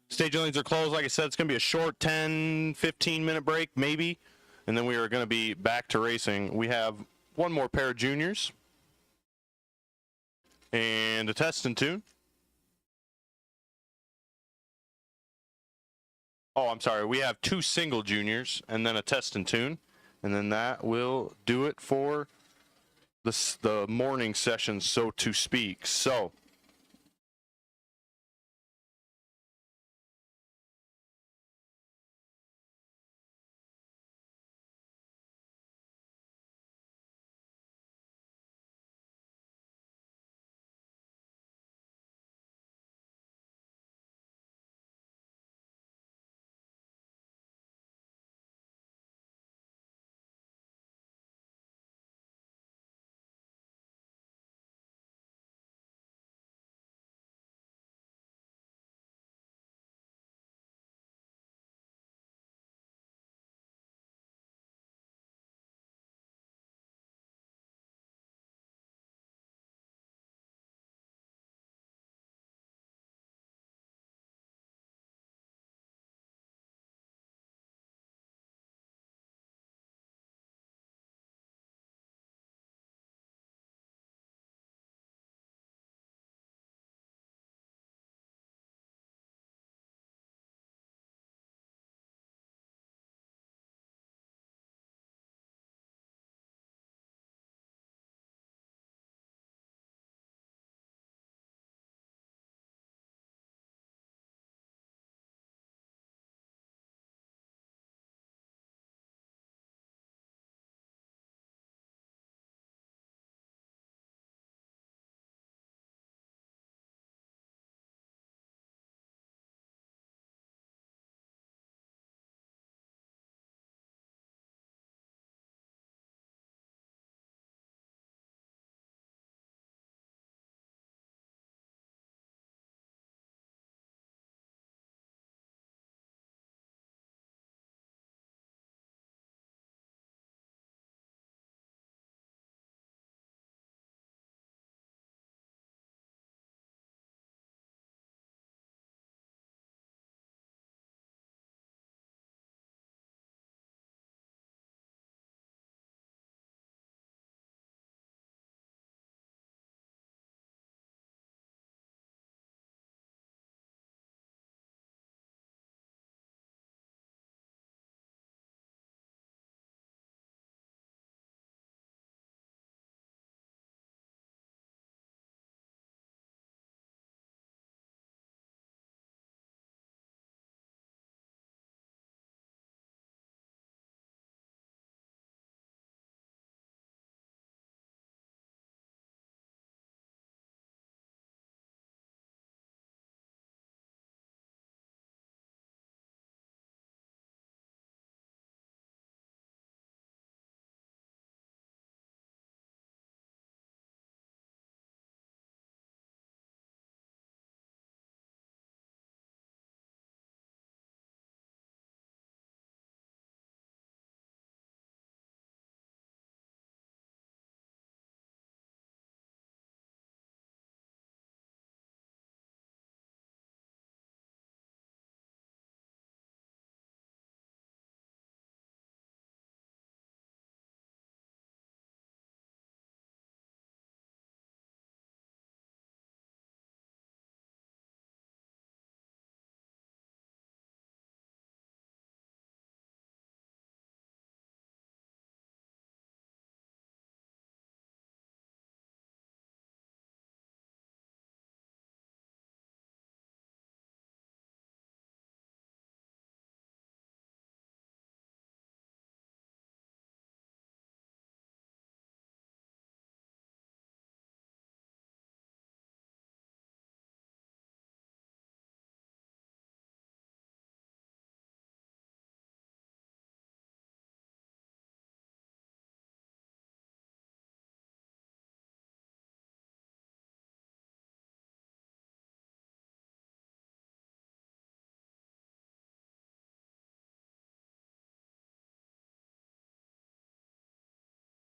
Staging lanes are closed. Like I said, it's going to be a short 10, 15-minute break, maybe. And then we are going to be back to racing. We have one more pair of juniors. And a test and tune. Oh, I'm sorry. We have 2 single juniors and then a test and tune. And then that will do it for the morning session, so to speak. So,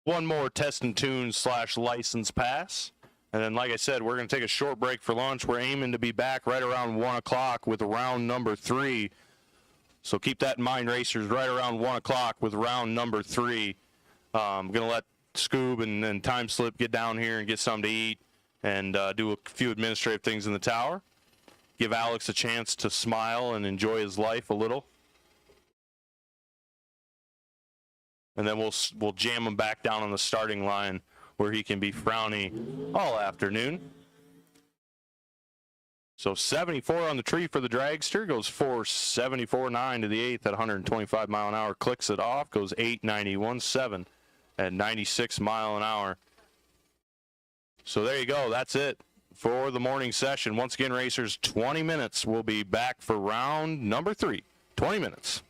one more test and tune / license pass. And then, like I said, we're going to take a short break for lunch. We're aiming to be back right around 1 o'clock with round number 3. So keep that in mind, racers, right around 1 o'clock with round number 3. I'm going to let Scoob and Time Slip get down here and get something to eat and do a few administrative things in the tower. Give Alex a chance to smile and enjoy his life a little. And then we'll jam him back down on the starting line where he can be frowny all afternoon. So 74 on the tree for the Dragster, goes 474.9 to the 8th at 125 mile an hour, clicks it off, goes 891.7 at 96 mile an hour. So there you go, that's it for the morning session. Once again, racers, 20 minutes. We'll be back for round number 3. 20 minutes.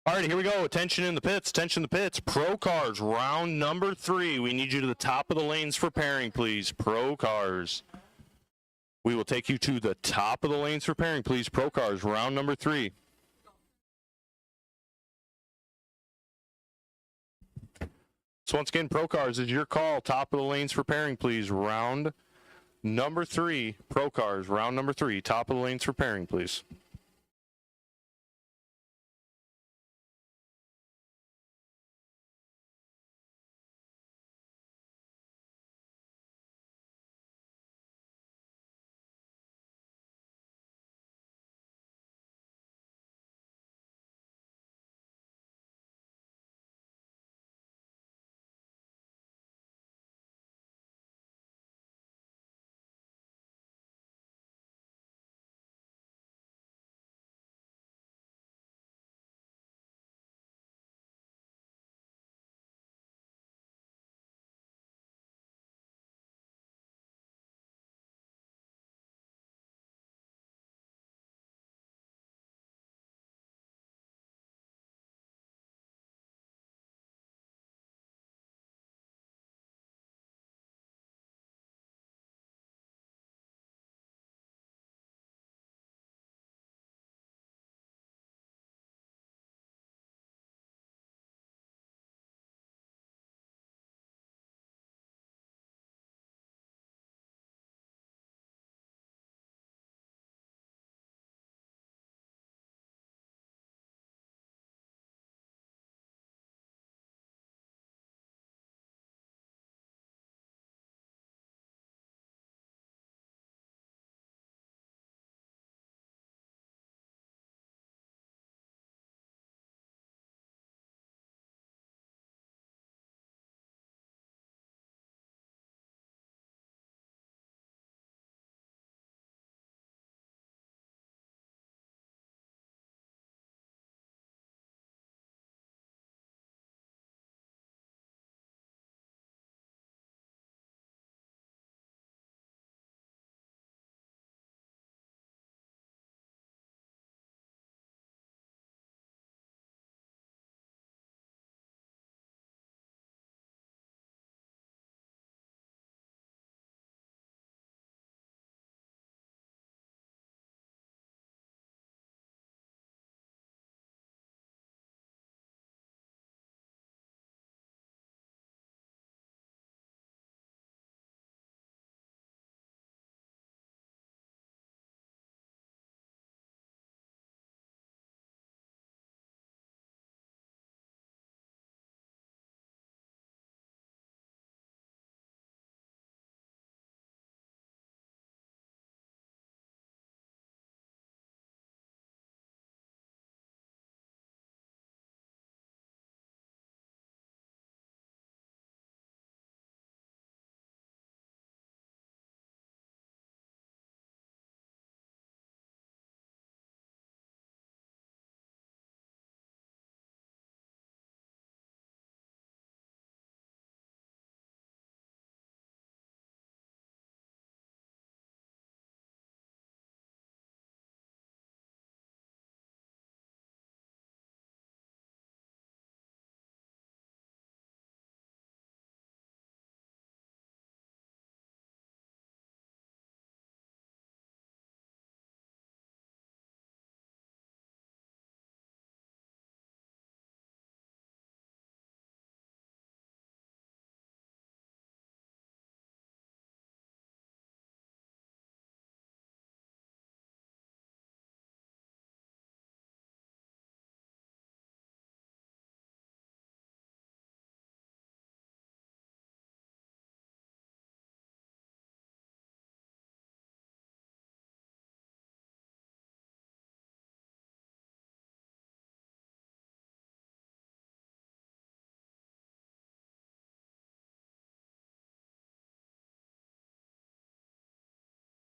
All right, here we go. Attention in the pits. Attention in the pits. Pro cars, round number 3. We need you to the top of the lanes for pairing, please. Pro cars. We will take you to the top of the lanes for pairing, please. Pro cars, round number 3. So once again, Pro cars is your call. Top of the lanes for pairing, please. Round number 3. Pro cars, round number 3. Top of the lanes for pairing, please.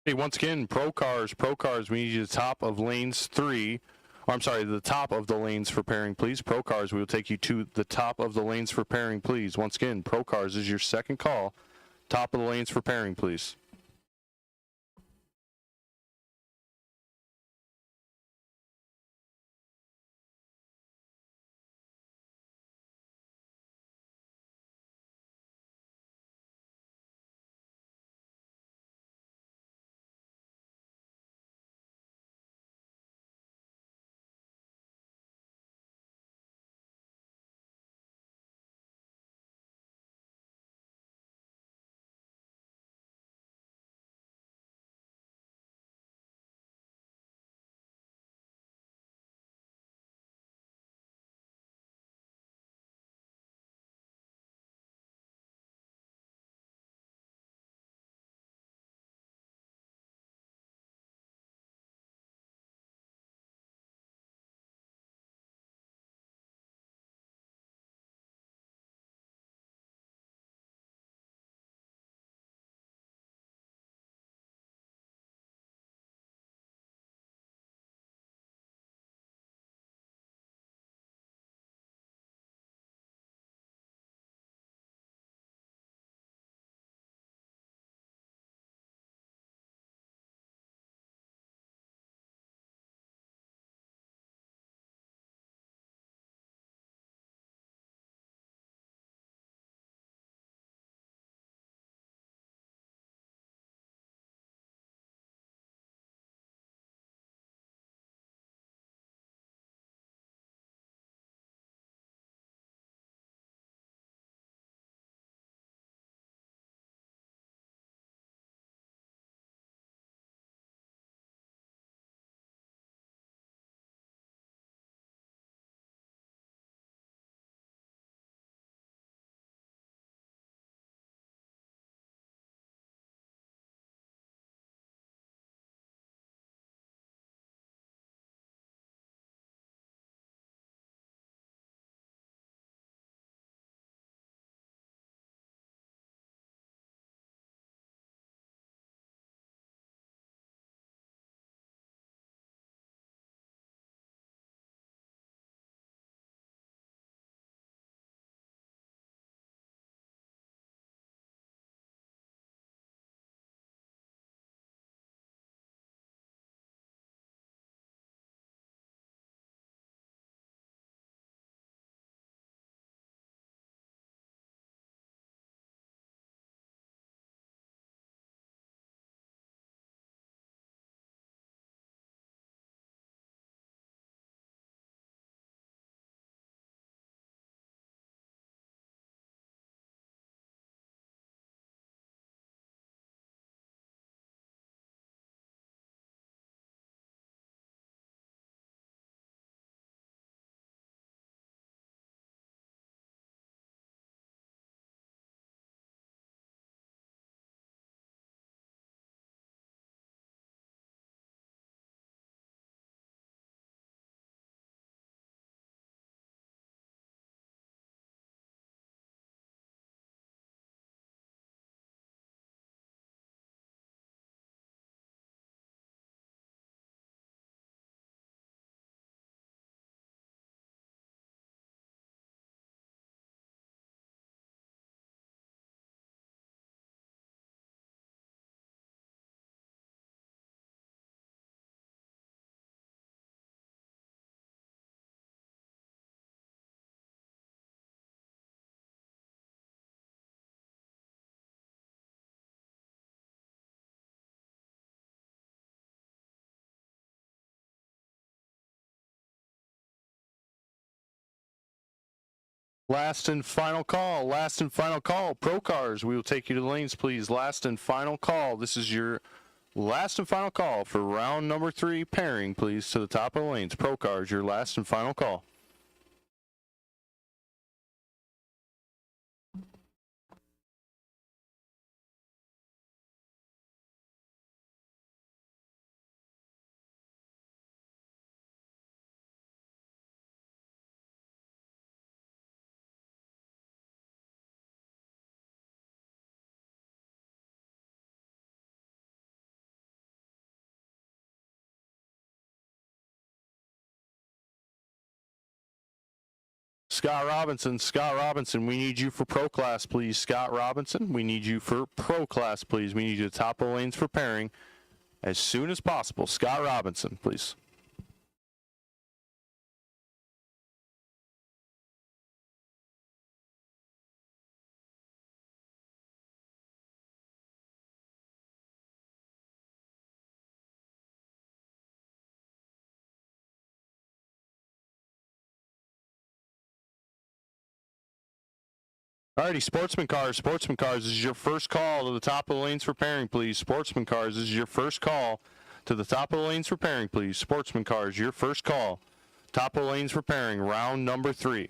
Hey, once again, Pro cars, we need you to the top of lanes 3. Or, I'm sorry, the top of the lanes for pairing, please. Pro cars, we will take you to the top of the lanes for pairing, please. Once again, Pro cars is your second call. Top of the lanes for pairing, please. Last and final call. Last and final call. Pro Cars, we will take you to the lanes, please. Last and final call. This is your last and final call for round number 3 pairing, please, to the top of the lanes. Pro Cars, your last and final call. Scott Robinson, we need you for Pro Class, please. Scott Robinson, we need you for Pro Class, please. We need you to top of the lanes for pairing as soon as possible. Scott Robinson, please. Alrighty, Sportsman Cars, this is your first call to the top of the lanes for pairing, please. Sportsman Cars, this is your first call to the top of the lanes for pairing, please. Sportsman Cars, your first call. Top of the lanes for pairing, round number 3.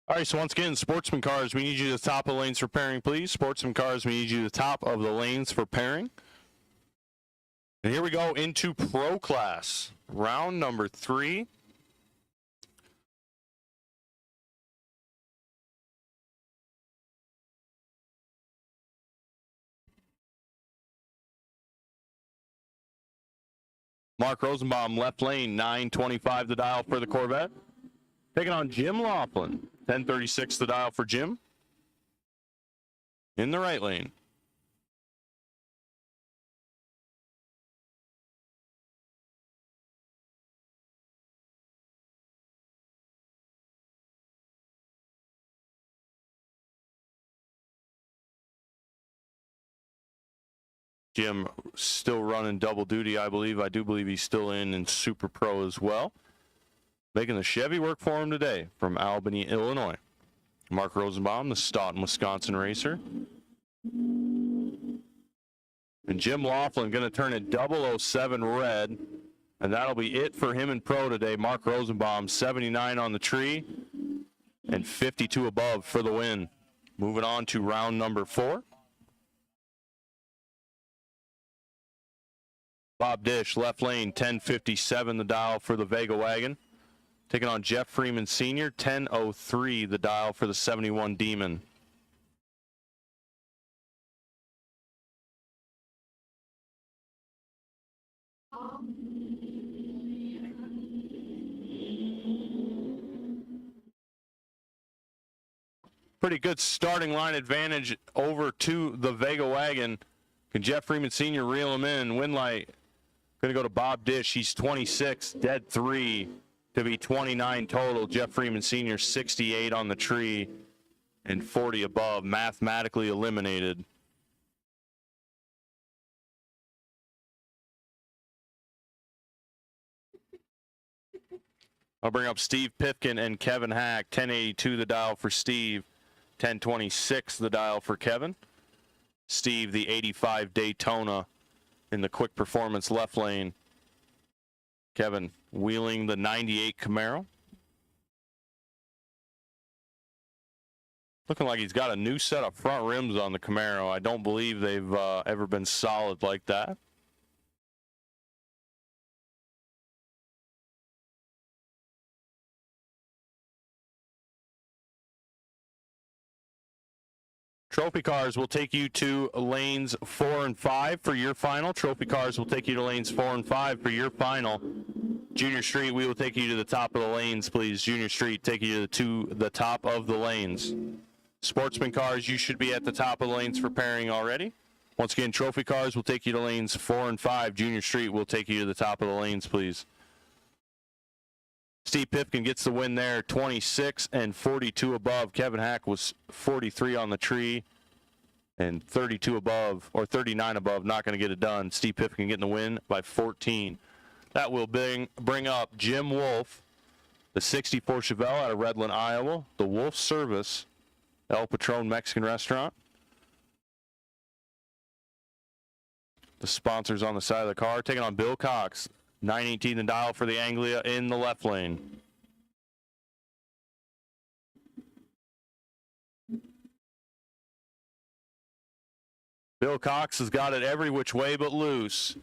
All right, so once again, Sportsman Cars, we need you to the top of the lanes for pairing, please. Sportsman Cars, we need you to the top of the lanes for pairing. And here we go into Pro Class, round number 3. Mark Rosenbaum, left lane, 925 the dial for the Corvette. Taking on Jim Laughlin, 1036 the dial for Jim. In the right lane. Jim still running double duty, I believe. I do believe he's still in Super Pro as well. Making the Chevy work for him today from Albany, Illinois. Mark Rosenbaum, the Stoughton, Wisconsin racer. And Jim Laughlin going to turn it 007 red. And that'll be it for him in Pro today. Mark Rosenbaum, 79 on the tree and 52 above for the win. Moving on to round number 4. Bob Dish, left lane, 1057 the dial for the Vega wagon. Taking on Jeff Freeman Sr., 10:03 the dial for the 71 Demon. Pretty good starting line advantage over to the Vega Wagon. Can Jeff Freeman Sr. reel him in? Win light going to go to Bob Dish. He's 26, dead 3 to be 29 total. Jeff Freeman Sr. 68 on the tree and 40 above, mathematically eliminated. I'll bring up Steve Pipkin and Kevin Hack. 1082 the dial for Steve. 1026 the dial for Kevin. Steve, the 85 Daytona in the quick performance left lane. Kevin wheeling the 98 Camaro. Looking like he's got a new set of front rims on the Camaro. I don't believe they've ever been solid like that. Trophy cars will take you to lanes 4 and 5 for your final. Trophy cars will take you to lanes 4 and 5 for your final. Junior Street, we will take you to the top of the lanes, please. Junior Street, take you to the top of the lanes. Sportsman cars, you should be at the top of the lanes for pairing already. Once again, trophy cars will take you to lanes 4 and 5. Junior Street will take you to the top of the lanes, please. Steve Pipkin gets the win there, 26 and 42 above. Kevin Hack was 43 on the tree and 32 above, or 39 above, not going to get it done. Steve Pipkin getting the win by 14. That will bring up Jim Wolf, the 64 Chevelle out of Redland, Iowa, the Wolf Service, El Patron Mexican Restaurant. The sponsors on the side of the car, taking on Bill Cox. 918 the dial for the Anglia in the left lane. Bill Cox has got it every which way but loose.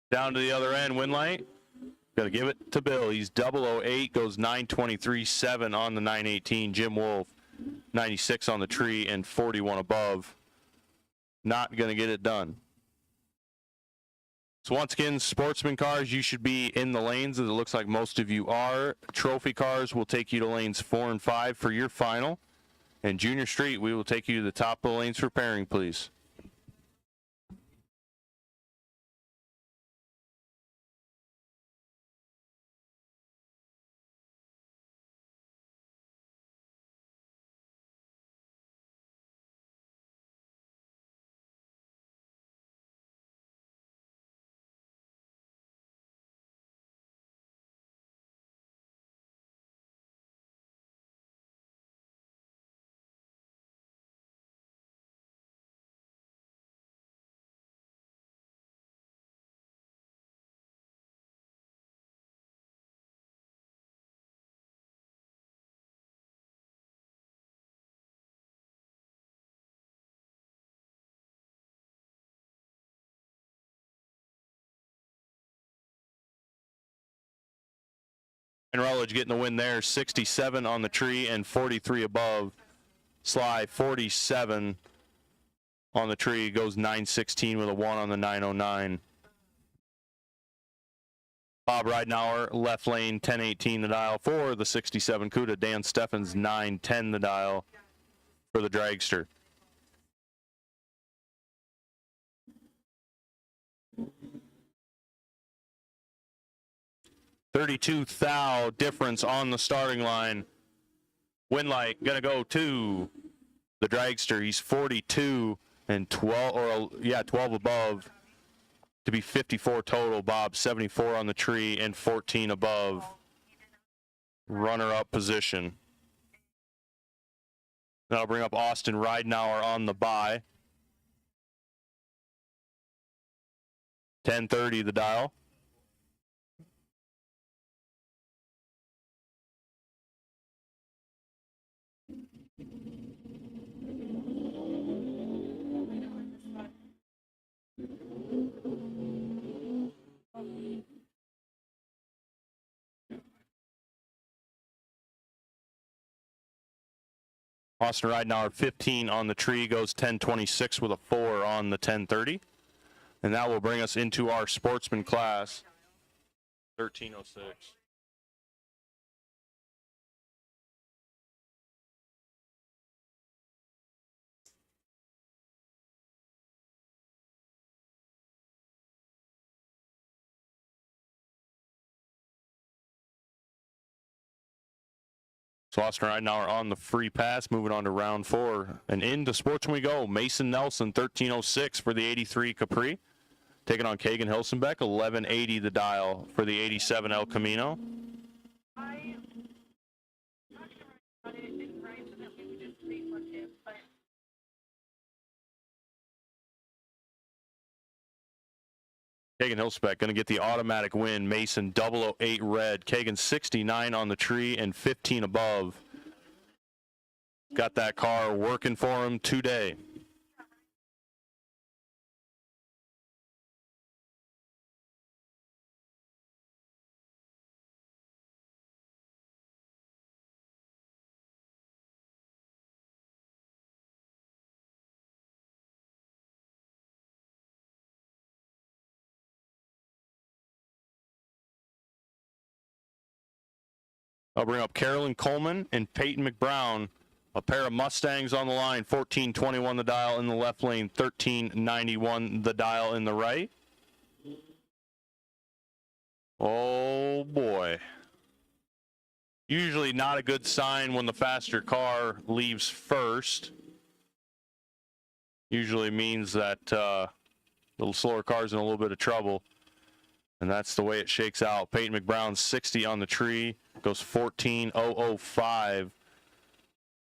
Down to the other end, win light. Got to give it to Bill. He's 008, goes 923.7 on the 918. Jim Wolf, 96 on the tree and 41 above. Not going to get it done. So once again, sportsman cars, you should be in the lanes, as it looks like most of you are. Trophy cars will take you to lanes 4 and 5 for your final. And Junior Street, we will take you to the top of the lanes for pairing, please. And Rutledge getting the win there, 67 on the tree and 43 above. Sly, 47 on the tree, goes 916 with a 1 on the 909. Bob Ridenauer, left lane, 1018 the dial for the 67 CUDA. Dan Steffens, 910 the dial for the Dragster. $32 thou difference on the starting line. Win light gonna go to the Dragster. He's 42 and 12 above to be 54 total. Bob 74 on the tree and 14 above. Runner-up position. That'll bring up Austin Ridenauer on the bye. 10:30 the dial. Austin Ridenauer 15 on the tree, goes 10.26 with a 4 on the 10.30. And that will bring us into our Sportsman class, 13.06. So Austin Ridenauer on the free pass, moving on to round 4. And into Sportsman we go. Mason Nelson, 13.06 for the 83 Capri. Taking on Kagan Hilsenbeck, 11.80 the dial for the 87 El Camino. Kagan Hilsenbeck going to get the automatic win. Mason 008 red. Kagan 69 on the tree and 15 above. Got that car working for him today. I'll bring up Carolyn Coleman and Peyton McBrown. A pair of Mustangs on the line, 14.21 the dial in the left lane, 13.91 the dial in the right. Oh boy. Usually not a good sign when the faster car leaves first. Usually means that the slower car's in a little bit of trouble. And that's the way it shakes out. Peyton McBrown 60 on the tree, goes 14.005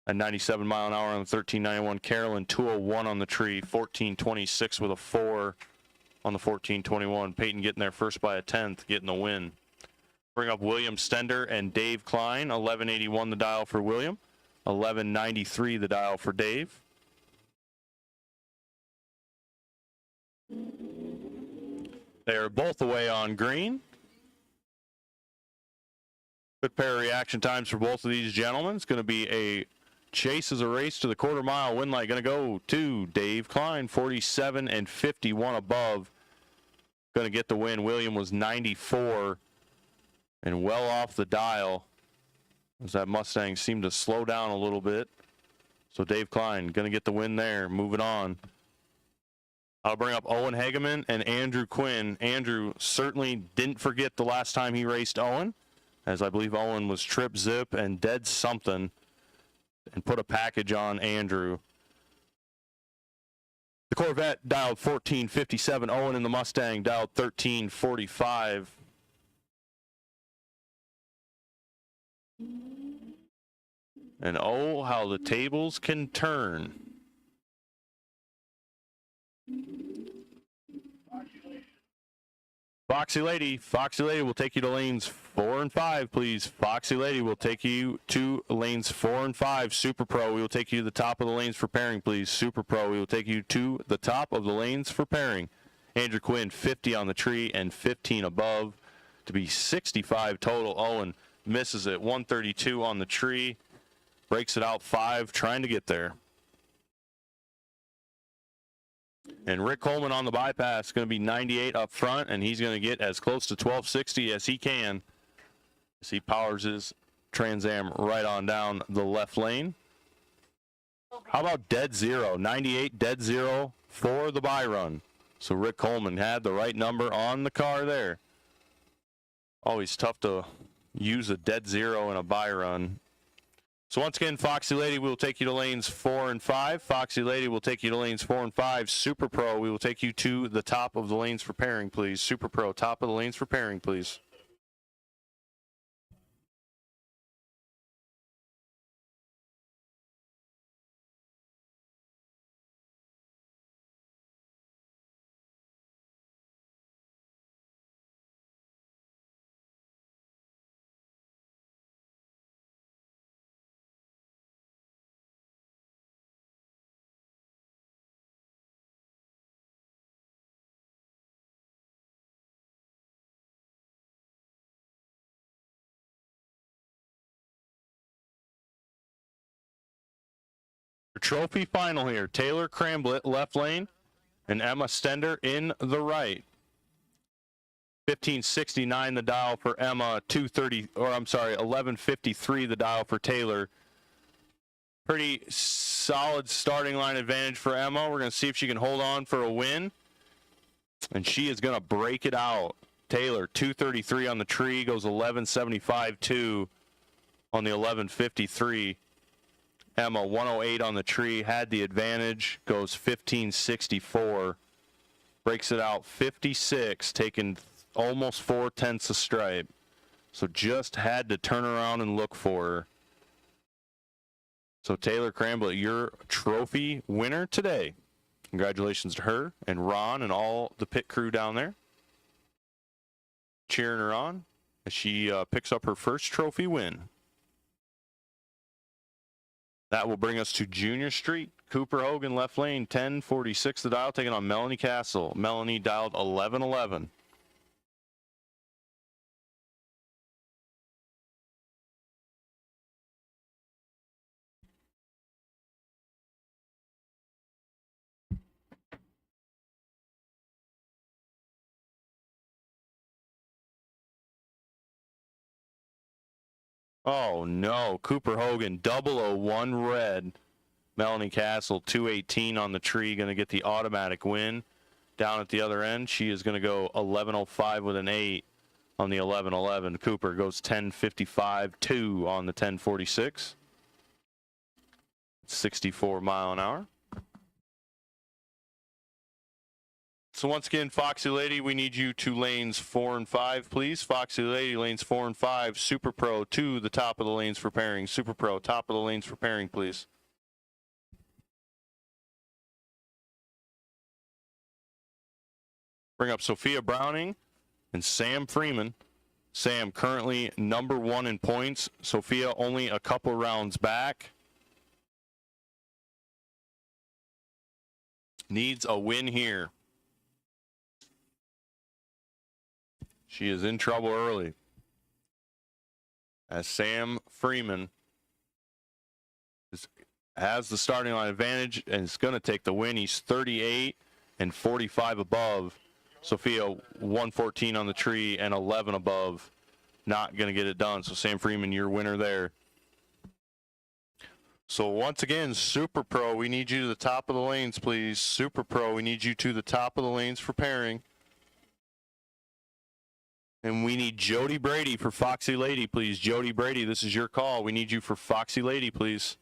at 97 mile an hour on the 13.91. Carolyn 201 on the tree, 14.26 with a 4 on the 14.21. Peyton getting there first by a tenth, getting the win. Bring up William Stender and Dave Klein, 11.81 the dial for William, 11.93 the dial for Dave. They are both away on green. Good pair of reaction times for both of these gentlemen. It's going to be a chase as a race to the quarter mile. Win light going to go to Dave Klein, 47 and 51 above. Going to get the win. William was 94 and well off the dial as that Mustang seemed to slow down a little bit. So Dave Klein going to get the win there. Moving on. I'll bring up Owen Hageman and Andrew Quinn. Andrew certainly didn't forget the last time he raced Owen, as I believe Owen was trip zip and dead something and put a package on Andrew. The Corvette dialed 14.57. Owen in the Mustang dialed 13.45. And oh, how the tables can turn. Foxy Lady will take you to lanes 4 and 5, please. Foxy Lady will take you to lanes 4 and 5. Super Pro, we will take you to the top of the lanes for pairing, please. Super Pro, we will take you to the top of the lanes for pairing. Andrew Quinn, 50 on the tree and 15 above to be 65 total. Owen misses it, 132 on the tree, breaks it out 5, trying to get there. And Rick Coleman on the bypass, going to be 98 up front, and he's going to get as close to 1260 as he can as he powers his Trans Am right on down the left lane. How about dead zero? 98 dead zero for the Byron. So Rick Coleman had the right number on the car there. Always tough to use a dead zero in a Byron. So once again, Foxy Lady will take you to lanes 4 and 5. Foxy Lady will take you to lanes 4 and 5. Super Pro, we will take you to the top of the lanes for pairing, please. Super Pro, top of the lanes for pairing, please. Trophy final here. Taylor Cramblett, left lane, and Emma Stender in the right. 1569 the dial for Emma, 1153 the dial for Taylor. Pretty solid starting line advantage for Emma. We're going to see if she can hold on for a win. And she is going to break it out. Taylor, 233 on the tree, goes 1175-2 on the 1153. Emma, 108 on the tree, had the advantage, goes 1564. Breaks it out 56, taking almost 4/10 a stripe. So just had to turn around and look for her. So Taylor Cramblett, your trophy winner today. Congratulations to her and Ron and all the pit crew down there. Cheering her on as she picks up her first trophy win. That will bring us to Junior Street. Cooper Hogan, left lane, 1046 the dial, taking on Melanie Castle. Melanie dialed 1111. Oh no, Cooper Hogan, 001 red. Melanie Castle, 218 on the tree, going to get the automatic win. Down at the other end, she is going to go 1105 with an 8 on the 1111. Cooper goes 1055-2 on the 1046. 64 mile an hour. So once again, Foxy Lady, we need you to lanes 4 and 5, please. Foxy Lady, lanes 4 and 5. Super Pro to the top of the lanes for pairing. Super Pro, top of the lanes for pairing, please. Bring up Sophia Browning and Sam Freeman. Sam currently number 1 in points. Sophia only a couple rounds back. Needs a win here. She is in trouble early. As Sam Freeman has the starting line advantage and is going to take the win. He's 38 and 45 above. Sophia 114 on the tree and 11 above. Not going to get it done. So Sam Freeman, your winner there. So once again, Super Pro, we need you to the top of the lanes, please. Super Pro, we need you to the top of the lanes for pairing. And we need Jody Brady for Foxy Lady, please. Jody Brady, this is your call. We need you for Foxy Lady, please.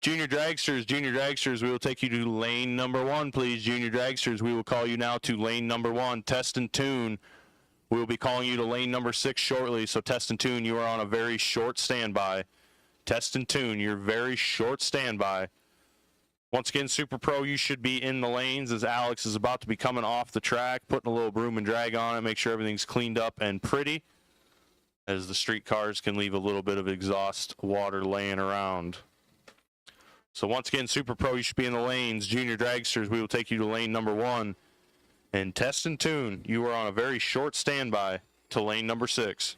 Junior Dragsters, we will take you to lane number 1, please. Junior Dragsters, we will call you now to lane number 1. Test and tune. We will be calling you to lane number 6 shortly, so test and tune, you are on a very short standby. Test and tune, your very short standby. Once again, Super Pro, you should be in the lanes as Alex is about to be coming off the track, putting a little broom and drag on it, make sure everything's cleaned up and pretty, as the street cars can leave a little bit of exhaust water laying around. So once again, Super Pro, you should be in the lanes. Junior Dragsters, we will take you to lane number 1. And test and tune, you are on a very short standby to lane number 6.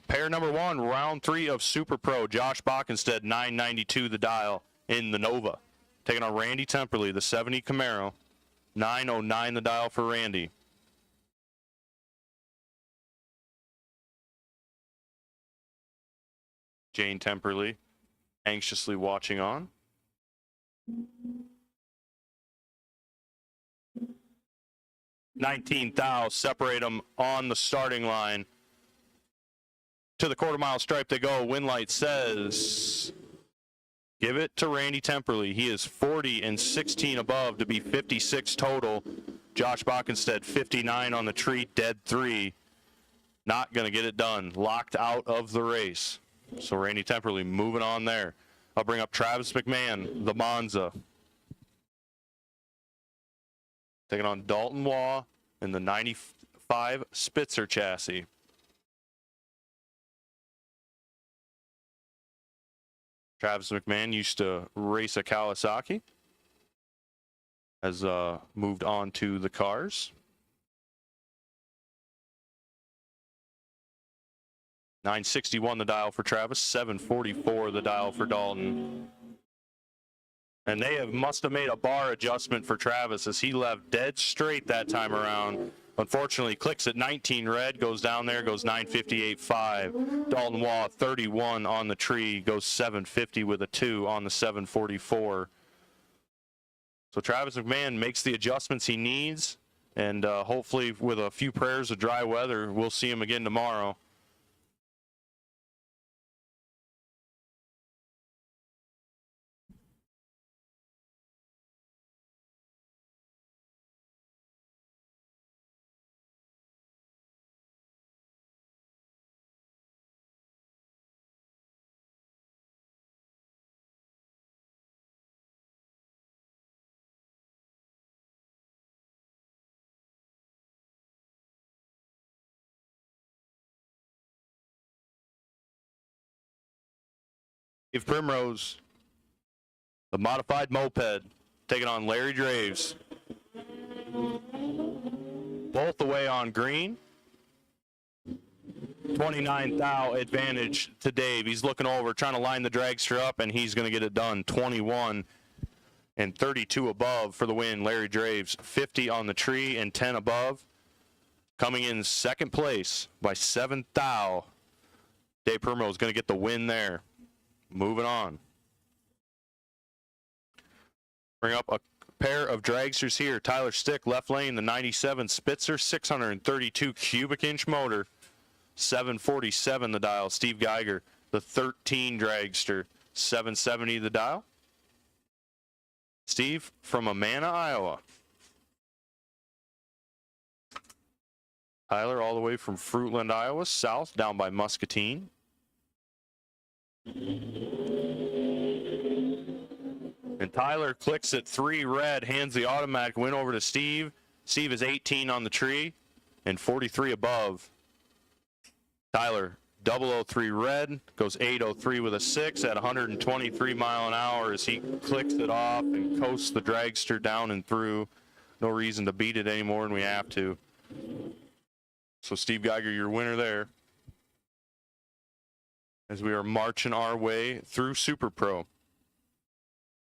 Pair number 1, round 3 of Super Pro. Josh Bockenstead, 992 the dial in the Nova. Taking on Randy Temperley, the 70 Camaro. 909 the dial for Randy. Jane Temperley anxiously watching on. $19,000 separate them on the starting line. To the quarter-mile stripe they go. Win light says, give it to Randy Temperley. He is 40 and 16 above to be 56 total. Josh Bockenstead, 59 on the tree, dead 3. Not going to get it done. Locked out of the race. So Randy Temperley moving on there. I'll bring up Travis McMahon, the Monza. Taking on Dalton Waugh in the 95 Spitzer chassis. Travis McMahon used to race a Kawasaki. Has moved on to the cars. $961 the dial for Travis, $744 the dial for Dalton. And they must have made a bar adjustment for Travis as he left dead straight that time around. Unfortunately, clicks at 19 red, goes down there, goes 958.5. Dalton Waugh, 31 on the tree, goes 750 with a 2 on the 744. So Travis McMahon makes the adjustments he needs, and hopefully with a few prayers of dry weather, we'll see him again tomorrow. Dave Primrose, the modified moped, taking on Larry Draves. Both the way on green. 29 thou advantage to Dave. He's looking over, trying to line the dragster up, and he's going to get it done. 21 and 32 above for the win. Larry Draves, 50 on the tree and 10 above. Coming in second place by 7 thou. Dave Primrose going to get the win there. Moving on. Bring up a pair of dragsters here. Tyler Stick, left lane, the 97 Spitzer, 632 cubic inch motor, 747 the dial. Steve Geiger, the 13 dragster, 770 the dial. Steve from Amana, Iowa. Tyler all the way from Fruitland, Iowa, south down by Muscatine. And Tyler clicks at 3 red, hands the automatic win over to Steve. Steve is 18 on the tree and 43 above. Tyler, 003 red, goes 803 with a 6 at 123 mile an hour as he clicks it off and coasts the dragster down and through. No reason to beat it any more than we have to. So Steve Geiger, your winner there. As we are marching our way through Super Pro.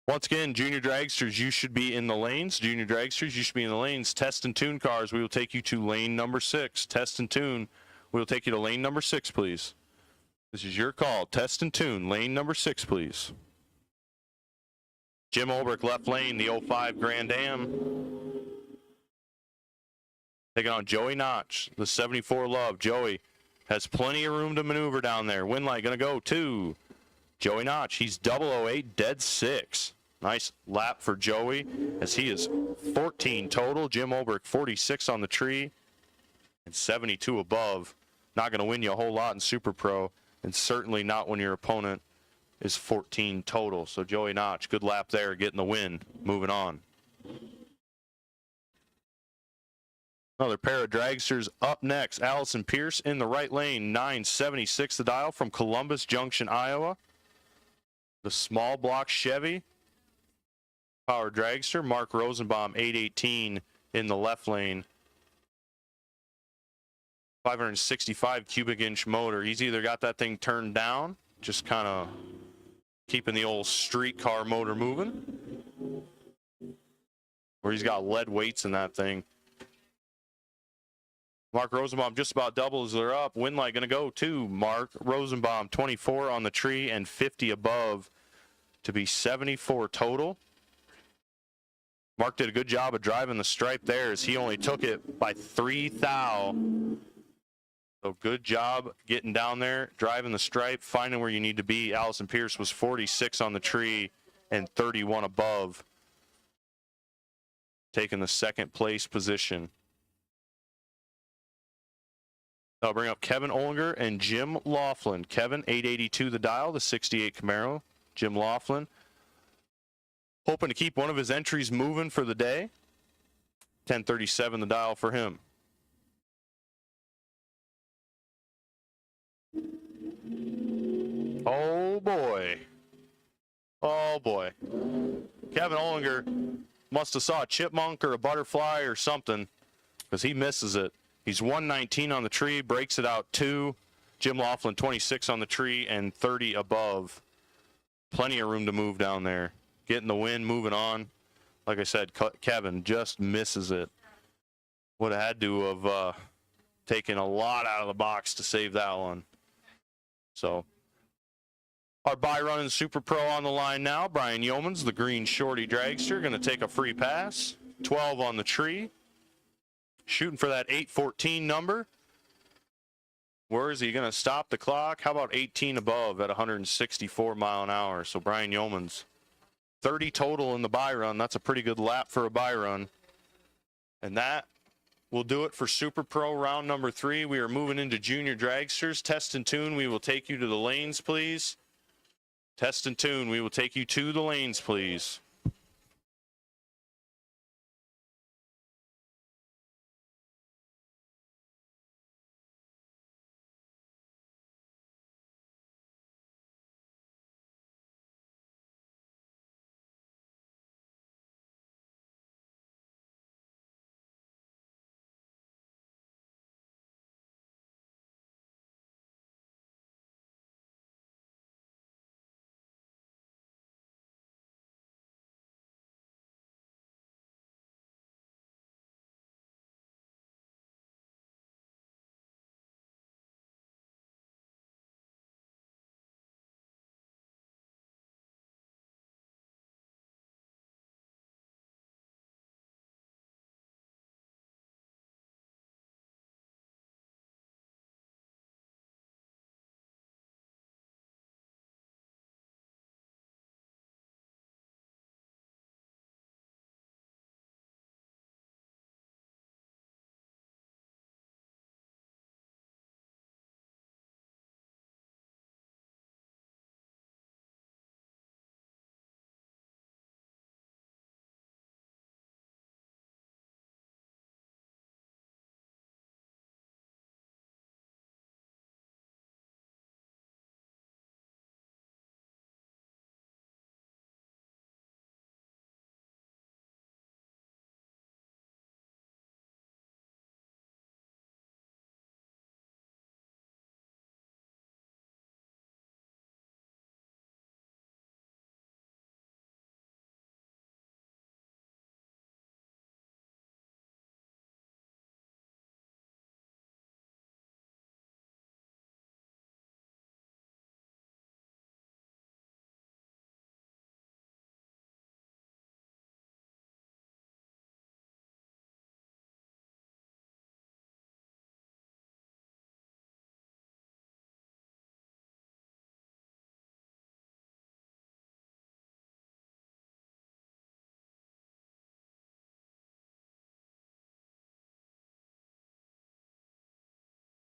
Once again, junior dragsters, you should be in the lanes. Junior dragsters, you should be in the lanes. Test and tune cars, we will take you to lane number 6. Test and tune, we will take you to lane number 6, please. This is your call. Test and tune, lane number 6, please. Jim Olbrich, left lane, the 05 Grand Am. Taking on Joey Notch, the 74 Love. Joey has plenty of room to maneuver down there. Win light going to go to Joey Notch. He's 008, dead 6. Nice lap for Joey as he is 14 total. Jim Olbrich, 46 on the tree and 72 above. Not going to win you a whole lot in Super Pro, and certainly not when your opponent is 14 total. So Joey Notch, good lap there, getting the win. Moving on. Another pair of dragsters up next. Allison Pierce in the right lane, 976 the dial from Columbus Junction, Iowa. The small block Chevy power dragster. Mark Rosenbaum, 818 in the left lane. 565 cubic inch motor. He's either got that thing turned down, just kind of keeping the old street car motor moving, or he's got lead weights in that thing. Mark Rosenbaum just about doubles her up. Win light going to go to Mark Rosenbaum, 24 on the tree and 50 above to be 74 total. Mark did a good job of driving the stripe there as he only took it by 3 thou. So good job getting down there, driving the stripe, finding where you need to be. Allison Pierce was 46 on the tree and 31 above, taking the second place position. I'll bring up Kevin Ollinger and Jim Laughlin. Kevin, 882 the dial, the 68 Camaro. Jim Laughlin, hoping to keep one of his entries moving for the day. 1037 the dial for him. Oh boy. Oh boy. Kevin Ollinger must have saw a chipmunk or a butterfly or something, because he misses it. He's 119 on the tree, breaks it out 2. Jim Laughlin, 26 on the tree and 30 above. Plenty of room to move down there. Getting the win, moving on. Like I said, Kevin just misses it. Would have had to have taken a lot out of the box to save that one. So, our Byron and Super Pro on the line now. Brian Yeomans, the green shorty dragster, going to take a free pass. 12 on the tree. Shooting for that 814 number. Where is he going to stop the clock? How about 18 above at 164 mile an hour? So Brian Yeomans, 30 total in the Byron. That's a pretty good lap for a Byron. And that will do it for Super Pro round number 3. We are moving into junior dragsters. Test and tune, we will take you to the lanes, please. Test and tune, we will take you to the lanes, please.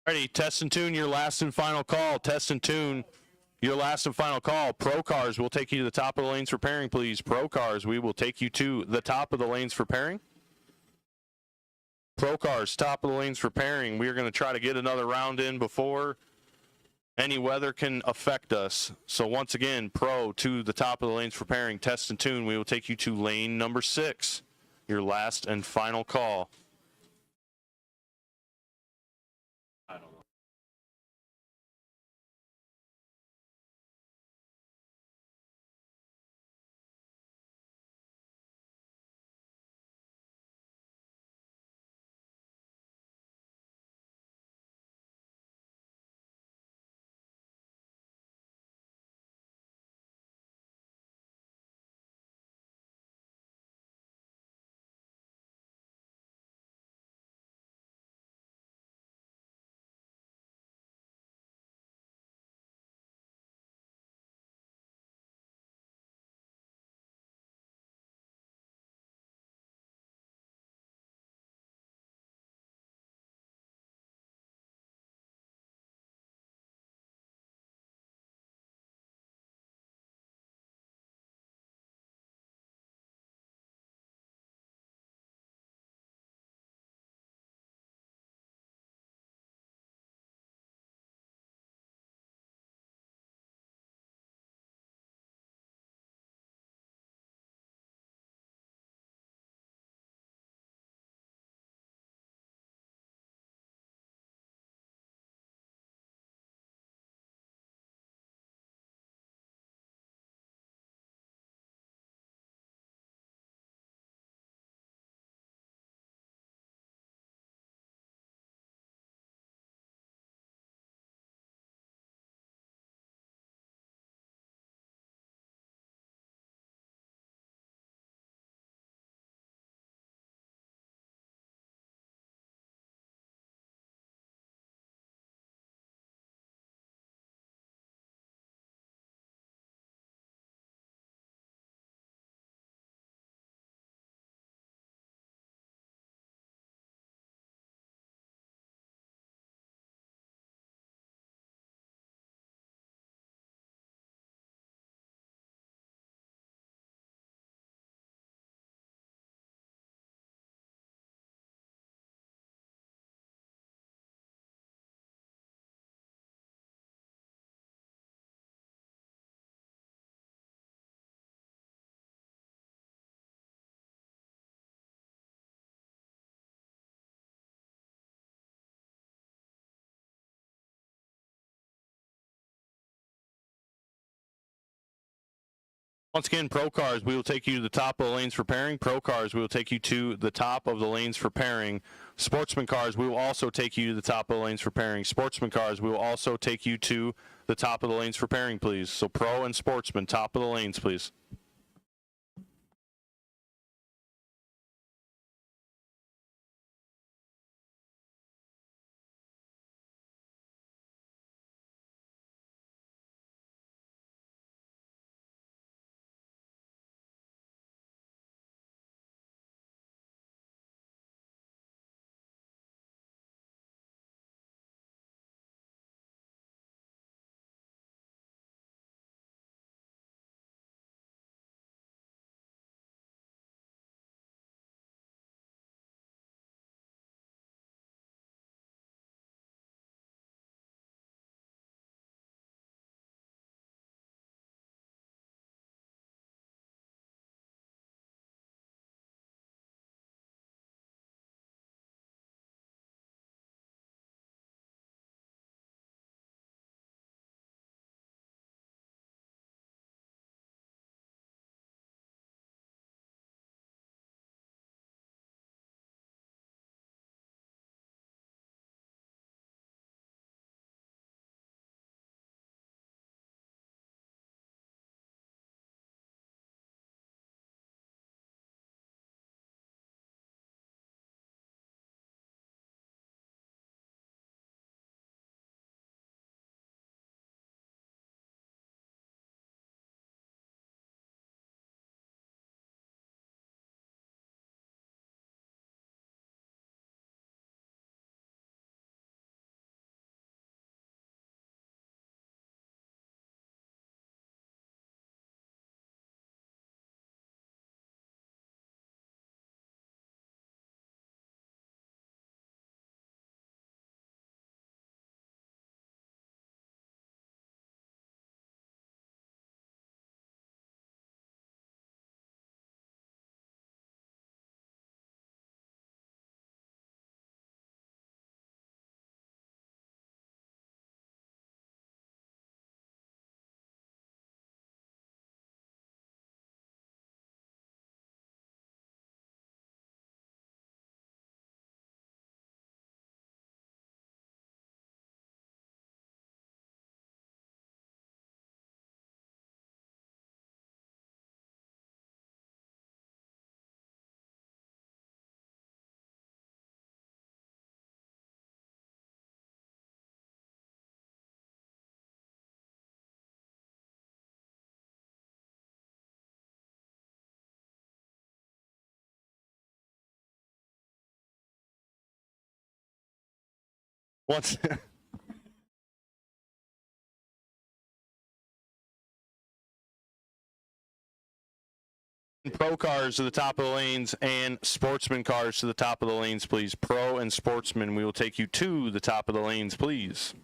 Ready, test and tune, your last and final call. Test and tune, your last and final call. Pro Cars will take you to the top of the lanes for pairing, please. Pro Cars, we will take you to the top of the lanes for pairing. Pro Cars, top of the lanes for pairing. We are going to try to get another round in before any weather can affect us. So once again, Pro to the top of the lanes for pairing. Test and tune, we will take you to lane number 6. Your last and final call. Once again, Pro Cars, we will take you to the top of the lanes for pairing. Pro Cars, we will take you to the top of the lanes for pairing. Sportsman Cars, we will also take you to the top of the lanes for pairing. Sportsman Cars, we will also take you to the top of the lanes for pairing, please. So Pro and Sportsman, top of the lanes, please. Once Pro cars to the top of the lanes and Sportsman cars to the top of the lanes, please. Pro and Sportsman, we will take you to the top of the lanes, please.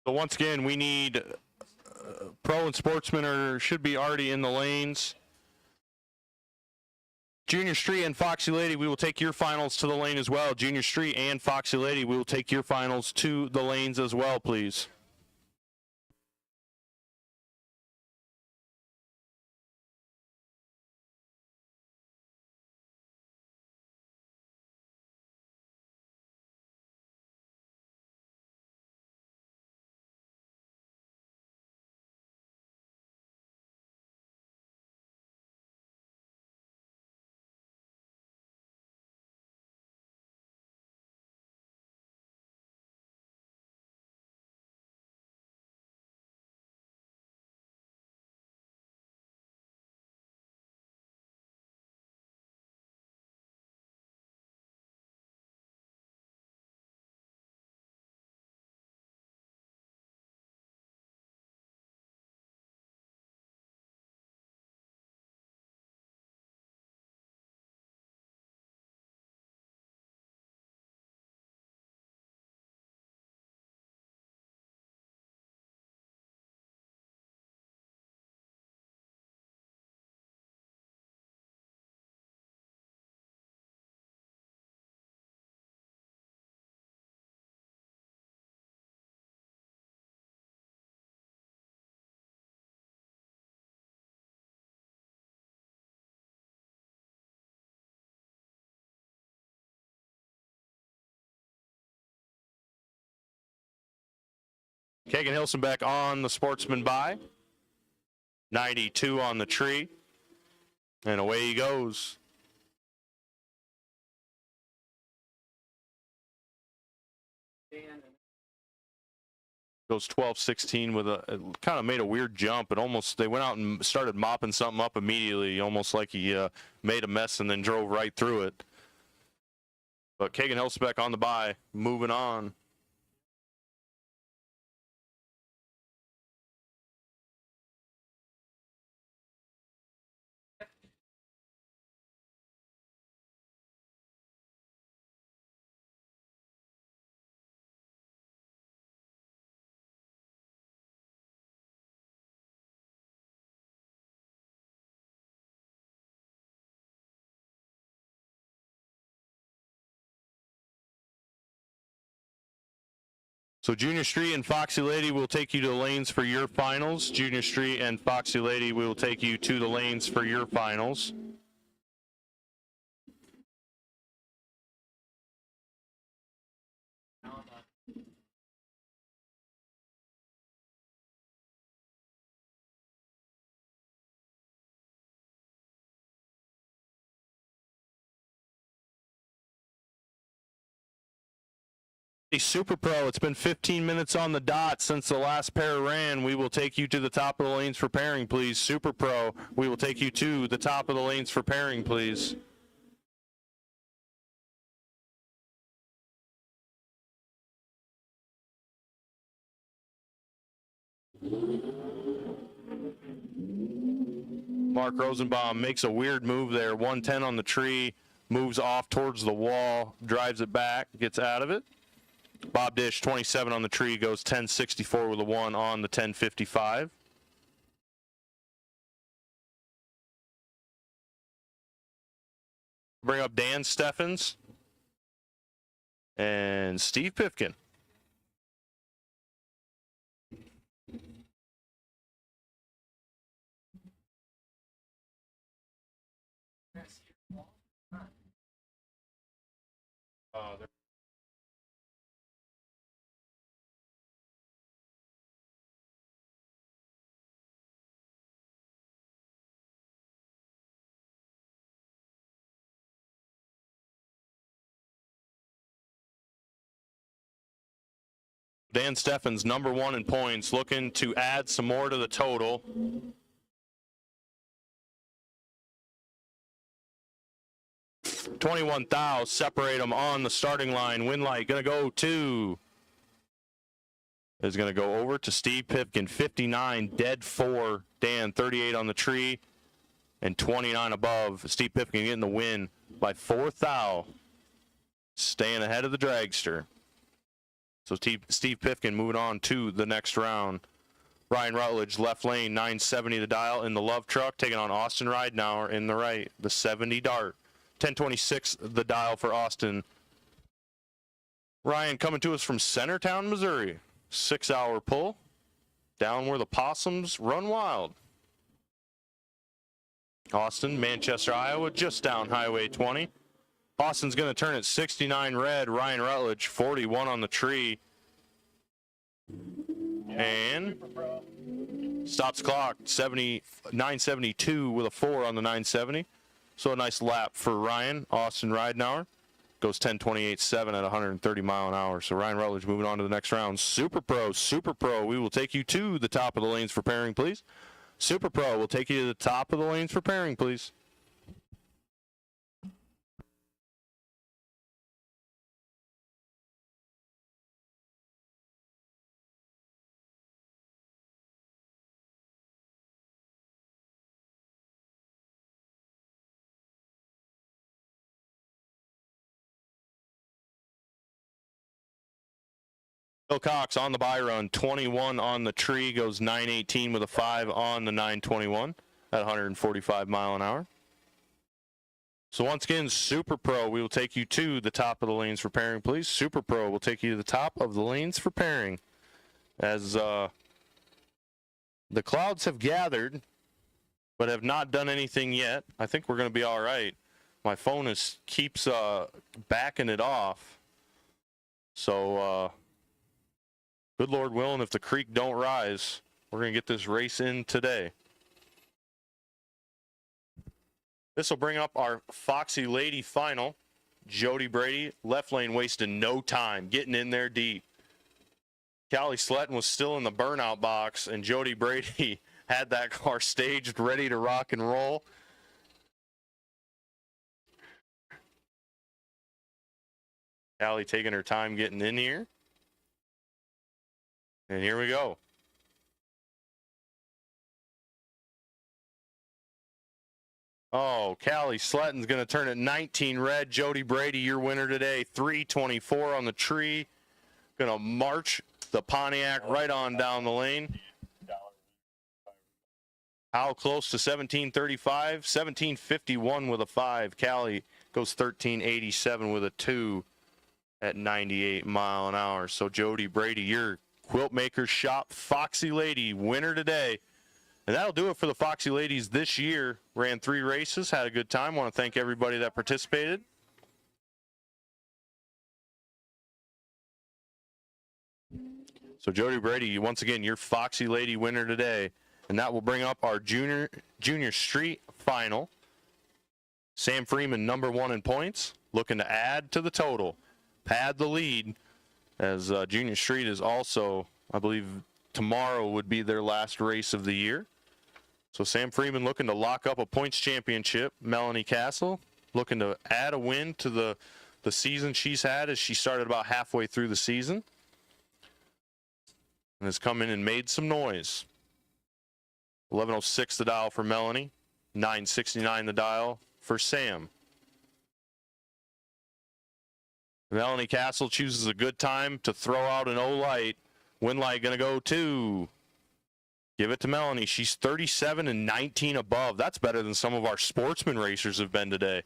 So once again, we need Pro and Sportsman should be already in the lanes. Junior Street and Foxy Lady, we will take your finals to the lane as well. Junior Street and Foxy Lady, we will take your finals to the lanes as well, please. Kagan Hilsenbeck on the Sportsman by. 92 on the tree. And away he goes. Goes 12-16 with it kind of made a weird jump. They went out and started mopping something up immediately, almost like he made a mess and then drove right through it. But Kagan Hilsenbeck on the bye, moving on. So Junior Street and Foxy Lady will take you to the lanes for your finals. Junior Street and Foxy Lady will take you to the lanes for your finals. Super Pro, it's been 15 minutes on the dot since the last pair ran. We will take you to the top of the lanes for pairing, please. Super Pro, we will take you to the top of the lanes for pairing, please. Mark Rosenbaum makes a weird move there. 110 on the tree, moves off towards the wall, drives it back, gets out of it. Bob Dish, 27 on the tree, goes 1064 with a 1 on the 1055. Bring up Dan Steffens and Steve Pifkin. Dan Steffens, number 1 in points, looking to add some more to the total. $21,000 separate them on the starting line. Win light going to go to, is going to go over to Steve Pifkin, 59, dead 4. Dan, 38 on the tree, and 29 above. Steve Pifkin getting the win by $4,000, staying ahead of the Dragster. So Steve Pifkin moving on to the next round. Ryan Rutledge, left lane, 970 the dial in the Love truck, taking on Austin Ridenauer in the right, the 70 Dart. 1026 the dial for Austin. Ryan coming to us from Centertown, Missouri. 6-hour pull, down where the possums run wild. Austin, Manchester, Iowa, just down Highway 20. Austin's going to turn it 69 red. Ryan Rutledge, 41 on the tree. And stops clock, 972 with a 4 on the 970. So a nice lap for Ryan. Austin Ridenauer goes 10:28.7 at 130 mile an hour. So Ryan Rutledge moving on to the next round. Super Pro, we will take you to the top of the lanes for pairing, please. Super Pro will take you to the top of the lanes for pairing, please. Bill Cox on the Byron, 21 on the tree, goes 918 with a 5 on the 921 at 145 mile an hour. So once again, Super Pro, we will take you to the top of the lanes for pairing, please. Super Pro will take you to the top of the lanes for pairing. As the clouds have gathered, but have not done anything yet. I think we're going to be all right. My phone keeps backing it off. So Good Lord willing, if the creek don't rise, we're going to get this race in today. This will bring up our Foxy Lady final. Jody Brady, left lane, wasting no time, getting in there deep. Callie Sletton was still in the burnout box, and Jody Brady had that car staged, ready to rock and roll. Callie taking her time getting in here. And here we go. Oh, Callie Sletton's going to turn it 19 red. Jody Brady, your winner today. 324 on the tree. Going to march the Pontiac right on down the lane. How close to 1735? 1751 with a 5. Callie goes 1387 with a 2 at 98 mile an hour. So Jody Brady, your Quiltmaker Shoppe Foxy Lady winner today. And that'll do it for the Foxy Ladies this year. Ran 3 races, had a good time. Want to thank everybody that participated. So Jody Brady, once again, your Foxy Lady winner today. And that will bring up our junior street final. Sam Freeman, number 1 in points, looking to add to the total, pad the lead, as junior street is also, I believe, tomorrow would be their last race of the year. So Sam Freeman looking to lock up a points championship. Melanie Castle looking to add a win to the season she's had, as she started about halfway through the season and has come in and made some noise. 11:06 the dial for Melanie, 9:69 the dial for Sam. Melanie Castle chooses a good time to throw out an O-light. Win light going to go to, give it to Melanie. She's 37 and 19 above. That's better than some of our Sportsman racers have been today.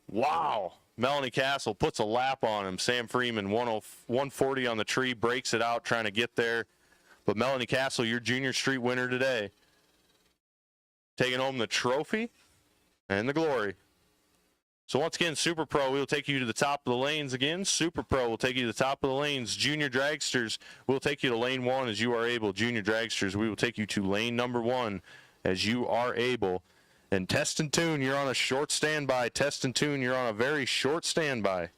Wow. Melanie Castle puts a lap on him. Sam Freeman, 140 on the tree, breaks it out, trying to get there. But Melanie Castle, your junior street winner today. Taking home the trophy and the glory. So once again, Super Pro, we'll take you to the top of the lanes again. Super Pro will take you to the top of the lanes. Junior Dragsters will take you to lane 1 as you are able. Junior Dragsters, we will take you to lane number 1 as you are able. And Test and Tune, you're on a short standby. Test and Tune, you're on a very short standby.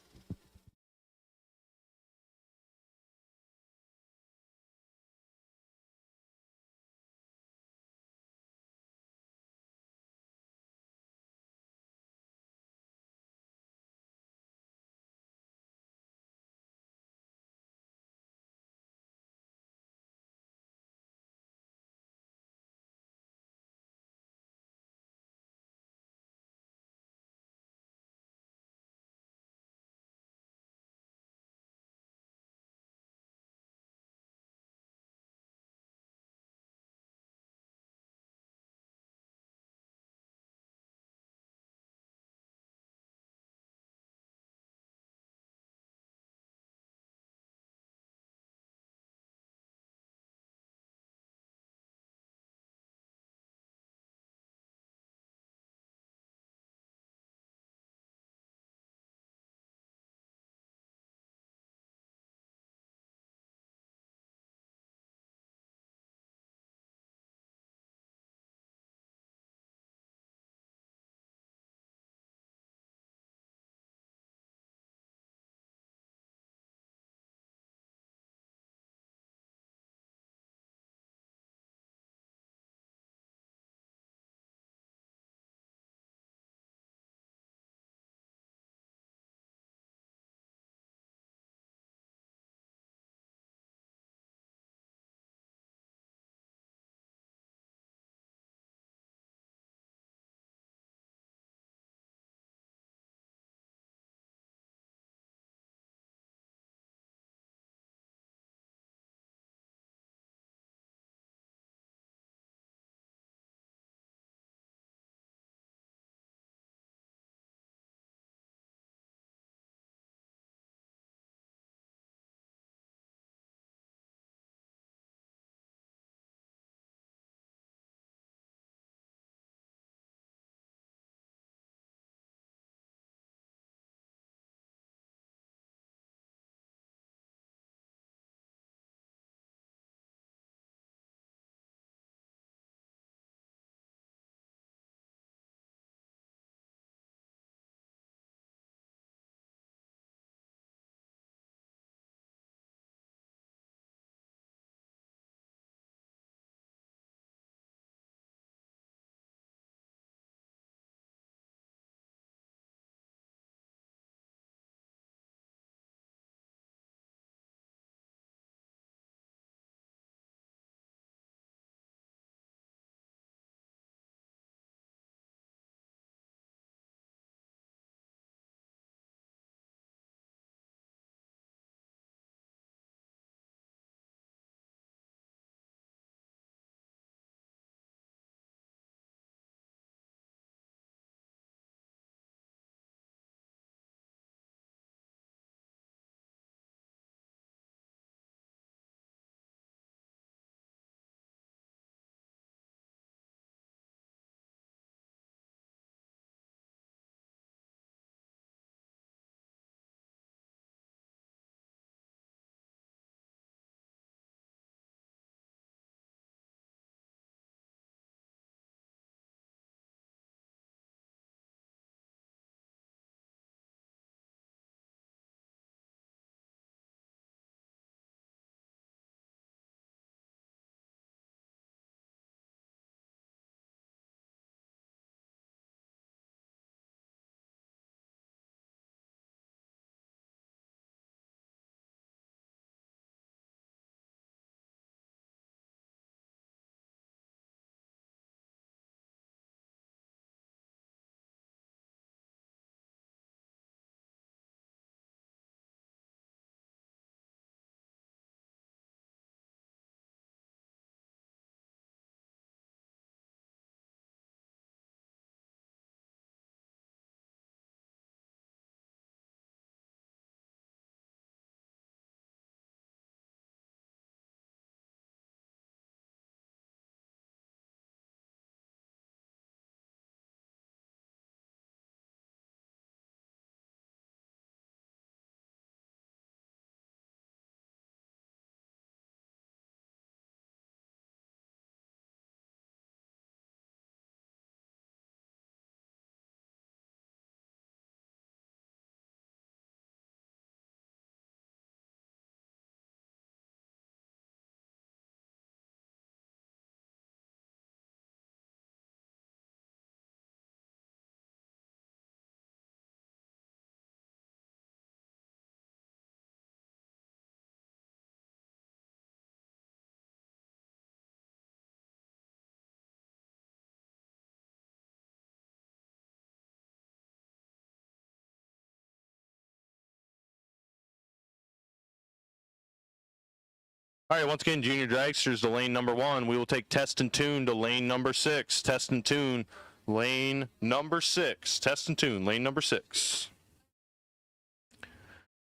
All right, once again, junior dragsters to lane number 1. We will take Test and Tune to lane number 6. Test and Tune, lane number 6. Test and Tune, lane number 6.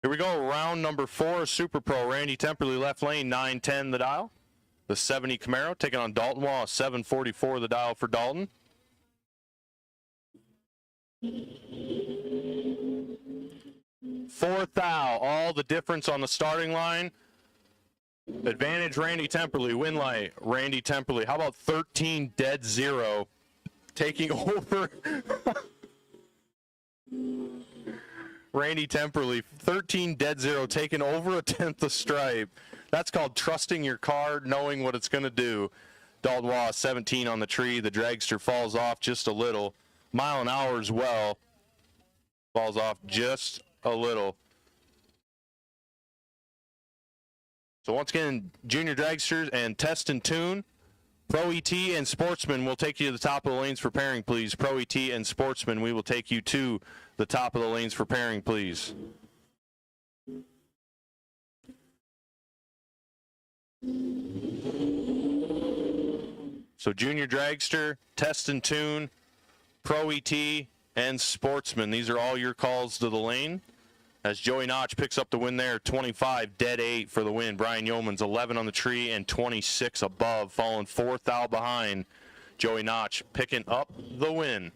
Here we go, round number 4, Super Pro. Randy Temperley, left lane, 910 the dial. The 70 Camaro taking on Dalton Waugh, 744 the dial for Dalton. Fourth thou, all the difference on the starting line. Advantage Randy Temperley, win light Randy Temperley. How about 13 dead 0 taking over Randy Temperley, 13 dead 0 taking over a 10th of stripe. That's called trusting your car, knowing what it's going to do. Dalton Waugh 17 on the tree. The dragster falls off just a little. Mile an hour as well. Falls off just a little. So once again, junior dragsters and Test and Tune, Pro ET and Sportsman will take you to the top of the lanes for pairing, please. Pro ET and Sportsman, we will take you to the top of the lanes for pairing, please. So junior dragster, Test and Tune, Pro ET, and Sportsman. These are all your calls to the lane. As Joey Notch picks up the win there, 25, dead 8 for the win. Brian Yeomans, 11 on the tree and 26 above, falling 4th out behind. Joey Notch picking up the win.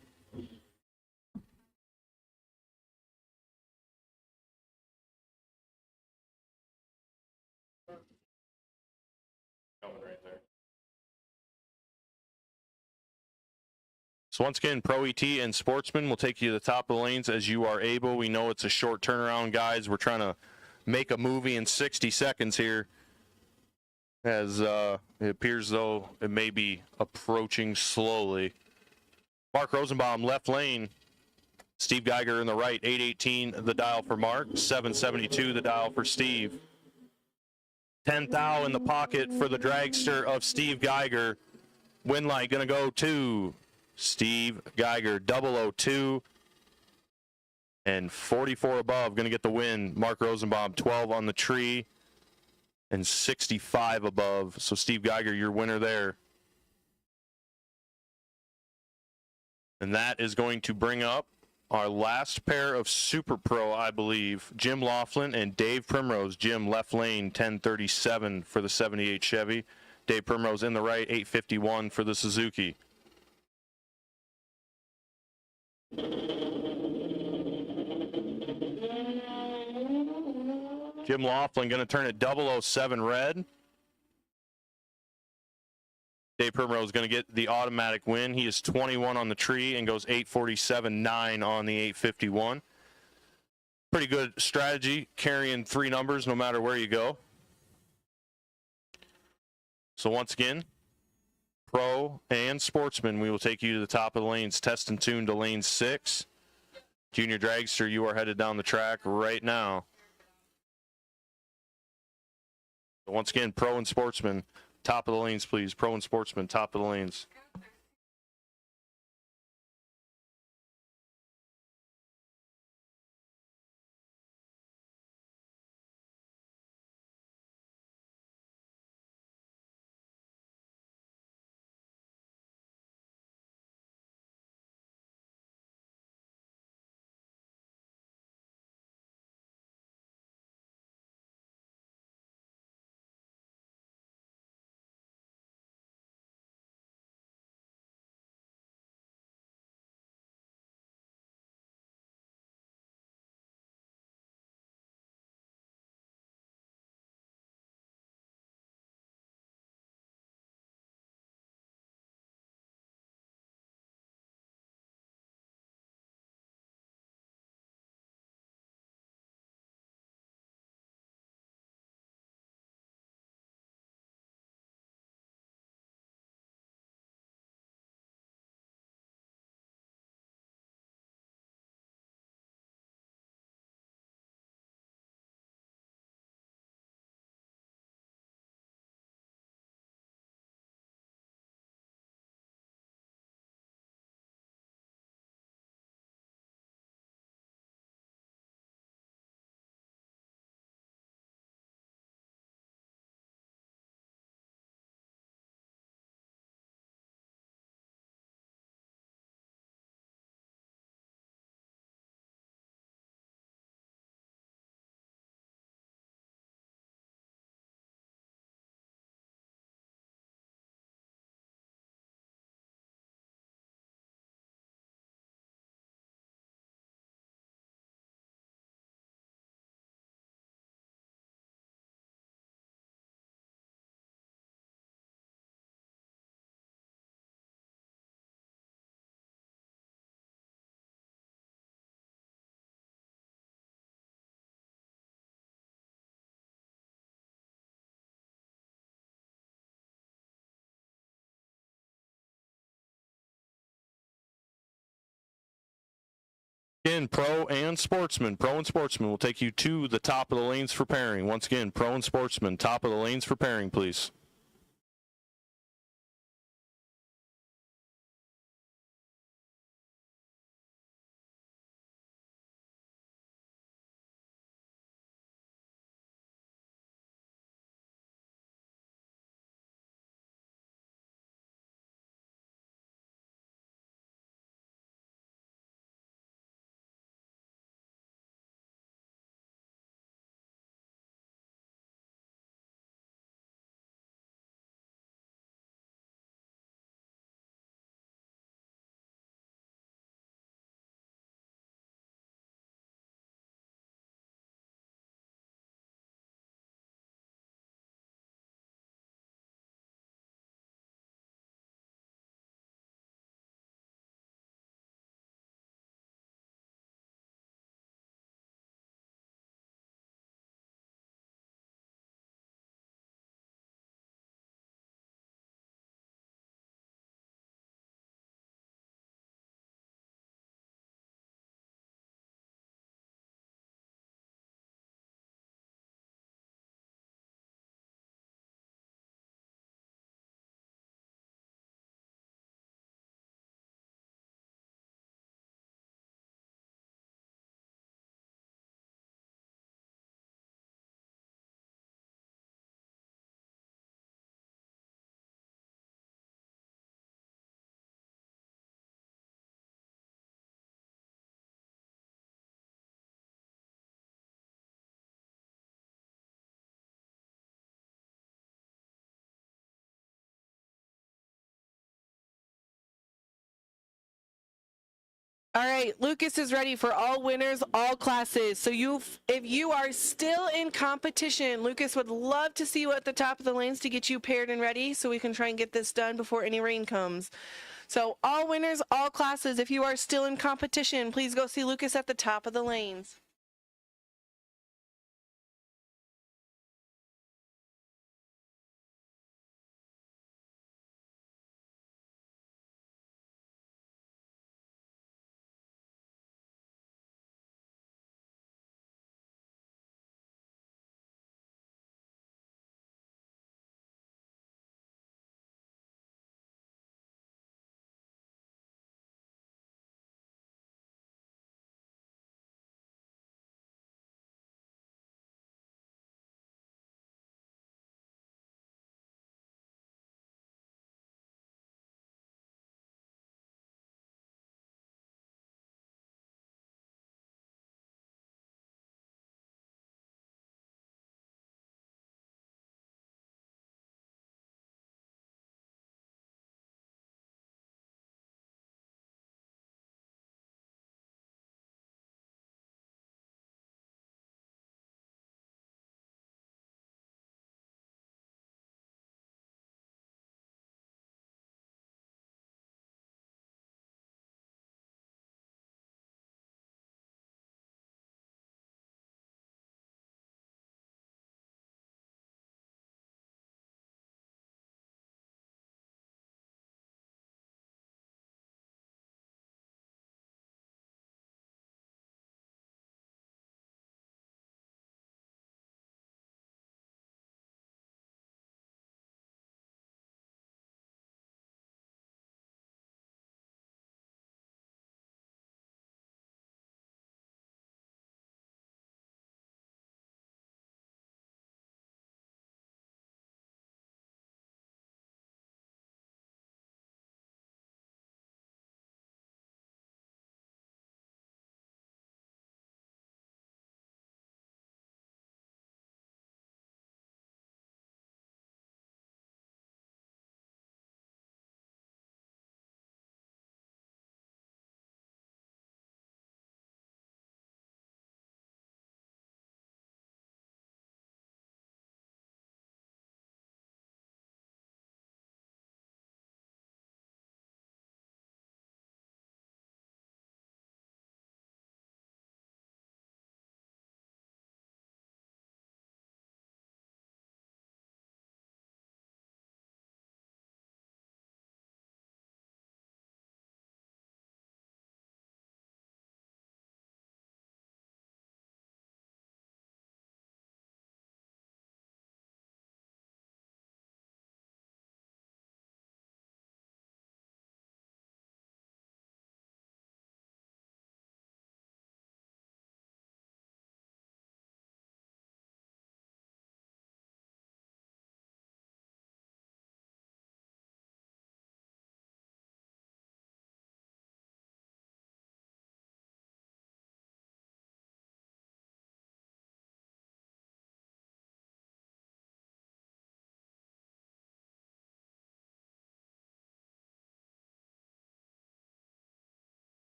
So once again, Pro ET and Sportsman will take you to the top of the lanes as you are able. We know it's a short turnaround, guys. We're trying to make a movie in 60 seconds here, as it appears though it may be approaching slowly. Mark Rosenbaum, left lane. Steve Geiger in the right, 818 the dial for Mark, 772 the dial for Steve. 10 thou in the pocket for the dragster of Steve Geiger. Win light going to go to Steve Geiger, 002 and 44 above, going to get the win. Mark Rosenbaum, 12 on the tree and 65 above. So Steve Geiger, your winner there. And that is going to bring up our last pair of Super Pro, I believe. Jim Laughlin and Dave Primrose. Jim, left lane, 1037 for the 78 Chevy. Dave Primrose in the right, 851 for the Suzuki. Jim Laughlin going to turn it 007 red. Dave Primrose going to get the automatic win. He is 21 on the tree and goes 847.9 on the 851. Pretty good strategy, carrying 3 numbers no matter where you go. So once again, Pro and Sportsman, we will take you to the top of the lanes. Test and Tune to lane 6. Junior Dragster, you are headed down the track right now. So once again, Pro and Sportsman, top of the lanes, please. Pro and Sportsman, top of the lanes. Again, Pro and Sportsman. Pro and Sportsman will take you to the top of the lanes for pairing. Once again, Pro and Sportsman, top of the lanes for pairing, please. All right, Lucas is ready for all winners, all classes. So if you are still in competition, Lucas would love to see you at the top of the lanes to get you paired and ready so we can try and get this done before any rain comes. So all winners, all classes, if you are still in competition, please go see Lucas at the top of the lanes.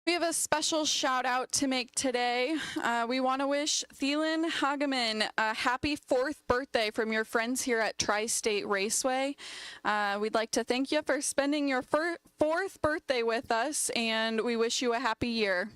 We have a special shout out to make today. We want to wish Thielen Hageman a happy 4th birthday from your friends here at Tri-State Raceway. We'd like to thank you for spending your 4th birthday with us, and we wish you a happy year.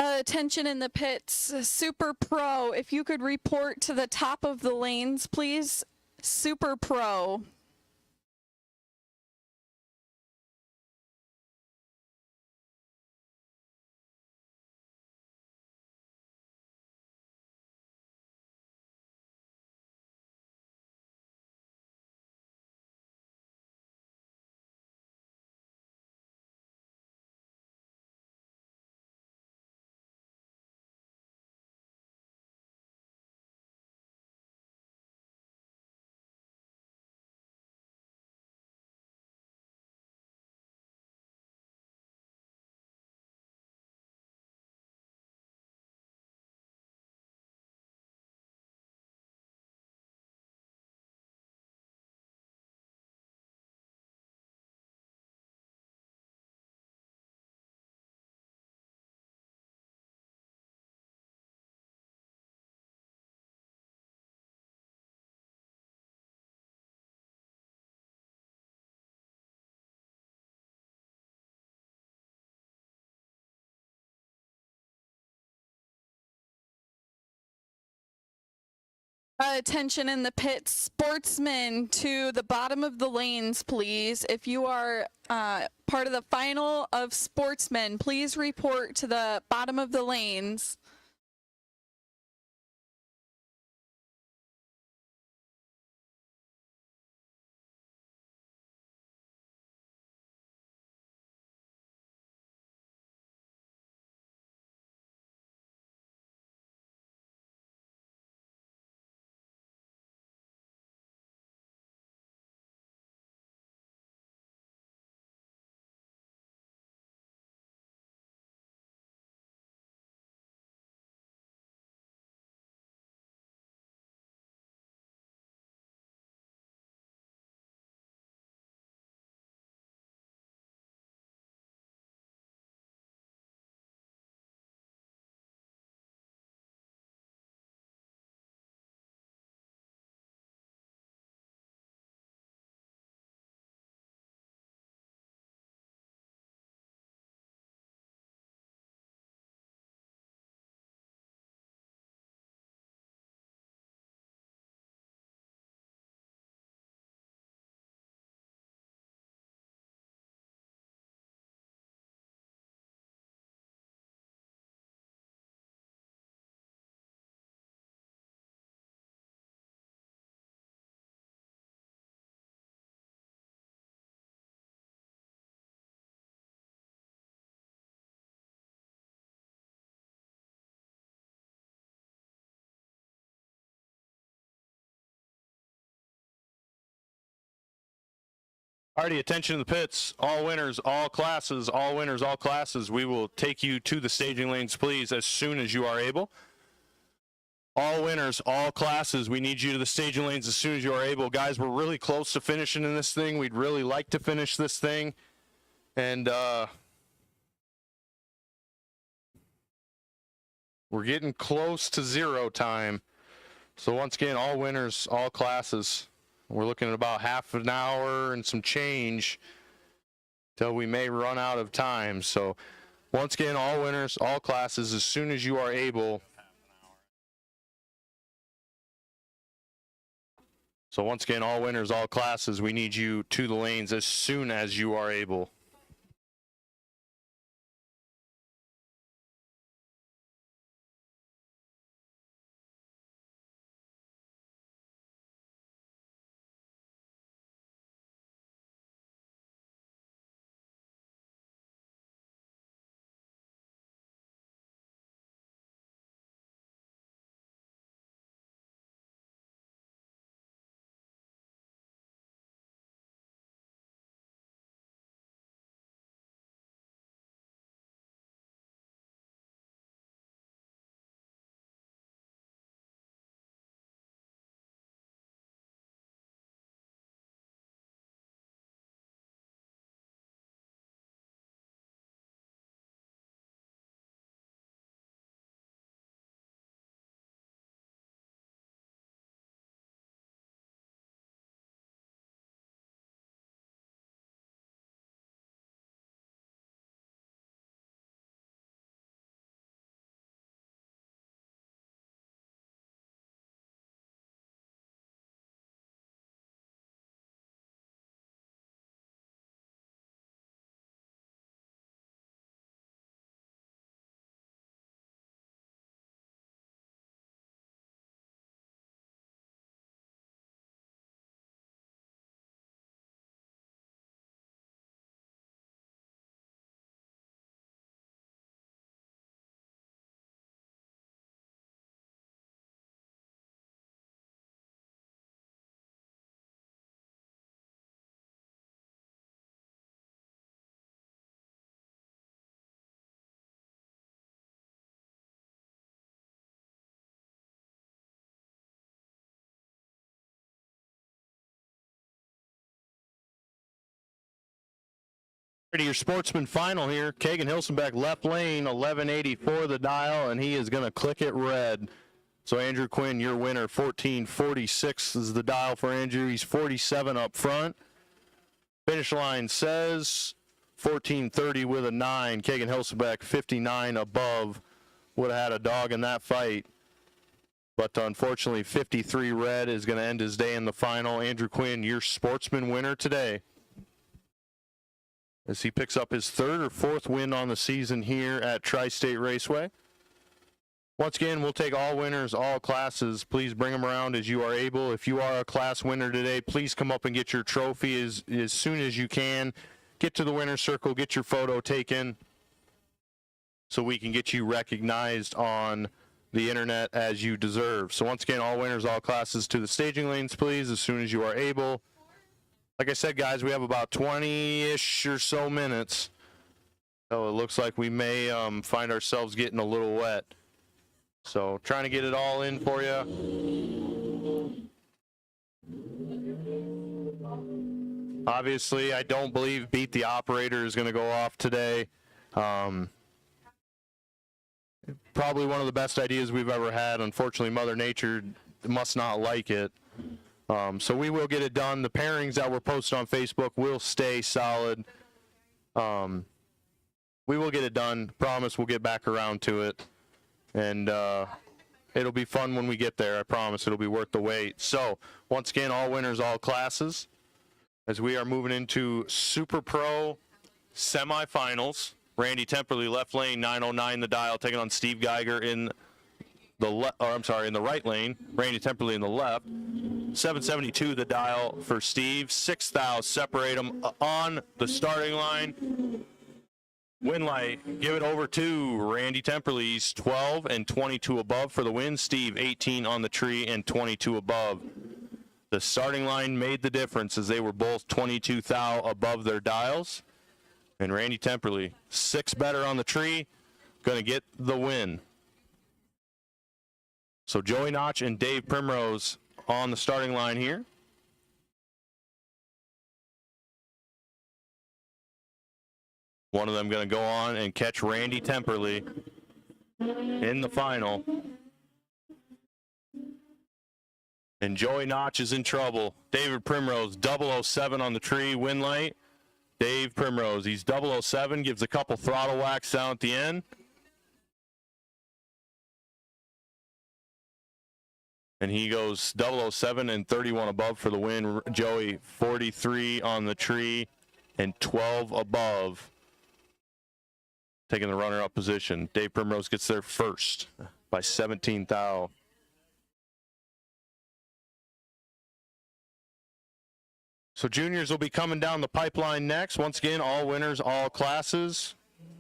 Attention in the pits, Super Pro. If you could report to the top of the lanes, please. Super Pro. Attention in the pits, Sportsman to the bottom of the lanes, please. If you are part of the final of Sportsman, please report to the bottom of the lanes. Alrighty, attention in the pits. All winners, all classes, all winners, all classes. We will take you to the staging lanes, please, as soon as you are able. All winners, all classes. We need you to the staging lanes as soon as you are able. Guys, we're really close to finishing in this thing. We'd really like to finish this thing. And we're getting close to zero time. So once again, all winners, all classes. We're looking at about half an hour and some change till we may run out of time. So once again, all winners, all classes, as soon as you are able. So once again, all winners, all classes, we need you to the lanes as soon as you are able. To your Sportsman final here. Kagan Hilsenbeck left lane, 1184 the dial, and he is going to click it red. So Andrew Quinn, your winner, 1446 is the dial for Andrew. He's 47 up front. Finish line says 1430 with a 9. Kagan Hilsenbeck, 59 above. Would have had a dog in that fight. But unfortunately, 53 red is going to end his day in the final. Andrew Quinn, your Sportsman winner today, as he picks up his third or fourth win on the season here at Tri-State Raceway. Once again, we'll take all winners, all classes. Please bring them around as you are able. If you are a class winner today, please come up and get your trophy as soon as you can. Get to the winner's circle, get your photo taken so we can get you recognized on the internet as you deserve. So once again, all winners, all classes to the staging lanes, please, as soon as you are able. Like I said, guys, we have about 20-ish or so minutes. So it looks like we may find ourselves getting a little wet. So trying to get it all in for you. Obviously, I don't believe Beat the Operator is going to go off today. Probably one of the best ideas we've ever had. Unfortunately, Mother Nature must not like it. So we will get it done. The pairings that were posted on Facebook will stay solid. We will get it done. Promise we'll get back around to it. And it'll be fun when we get there. I promise it'll be worth the wait. So once again, all winners, all classes, as we are moving into Super Pro semifinals. Randy Temperley, left lane, 909 the dial, taking on Steve Geiger in the in the right lane. Randy Temperley in the left. 772 the dial for Steve. 6 thou separate them on the starting line. Win light, give it over to Randy Temperley's 12 and 22 above for the win. Steve 18 on the tree and 22 above. The starting line made the difference as they were both 22 thou above their dials. And Randy Temperley, 6 better on the tree, going to get the win. So Joey Notch and Dave Primrose on the starting line here. One of them going to go on and catch Randy Temperley in the final. And Joey Notch is in trouble. David Primrose, 007 on the tree, win light. Dave Primrose, he's 007, gives a couple throttle whacks down at the end. And he goes 007 and 31 above for the win. Joey, 43 on the tree and 12 above, taking the runner-up position. Dave Primrose gets there first by 17 thou. So juniors will be coming down the pipeline next. Once again, all winners, all classes.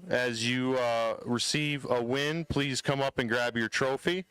As you receive a win, please come up and grab your trophy.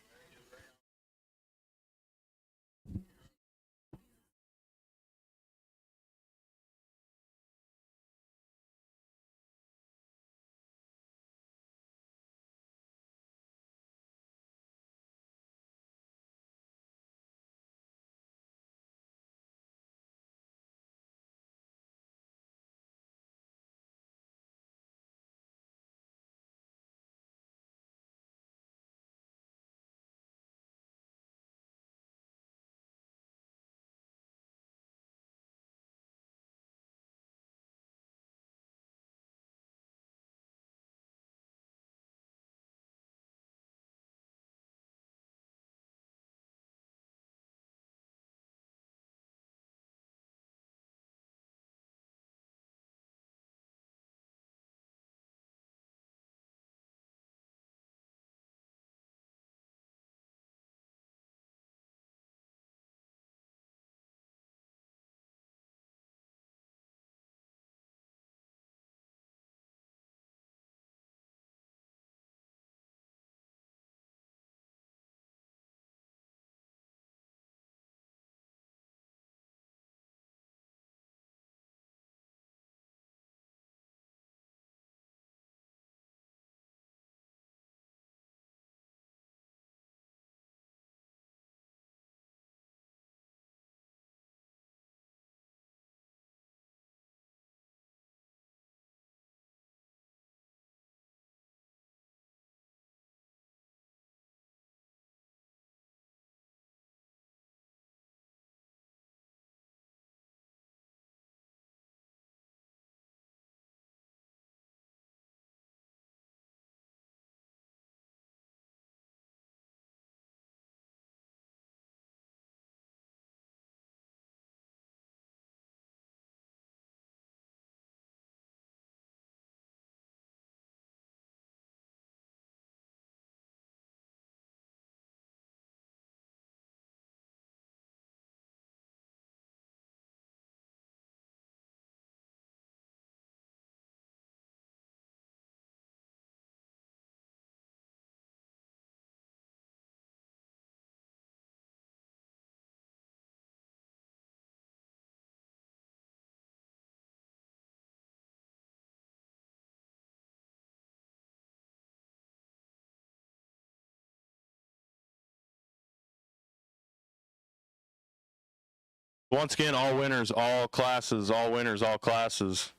Once again, all winners, all classes, all winners, all classes.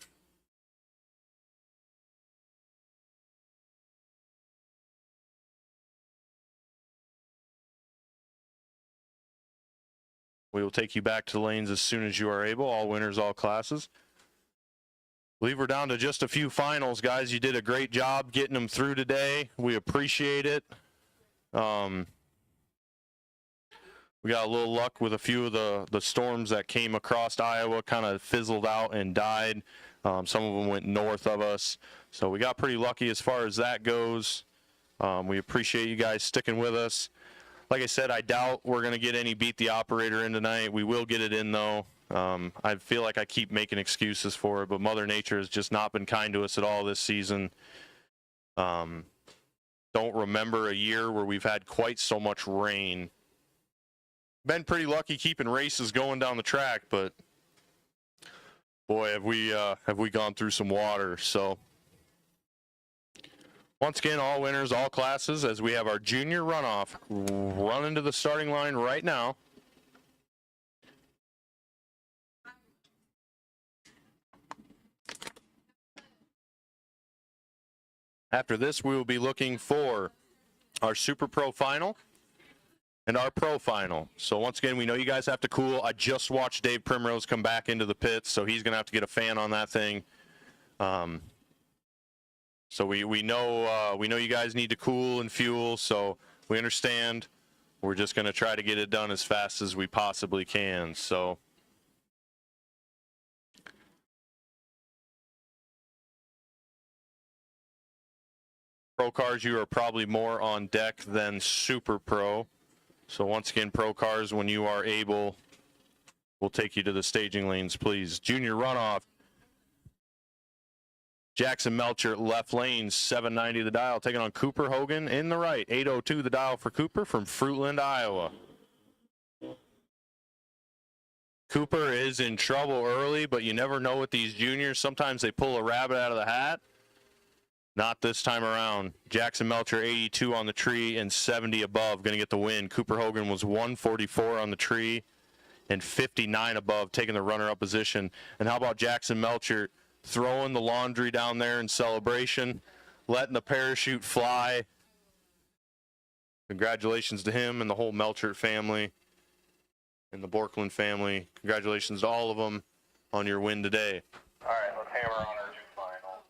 We will take you back to the lanes as soon as you are able. All winners, all classes. I believe we're down to just a few finals, guys. You did a great job getting them through today. We appreciate it. We got a little luck with a few of the storms that came across Iowa, kind of fizzled out and died. Some of them went north of us. So we got pretty lucky as far as that goes. We appreciate you guys sticking with us. Like I said, I doubt we're going to get any Beat the Operator in tonight. We will get it in, though. I feel like I keep making excuses for it, but Mother Nature has just not been kind to us at all this season. Don't remember a year where we've had quite so much rain. Been pretty lucky keeping races going down the track, but boy, have we gone through some water. So once again, all winners, all classes, as we have our junior runoff running to the starting line right now. After this, we will be looking for our Super Pro Final and our Pro Final. So once again, we know you guys have to cool. I just watched Dave Primrose come back into the pits, so he's going to have to get a fan on that thing. So we know you guys need to cool and fuel, so we understand. We're just going to try to get it done as fast as we possibly can. So Pro cars, you are probably more on deck than Super Pro. So once again, Pro cars, when you are able, we'll take you to the staging lanes, please. Junior runoff. Jackson Melcher, left lane, 790 the dial, taking on Cooper Hogan in the right. 802 the dial for Cooper from Fruitland, Iowa. Cooper is in trouble early, but you never know with these juniors. Sometimes they pull a rabbit out of the hat. Not this time around. Jackson Melcher, 82 on the tree and 70 above, going to get the win. Cooper Hogan was 144 on the tree and 59 above, taking the runner-up position. And how about Jackson Melcher throwing the laundry down there in celebration, letting the parachute fly. Congratulations to him and the whole Melcher family and the Borkland family. Congratulations to all of them on your win today. All right, let's hammer on our two finals.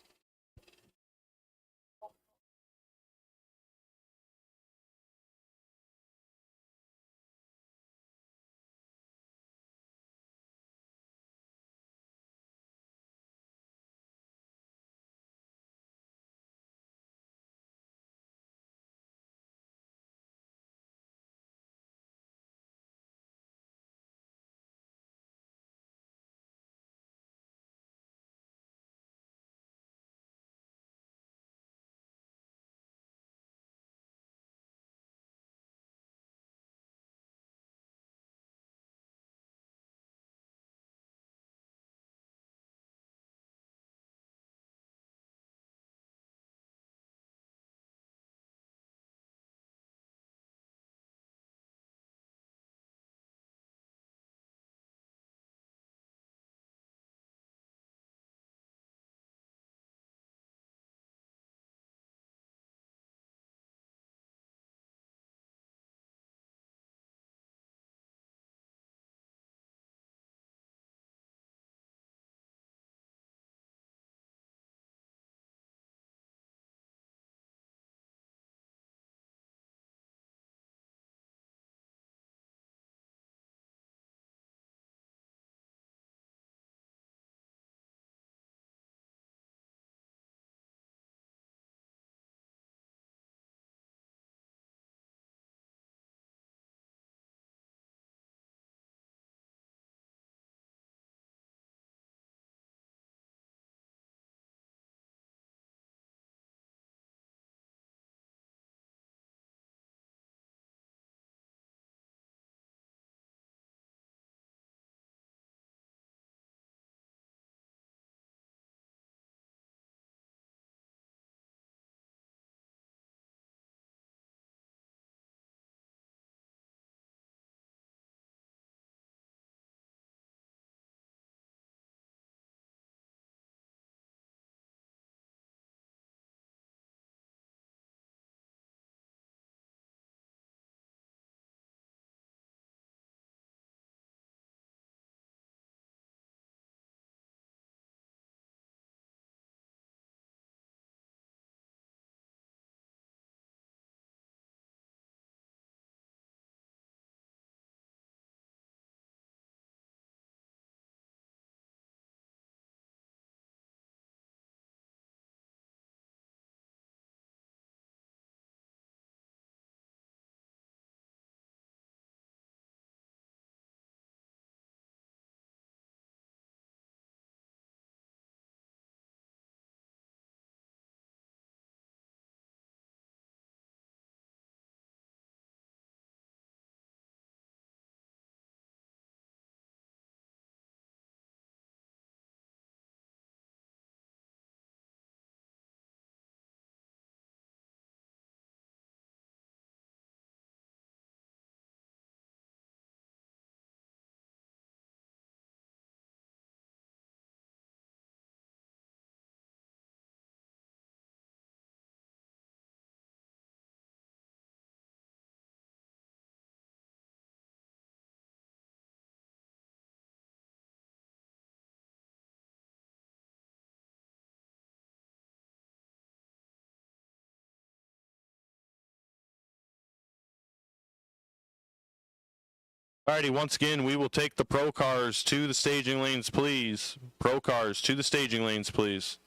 Alrighty, once again, we will take the pro cars to the staging lanes, please. Pro cars to the staging lanes, please.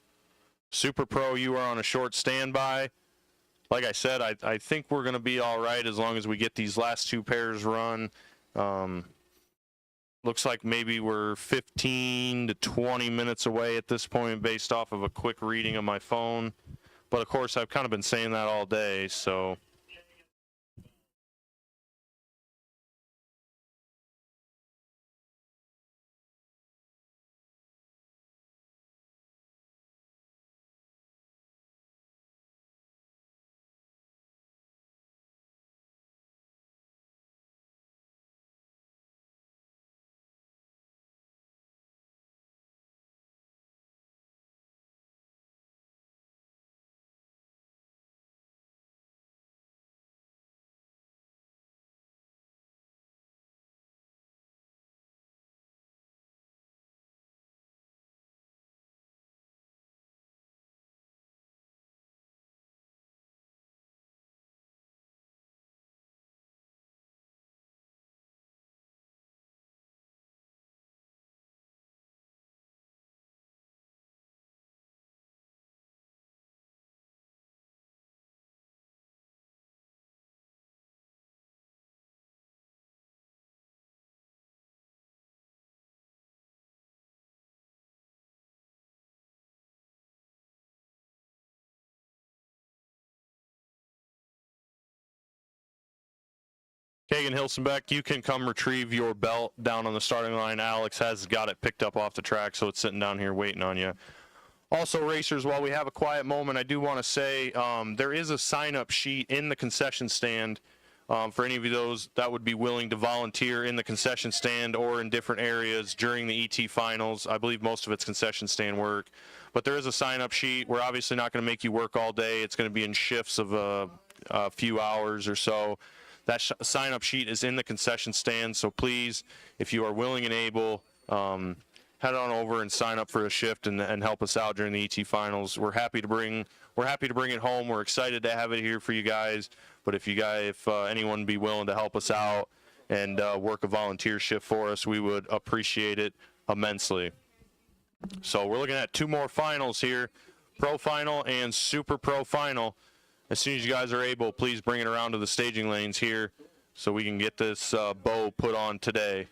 Super Pro, you are on a short standby. Like I said, I think we're going to be all right as long as we get these last two pairs run. Looks like maybe we're 15 to 20 minutes away at this point based off of a quick reading of my phone. But, of course, I've kind of been saying that all day, so... Kagan Hilsenbeck, you can come retrieve your belt down on the starting line. Alex has got it picked up off the track, so it's sitting down here waiting on you. Also, racers, while we have a quiet moment, I do want to say there is a sign-up sheet in the concession stand for any of those that would be willing to volunteer in the concession stand or in different areas during the ET finals. I believe most of it's concession stand work. But there is a sign-up sheet. We're obviously not going to make you work all day. It's going to be in shifts of a few hours or so. That sign-up sheet is in the concession stand, so please, if you are willing and able, head on over and sign up for a shift and help us out during the ET finals. We're happy to bring it home. We're excited to have it here for you guys. But if anyone would be willing to help us out and work a volunteer shift for us, we would appreciate it immensely. So we're looking at two more finals here, Pro Final and Super Pro Final. As soon as you guys are able, please bring it around to the staging lanes here so we can get this bow put on today.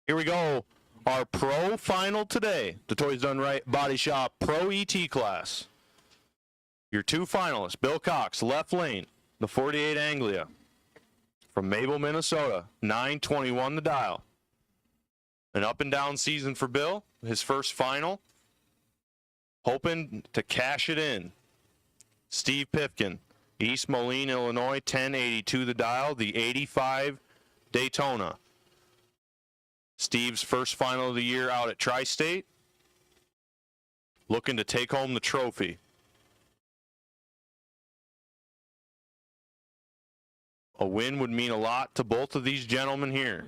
Here we go. Our pro final today. The Toys Done Right Body Shop Pro ET class. Your two finalists, Bill Cox, left lane, the 48 Anglia. From Mabel, Minnesota, 921 the dial. An up and down season for Bill, his first final. Hoping to cash it in. Steve Pipkin, East Moline, Illinois, 1082 the dial, the 85 Daytona. Steve's first final of the year out at Tri-State. Looking to take home the trophy. A win would mean a lot to both of these gentlemen here.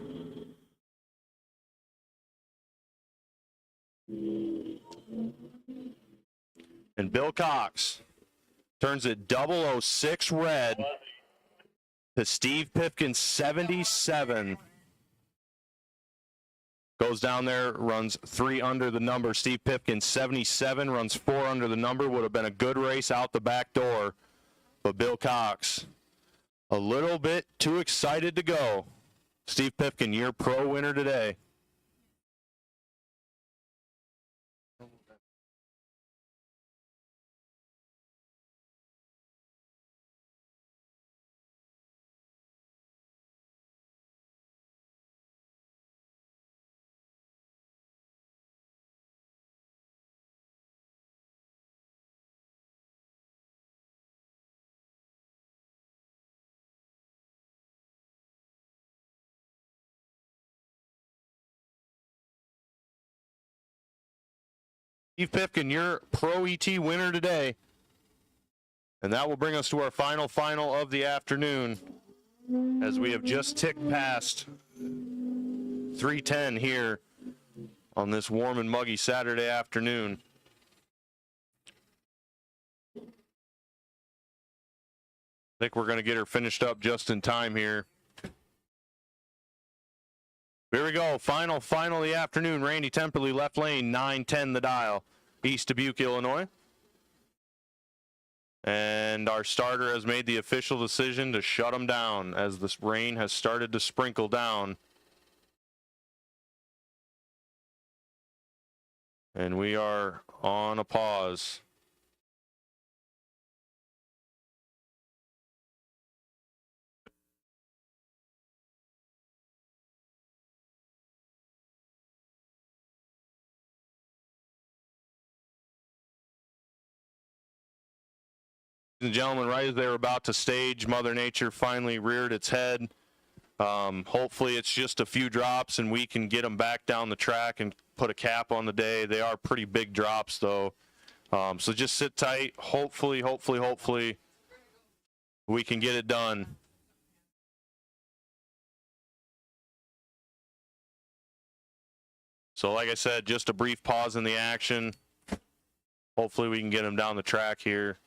And Bill Cox turns it 006 red to Steve Pipkin's 77. Goes down there, runs 3 under the number. Steve Pipkin, 77, runs 4 under the number. Would have been a good race out the back door. But Bill Cox, a little bit too excited to go. Steve Pipkin, your pro winner today. Steve Pipkin, your Pro ET winner today. And that will bring us to our final of the afternoon, as we have just ticked past 3:10 here on this warm and muggy Saturday afternoon. I think we're going to get her finished up just in time here. Here we go, final of the afternoon. Randy Temperley, left lane, 910 the dial, East Dubuque, Illinois. And our starter has made the official decision to shut him down as this rain has started to sprinkle down. And we are on a pause. Ladies and gentlemen, right as they were about to stage, Mother Nature finally reared its head. Hopefully it's just a few drops and we can get them back down the track and put a cap on the day. They are pretty big drops though. So just sit tight. Hopefully we can get it done. So like I said, just a brief pause in the action. Hopefully we can get them down the track here.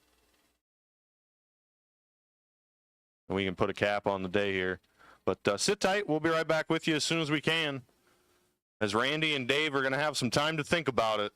And we can put a cap on the day here. But sit tight. We'll be right back with you as soon as we can, as Randy and Dave are going to have some time to think about it.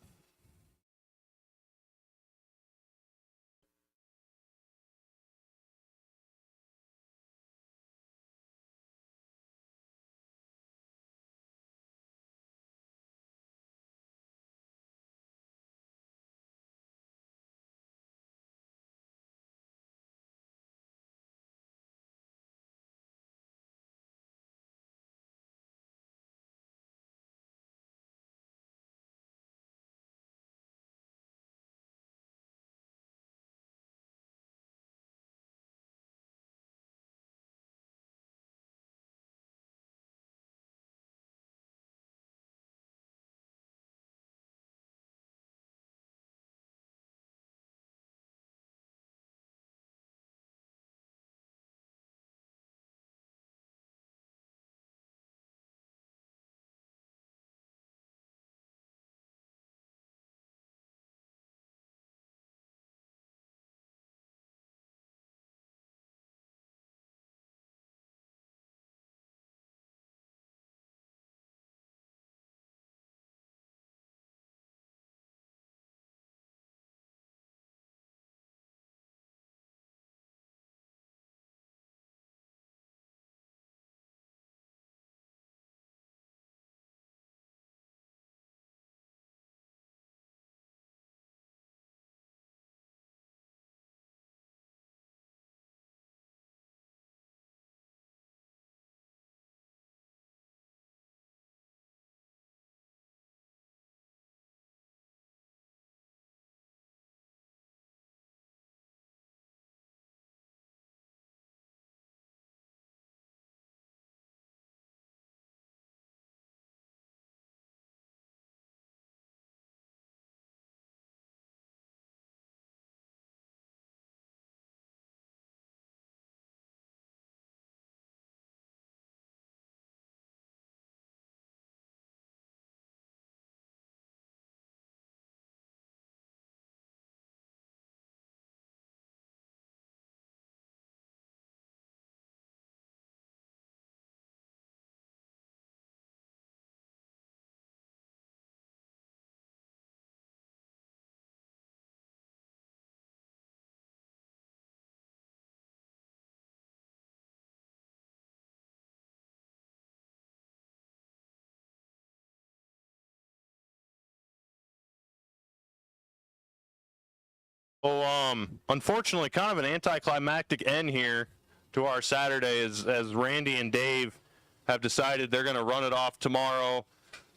Unfortunately, kind of an anticlimactic end here to our Saturday as Randy and Dave have decided they're going to run it off tomorrow,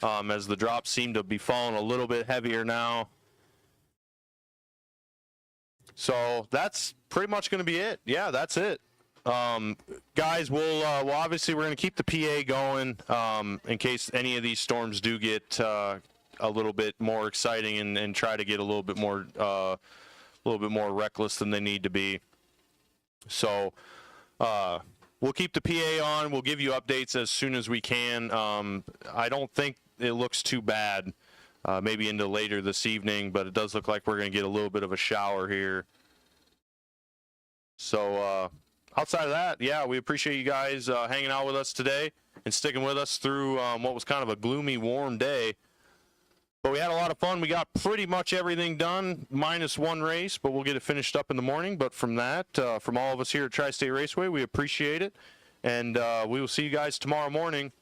as the drops seem to be falling a little bit heavier now. So that's pretty much going to be it. Yeah, that's it. Guys, we'll obviously we're going to keep the PA going in case any of these storms do get a little bit more exciting and try to get a little bit more reckless than they need to be. So we'll keep the PA on. We'll give you updates as soon as we can. I don't think it looks too bad, maybe into later this evening, but it does look like we're going to get a little bit of a shower here. So outside of that, yeah, we appreciate you guys hanging out with us today and sticking with us through what was kind of a gloomy, warm day. But we had a lot of fun. We got pretty much everything done, minus one race, but we'll get it finished up in the morning. But from that, from all of us here at Tri-State Raceway, we appreciate it. And we will see you guys tomorrow morning